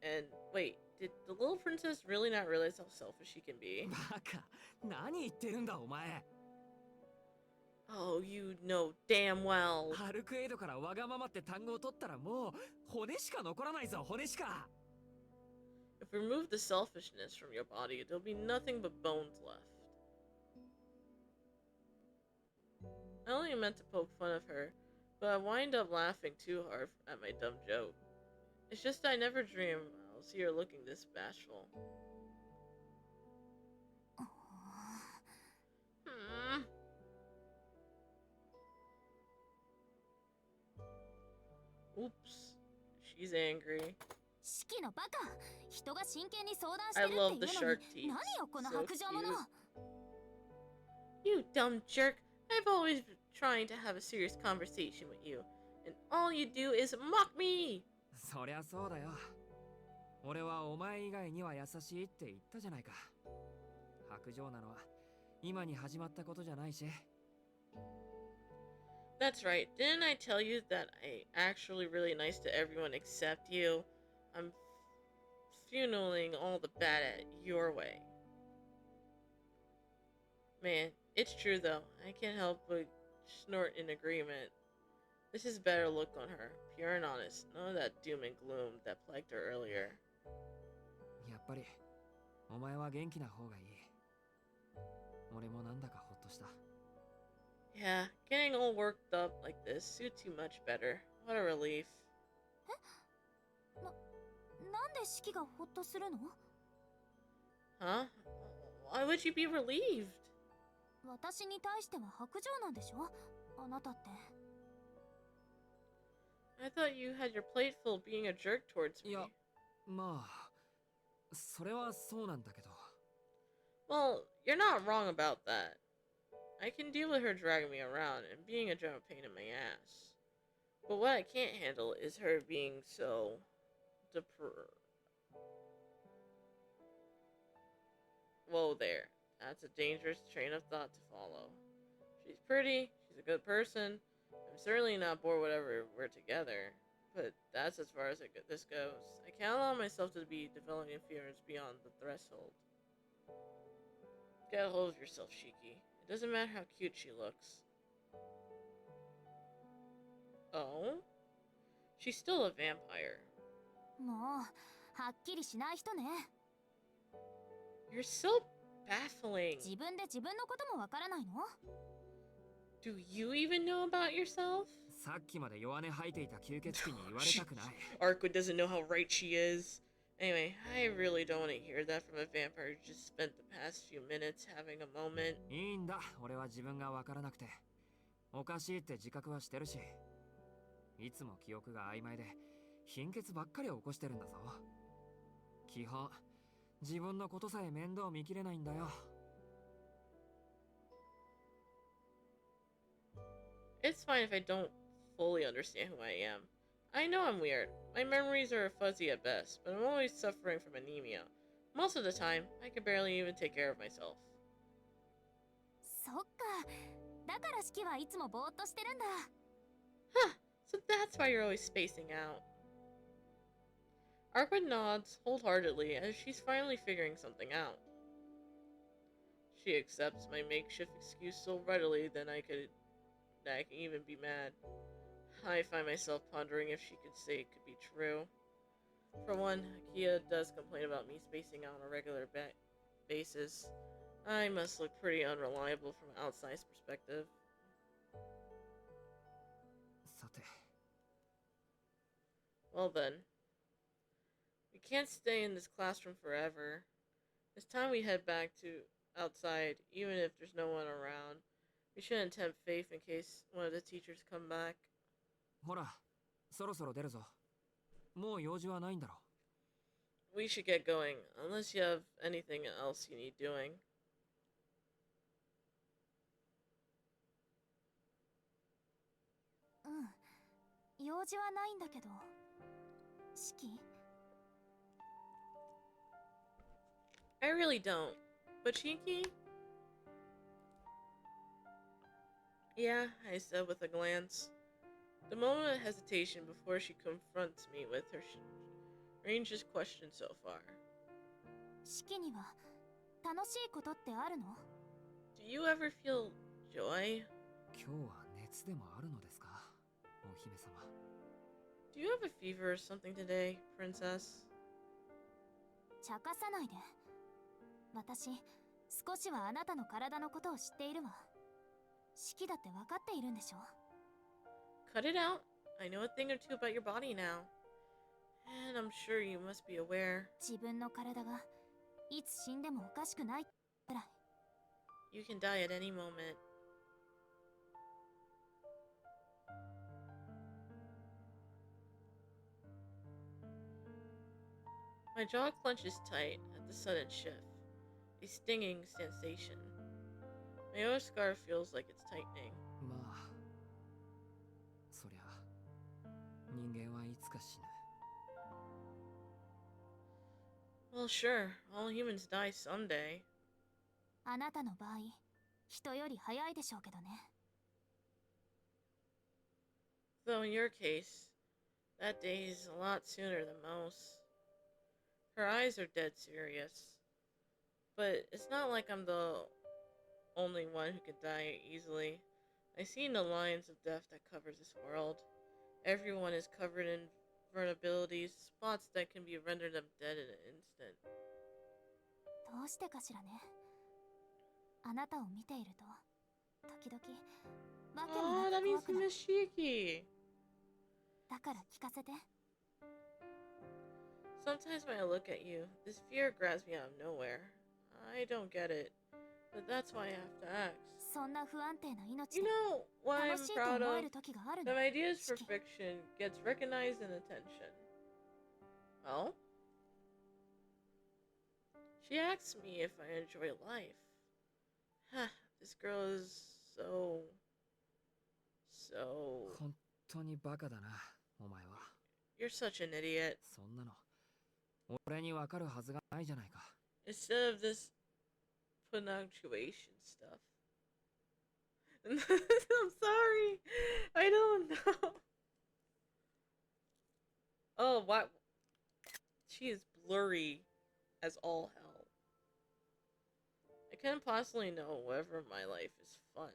And wait, did the little princess really not realize how selfish she can be? バカ、何言ってるんだお前。 Oh, you know damn well. アルクエイドからわがままって単語を取ったらもう骨しか残らないぞ、骨しか。 If we remove the selfishness from your body, there'll be nothing but bones left. I only meant to poke fun of her, but I wind up laughing too hard at my dumb joke. It's just I never dreamed I'll see her looking this bashful. Hmm. Oops. She's angry. 式のバカ、人が真剣に相談して I る love って the いうの shark に teeth. 何よこの So 白状者。 cute. You dumb jerk. I've always been trying to have a serious conversation with you, and all you do is mock me! そりゃそうだよ。俺はお前以外には優しいって言ったじゃないか。白状なのは今に始まったことじゃないし。 That's right. Didn't I tell you that I actually really nice to everyone except you? I'm funneling all the bad at your way. Man, it's true though. I can't help but snort in agreement. This is better look on her. Pure and honest. None of that doom and gloom that plagued her earlier. やっぱりお前は元気な方がいい。俺もなんだかほっとした。Yeah, getting all worked up like this suits you much better. What a relief. なんで式がホッとするの？ Huh? Why would you be relieved? 私に対しては薄情なんでしょ？あなたって。 I thought you had your plate full being a jerk towards い me. や、まあ、それはそうなんだけど。Well, you're not wrong about that. I can deal with her dragging me around and being a general pain in my ass. But what I can't handle is her being so Whoa there. That's a dangerous train of thought to follow. She's pretty, she's a good person. I'm certainly not bored whenever we're together. But that's as far as this goes. I can't allow myself to be developing feelings beyond the threshold. Get a hold of yourself, Shiki. It doesn't matter how cute she looks. Oh? She's still a vampire. もうはっきりしない人ね。 You're so baffling. 自分で自分のこともわからないの？ Do you even know about yourself? さっきまで弱音吐いていた吸血鬼に言われたくない。Arcueid doesn't know how right she is. Anyway, I really don't want to hear that from a vampire who just spent the past few minutes having a moment. いいんだ、俺は自分がわからなくて。おかしいって自覚はしてるし。いつも記憶が曖昧で、貧血ばっかり起こしてるんだぞ。基本、自分のことさえ面倒見きれないんだよ。It's fine if I don't fully understand who I am. I know I'm weird. My memories are fuzzy at best, but I'm always suffering from anemia. Most of the time, I can barely even take care of myself. そっか。だから式はいつもぼーっとしてるんだ。 Huh, so that's why you're always spacing out. Arcueid nods wholeheartedly as she's finally figuring something out. She accepts my makeshift excuse so readily that I can even be mad. I find myself pondering if she could say it could be true. For one, Kia does complain about me spacing out on a regular basis. I must look pretty unreliable from an outside's perspective. さて、 Well then, we can't stay in this classroom forever. It's time we head back to outside, even if there's no one around. We shouldn't tempt fate in case one of the teachers come back. ほら、そろそろ出るぞ。もう用事はないんだろ。We should get going, unless you have anything else you need doing. うん。用事はないんだけど。式？ I really don't. But Shiki? Yeah, I said with a glance. The moment of hesitation before she confronts me with her strangest question so far. 式には楽しいことってあるの？ Do you ever feel joy? 今日は熱でもあるのですか、お姫様。Do you have a fever or something today, princess? 茶化さないで。私、少しはあなたの体のことを知っているわ。式だって分かっているんでしょ？ Cut it out. I know a thing or two about your body now. And I'm sure you must be aware. 自分の体がいつ死んでもおかしくないくらい。 You can die at any moment. My jaw clenches tight at the sudden shift, a stinging sensation. My other scar feels like it's tightening. まあ、そりゃ、人間はいつか死ぬ。Well, sure, all humans die someday. あなたの場合、人より早いでしょうけどね。 Though in your case, that day is a lot sooner than most. Her eyes are dead serious. But it's not like I'm the only one who could die easily. I've seen the lines of death that covers this world. Everyone is covered in vulnerabilities, spots that can be rendered them dead in an instant. どうしてかしらね。あなたを見ていると時々わけも Oh, な that く怖 means く you なる。 miss Shiki. だから聞かせて。 Sometimes when I look at you, this fear grabs me out of nowhere. I don't get it, but that's why I have to ask. そんな不安定な命 You で know what 楽 I'm しいと proud 思え of? る時があるの。 That my ideas for 四季 fiction gets recognized and attention. Oh? She asks me if I enjoy life. This girl is so... 本当にバカだな、お前は。 You're such an idiot. そんなの俺にわかるはずがないじゃないか。 Instead of this punctuation stuff. I'm sorry. I don't know. Oh, what? She is blurry as all hell. I can't possibly know whether my life is fun.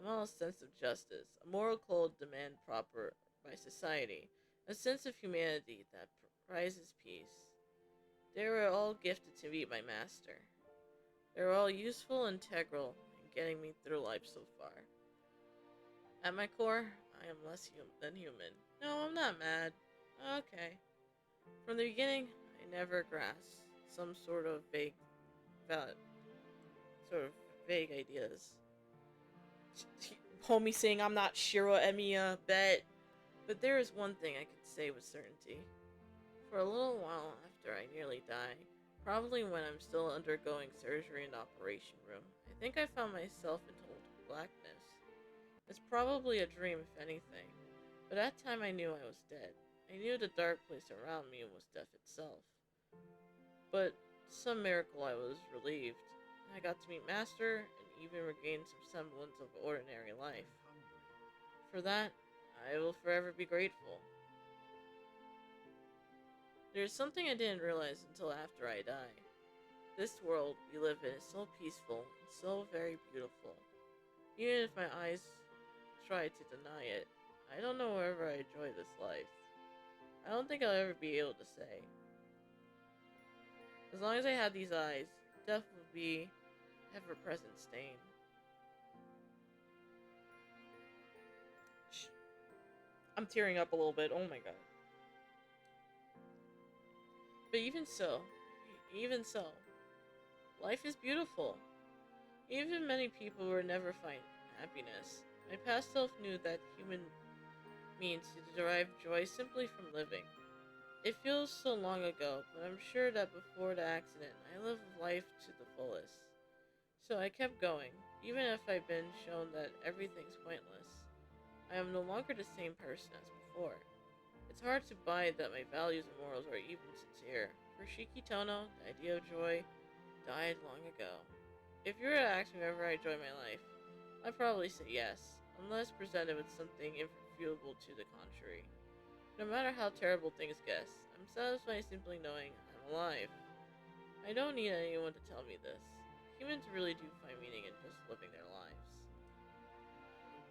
I'm all a sense of justice, a moral code demand proper by society, a sense of humanity that prizes peace. They were all gifted to me by Master. They were all useful and integral in getting me through life so far. At my core, I am less than human. No, I'm not mad. Okay. From the beginning, I never grasped some sort of vague ideas. Homie saying I'm not Shiro Emiya, bet. But there is one thing I could say with certainty. For a little while after I nearly die, probably when I'm still undergoing surgery in the operation room, I think I found myself in total blackness. It's probably a dream, if anything. But at that time I knew I was dead. I knew the dark place around me was death itself. But some miracle I was relieved. I got to meet Master and even regain some semblance of ordinary life. For that, I will forever be grateful. There's something I didn't realize until after I die. This world we live in is so peaceful and so very beautiful. Even if my eyes try to deny it, I don't know wherever I enjoy this life. I don't think I'll ever be able to say. As long as I have these eyes, death will be ever-present stain. I'm tearing up a little bit, oh my god. But even so, life is beautiful. Even many people will never find happiness. My past self knew that human means to derive joy simply from living. It feels so long ago, but I'm sure that before the accident, I lived life to the fullest. So I kept going, even if I've been shown that everything's pointless. I am no longer the same person as before. It's hard to buy that my values and morals are even sincere. For Shiki Tono, the idea of joy died long ago. If you were to ask me whether I enjoy my life, I'd probably say yes, unless presented with something irrefutable to the contrary. No matter how terrible things get, I'm satisfied simply knowing I'm alive. I don't need anyone to tell me this. Humans really do find meaning in just living their lives.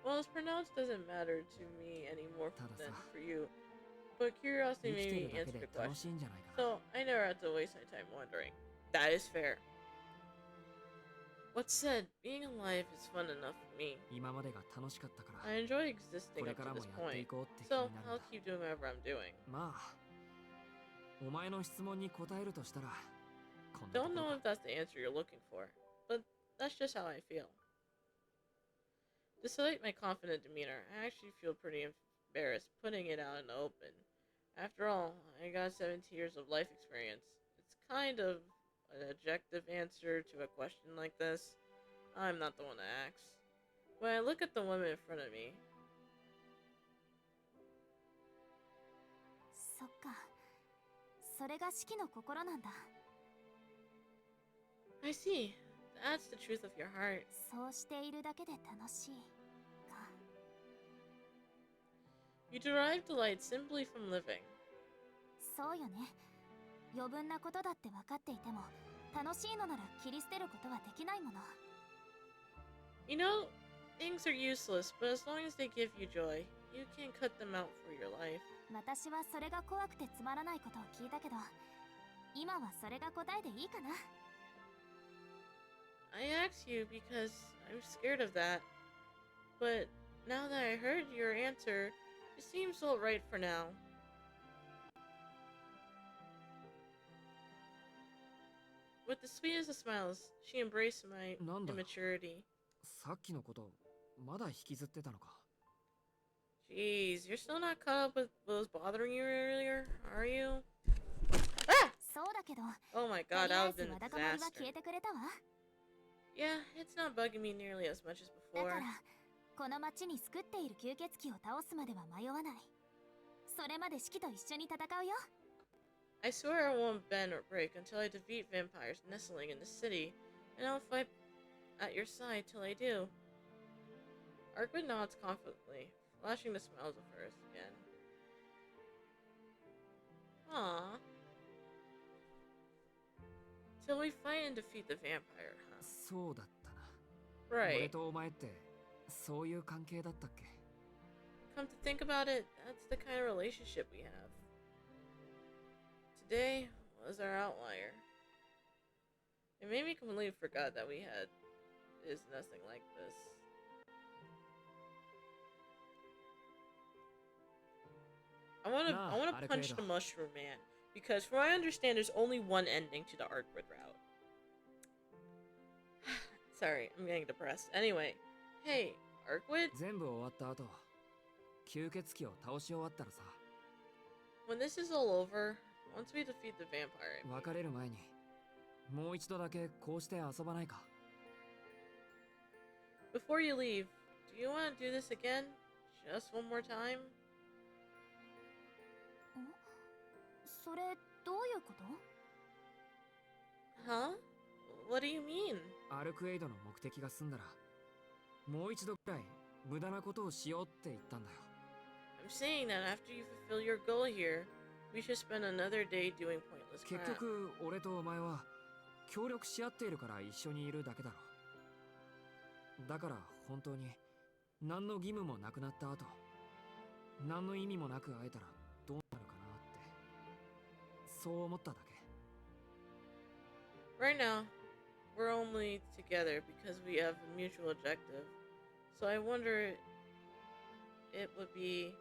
Well, as pronounced doesn't matter to me anymore than for you, but curiosity 生き made てる me だけ answer で the 楽し question. いんじゃないかな。 So I never have to waste my time wondering. That is fair. What's said, being alive is fun enough for me. 今までが楽しかったから、 I enjoy existing これ up か to らも this やってい point, こうって気 so になるん I'll だ。 keep doing whatever I'm doing. まあ、お前の質問に答えるとしたら、こんなと Don't ころ know か。 if that's the answer you're looking for, but that's just how I feel. Despite my confident demeanor, I actually feel pretty embarrassed putting it out in the open. After all, I got 17 years of life experience. It's kind of an objective answer to a question like this. I'm not the one to ask. When I look at the woman in front of me, そっか。それが四季の心なんだ。 I see. That's the truth of your heart. そうしているだけで楽しい。か。 You derive delight simply from living. そうよね。余分なことだって分かっていても、楽しいのなら切り捨てることはできないもの。 You know, things are useless, but as long as they give you joy, you can cut them out for your life. 私はそれが怖くてつまらないことを聞いたけど、今はそれが答えでいいかな。 I ask you because I'm scared of that. But now that I heard your answer, it seems all right for now. With the sweetest of smiles, she embraced my なんだよ、 immaturity. さっきのことまだ引きずってたのか。 Jeez, you're still not caught up with what was bothering you earlier, are you? Ah! そうだけど、 Oh my と god, り that あ would え have ず been わ a だかまりは disaster. 消えてくれたわ。 Yeah, it's not bugging me nearly as much as だか before. らこの町に救っている吸血鬼を倒すまでは迷わない。それまでシキと一緒に戦うよ。 I swear I won't bend or break until I defeat vampires nestling in the city, and I'll fight at your side till I do. Arcueid nods confidently, flashing the smiles of hers again. Aww. Till we fight and defeat the vampire, huh? そうだったな。俺 Right. とお前ってそういう関係だったっけ。 Come to think about it, that's the kind of relationship we have. Today was our outlier. It made me completely forgot that we had is nothing like this. I wanna punch Arcueid. the mushroom man because from what I understand there's only one ending to the Arcueid route. Sorry, I'm getting depressed. Anyway, hey, Arcueid, 全部終わった後、吸血鬼を倒し終わったらさ、 when this is all over, once we defeat the vampire, 別れる前にもう一度だけこうして遊ばないか。 before you leave, do you want to do this again? Just one more time? それどういうこと？ Huh? What do you mean? アルクエイドの目的が済んだら、もう一度くらい無駄なことをしようって言ったんだよ。 I'm saying that after you fulfill your goal here, we should spend another day doing pointless 結 crap. 局俺とお前は協力し合っているから一緒にいるだけだろ。だから本当に何の義務もなくなった後、何の意味もなく会えたらどうなるかなって、そう思っただけ。 Right now, we're only together because we have a mutual objective. So I wonder it would be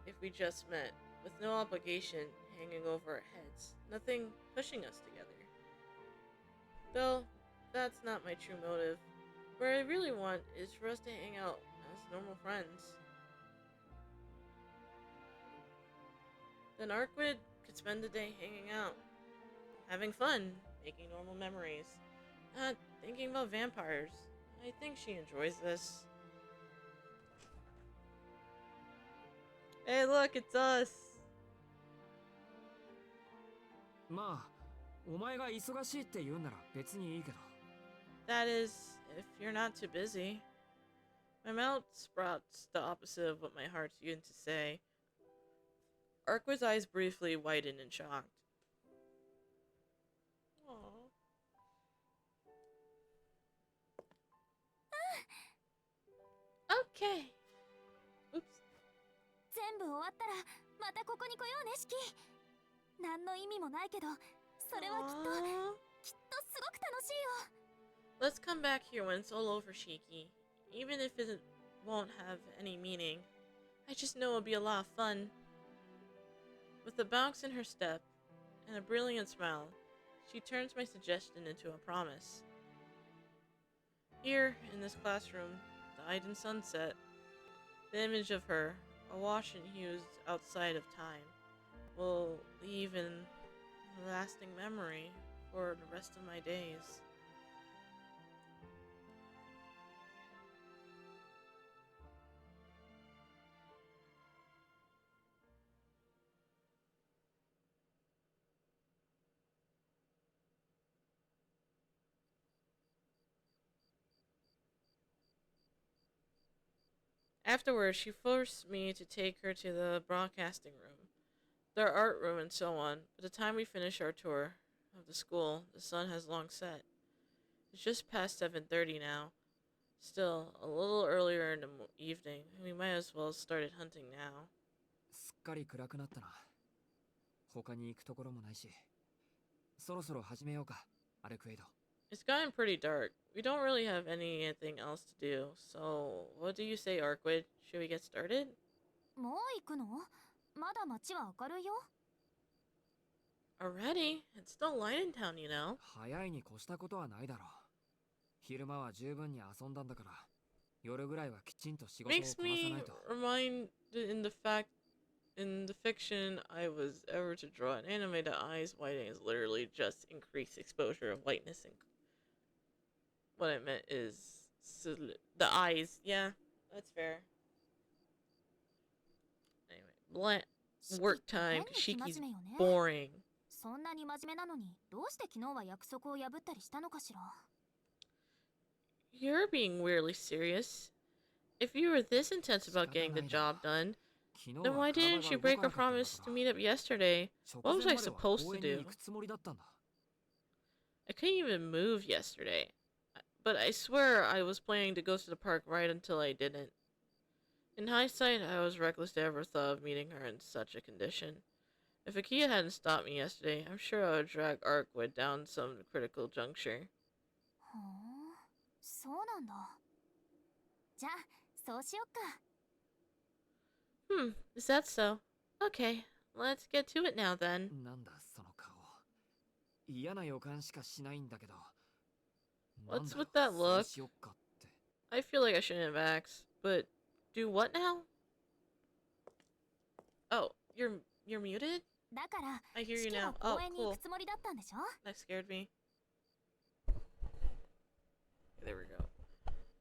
if we just met, with no obligation hanging over our heads, nothing pushing us together. Though, that's not my true motive. What I really want is for us to hang out as normal friends. Then Arcueid could spend the day hanging out, having fun, making normal memories, not thinking about vampires. I think she enjoys this. Hey, look, it's us. まあ、お前が忙しいって言うなら別にいいけど。 That is, if you're not too busy. My mouth sprouts the opposite of what my heart's yearning to say. Arcueid's eyes briefly widened in shock. Aww. Okay. Oops. 全部終わったらまたここに来ようね、シキ。何の意味もないけど、それはきっと Aww. すごく楽しいよ。 Let's come back here when it's all over, Shiki. Even if it won't have any meaning. I just know it'll be a lot of fun. With a bounce in her step and a brilliant smile, she turns my suggestion into a promise. Here, in this classroom, dyed in sunset, the image of her, awash in hues outside of time, will leave in a lasting memory for the rest of my days. Afterwards, she forced me to take her to the broadcasting room, their art room, and so on. By the time we finish our tour of the school, the sun has long set. It's just past 7:30 now. Still, a little earlier in the evening, and we might as well have started hunting now. すっかり暗くなったな。他に行くところもないし、そろそろ始めようか、アルクエイド。It's gotten pretty dark. We don't really have anything else to do, so what do you say, Arcueid? Should we get started? もう行くの？まだ街は明るいよ。 Already? It's still light in town, you know. 早いに越したことはないだろう。昼間は十分に遊んだんだから、夜ぐらいはきちんと仕事をこな Makes さな me いと。 remind in the fiction I was ever to draw an anime, the eyes whitening is literally just increased exposure of whiteness, and what I meant is the eyes. Yeah, that's fair. Anyway, work time. 式って変に Shiki's 生真面目よね。 boring. そんなに真面目なのにどうして昨日は約束を破ったりしたのかしら。 You're being weirdly serious. If you were this intense about getting the job done, 昨日 then は why 体 didn't が you 動か break な our かったんだ promise か to ら。 meet up yesterday? 直 What was 前 I までは supposed 公 to 園に do? 行くつもりだったんだ。 I couldn't even move yesterday. But I swear I was planning to go to the park right until I didn't. In hindsight, I was reckless to ever thought of meeting her in such a condition. If Akia hadn't stopped me yesterday, I'm sure I would drag Arcueid down some critical juncture. ふん、そうなんだ。じゃあそうしよっか。 Is that so? Okay, let's get to it now then. なんだその顔。嫌な予感しかしないんだけど。 What's なんだろ with that そう look? しよっかって。 I feel like I shouldn't have asked, but do what now? Oh, you're muted? だから I hear you 式 now. は Oh, 公園に行 cool. くつもりだったんでしょ。 That scared me. There we go.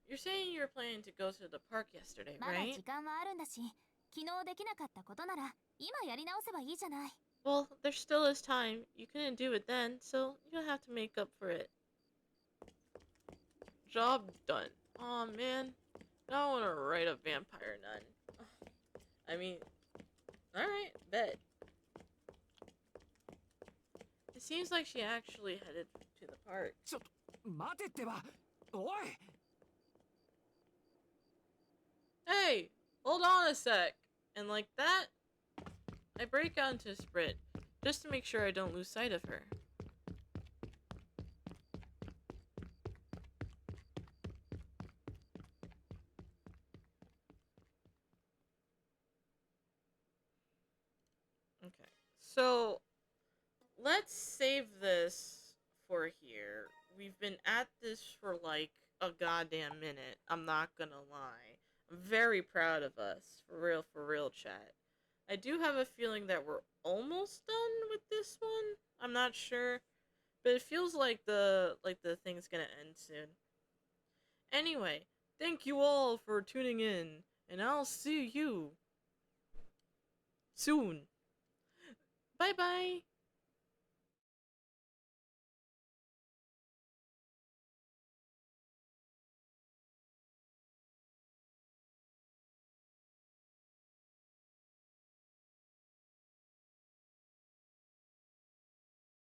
You're saying you were planning to go to the park yesterday, まだ right? 時間はあるんだし、昨日できなかったことなら今やり直せばいいじゃない。 Well, there still is time. You couldn't do it then, so you don't have to make up for it. Job done. Aw, man. Now I want to write a vampire nun. I mean, alright, bet. It seems like she actually headed to the park. ちょっと待てってば。おい。 Hey, hold on a sec. And like that, I break out into a sprint, just to make sure I don't lose sight of her. Okay, so let's save this for here. We've been at this for like a goddamn minute. I'm not gonna lie. I'm very proud of us. For real, chat. I do have a feeling that we're almost done with this one. I'm not sure. But it feels like the thing's gonna end soon. Anyway, thank you all for tuning in, and I'll see you soon. Bye bye.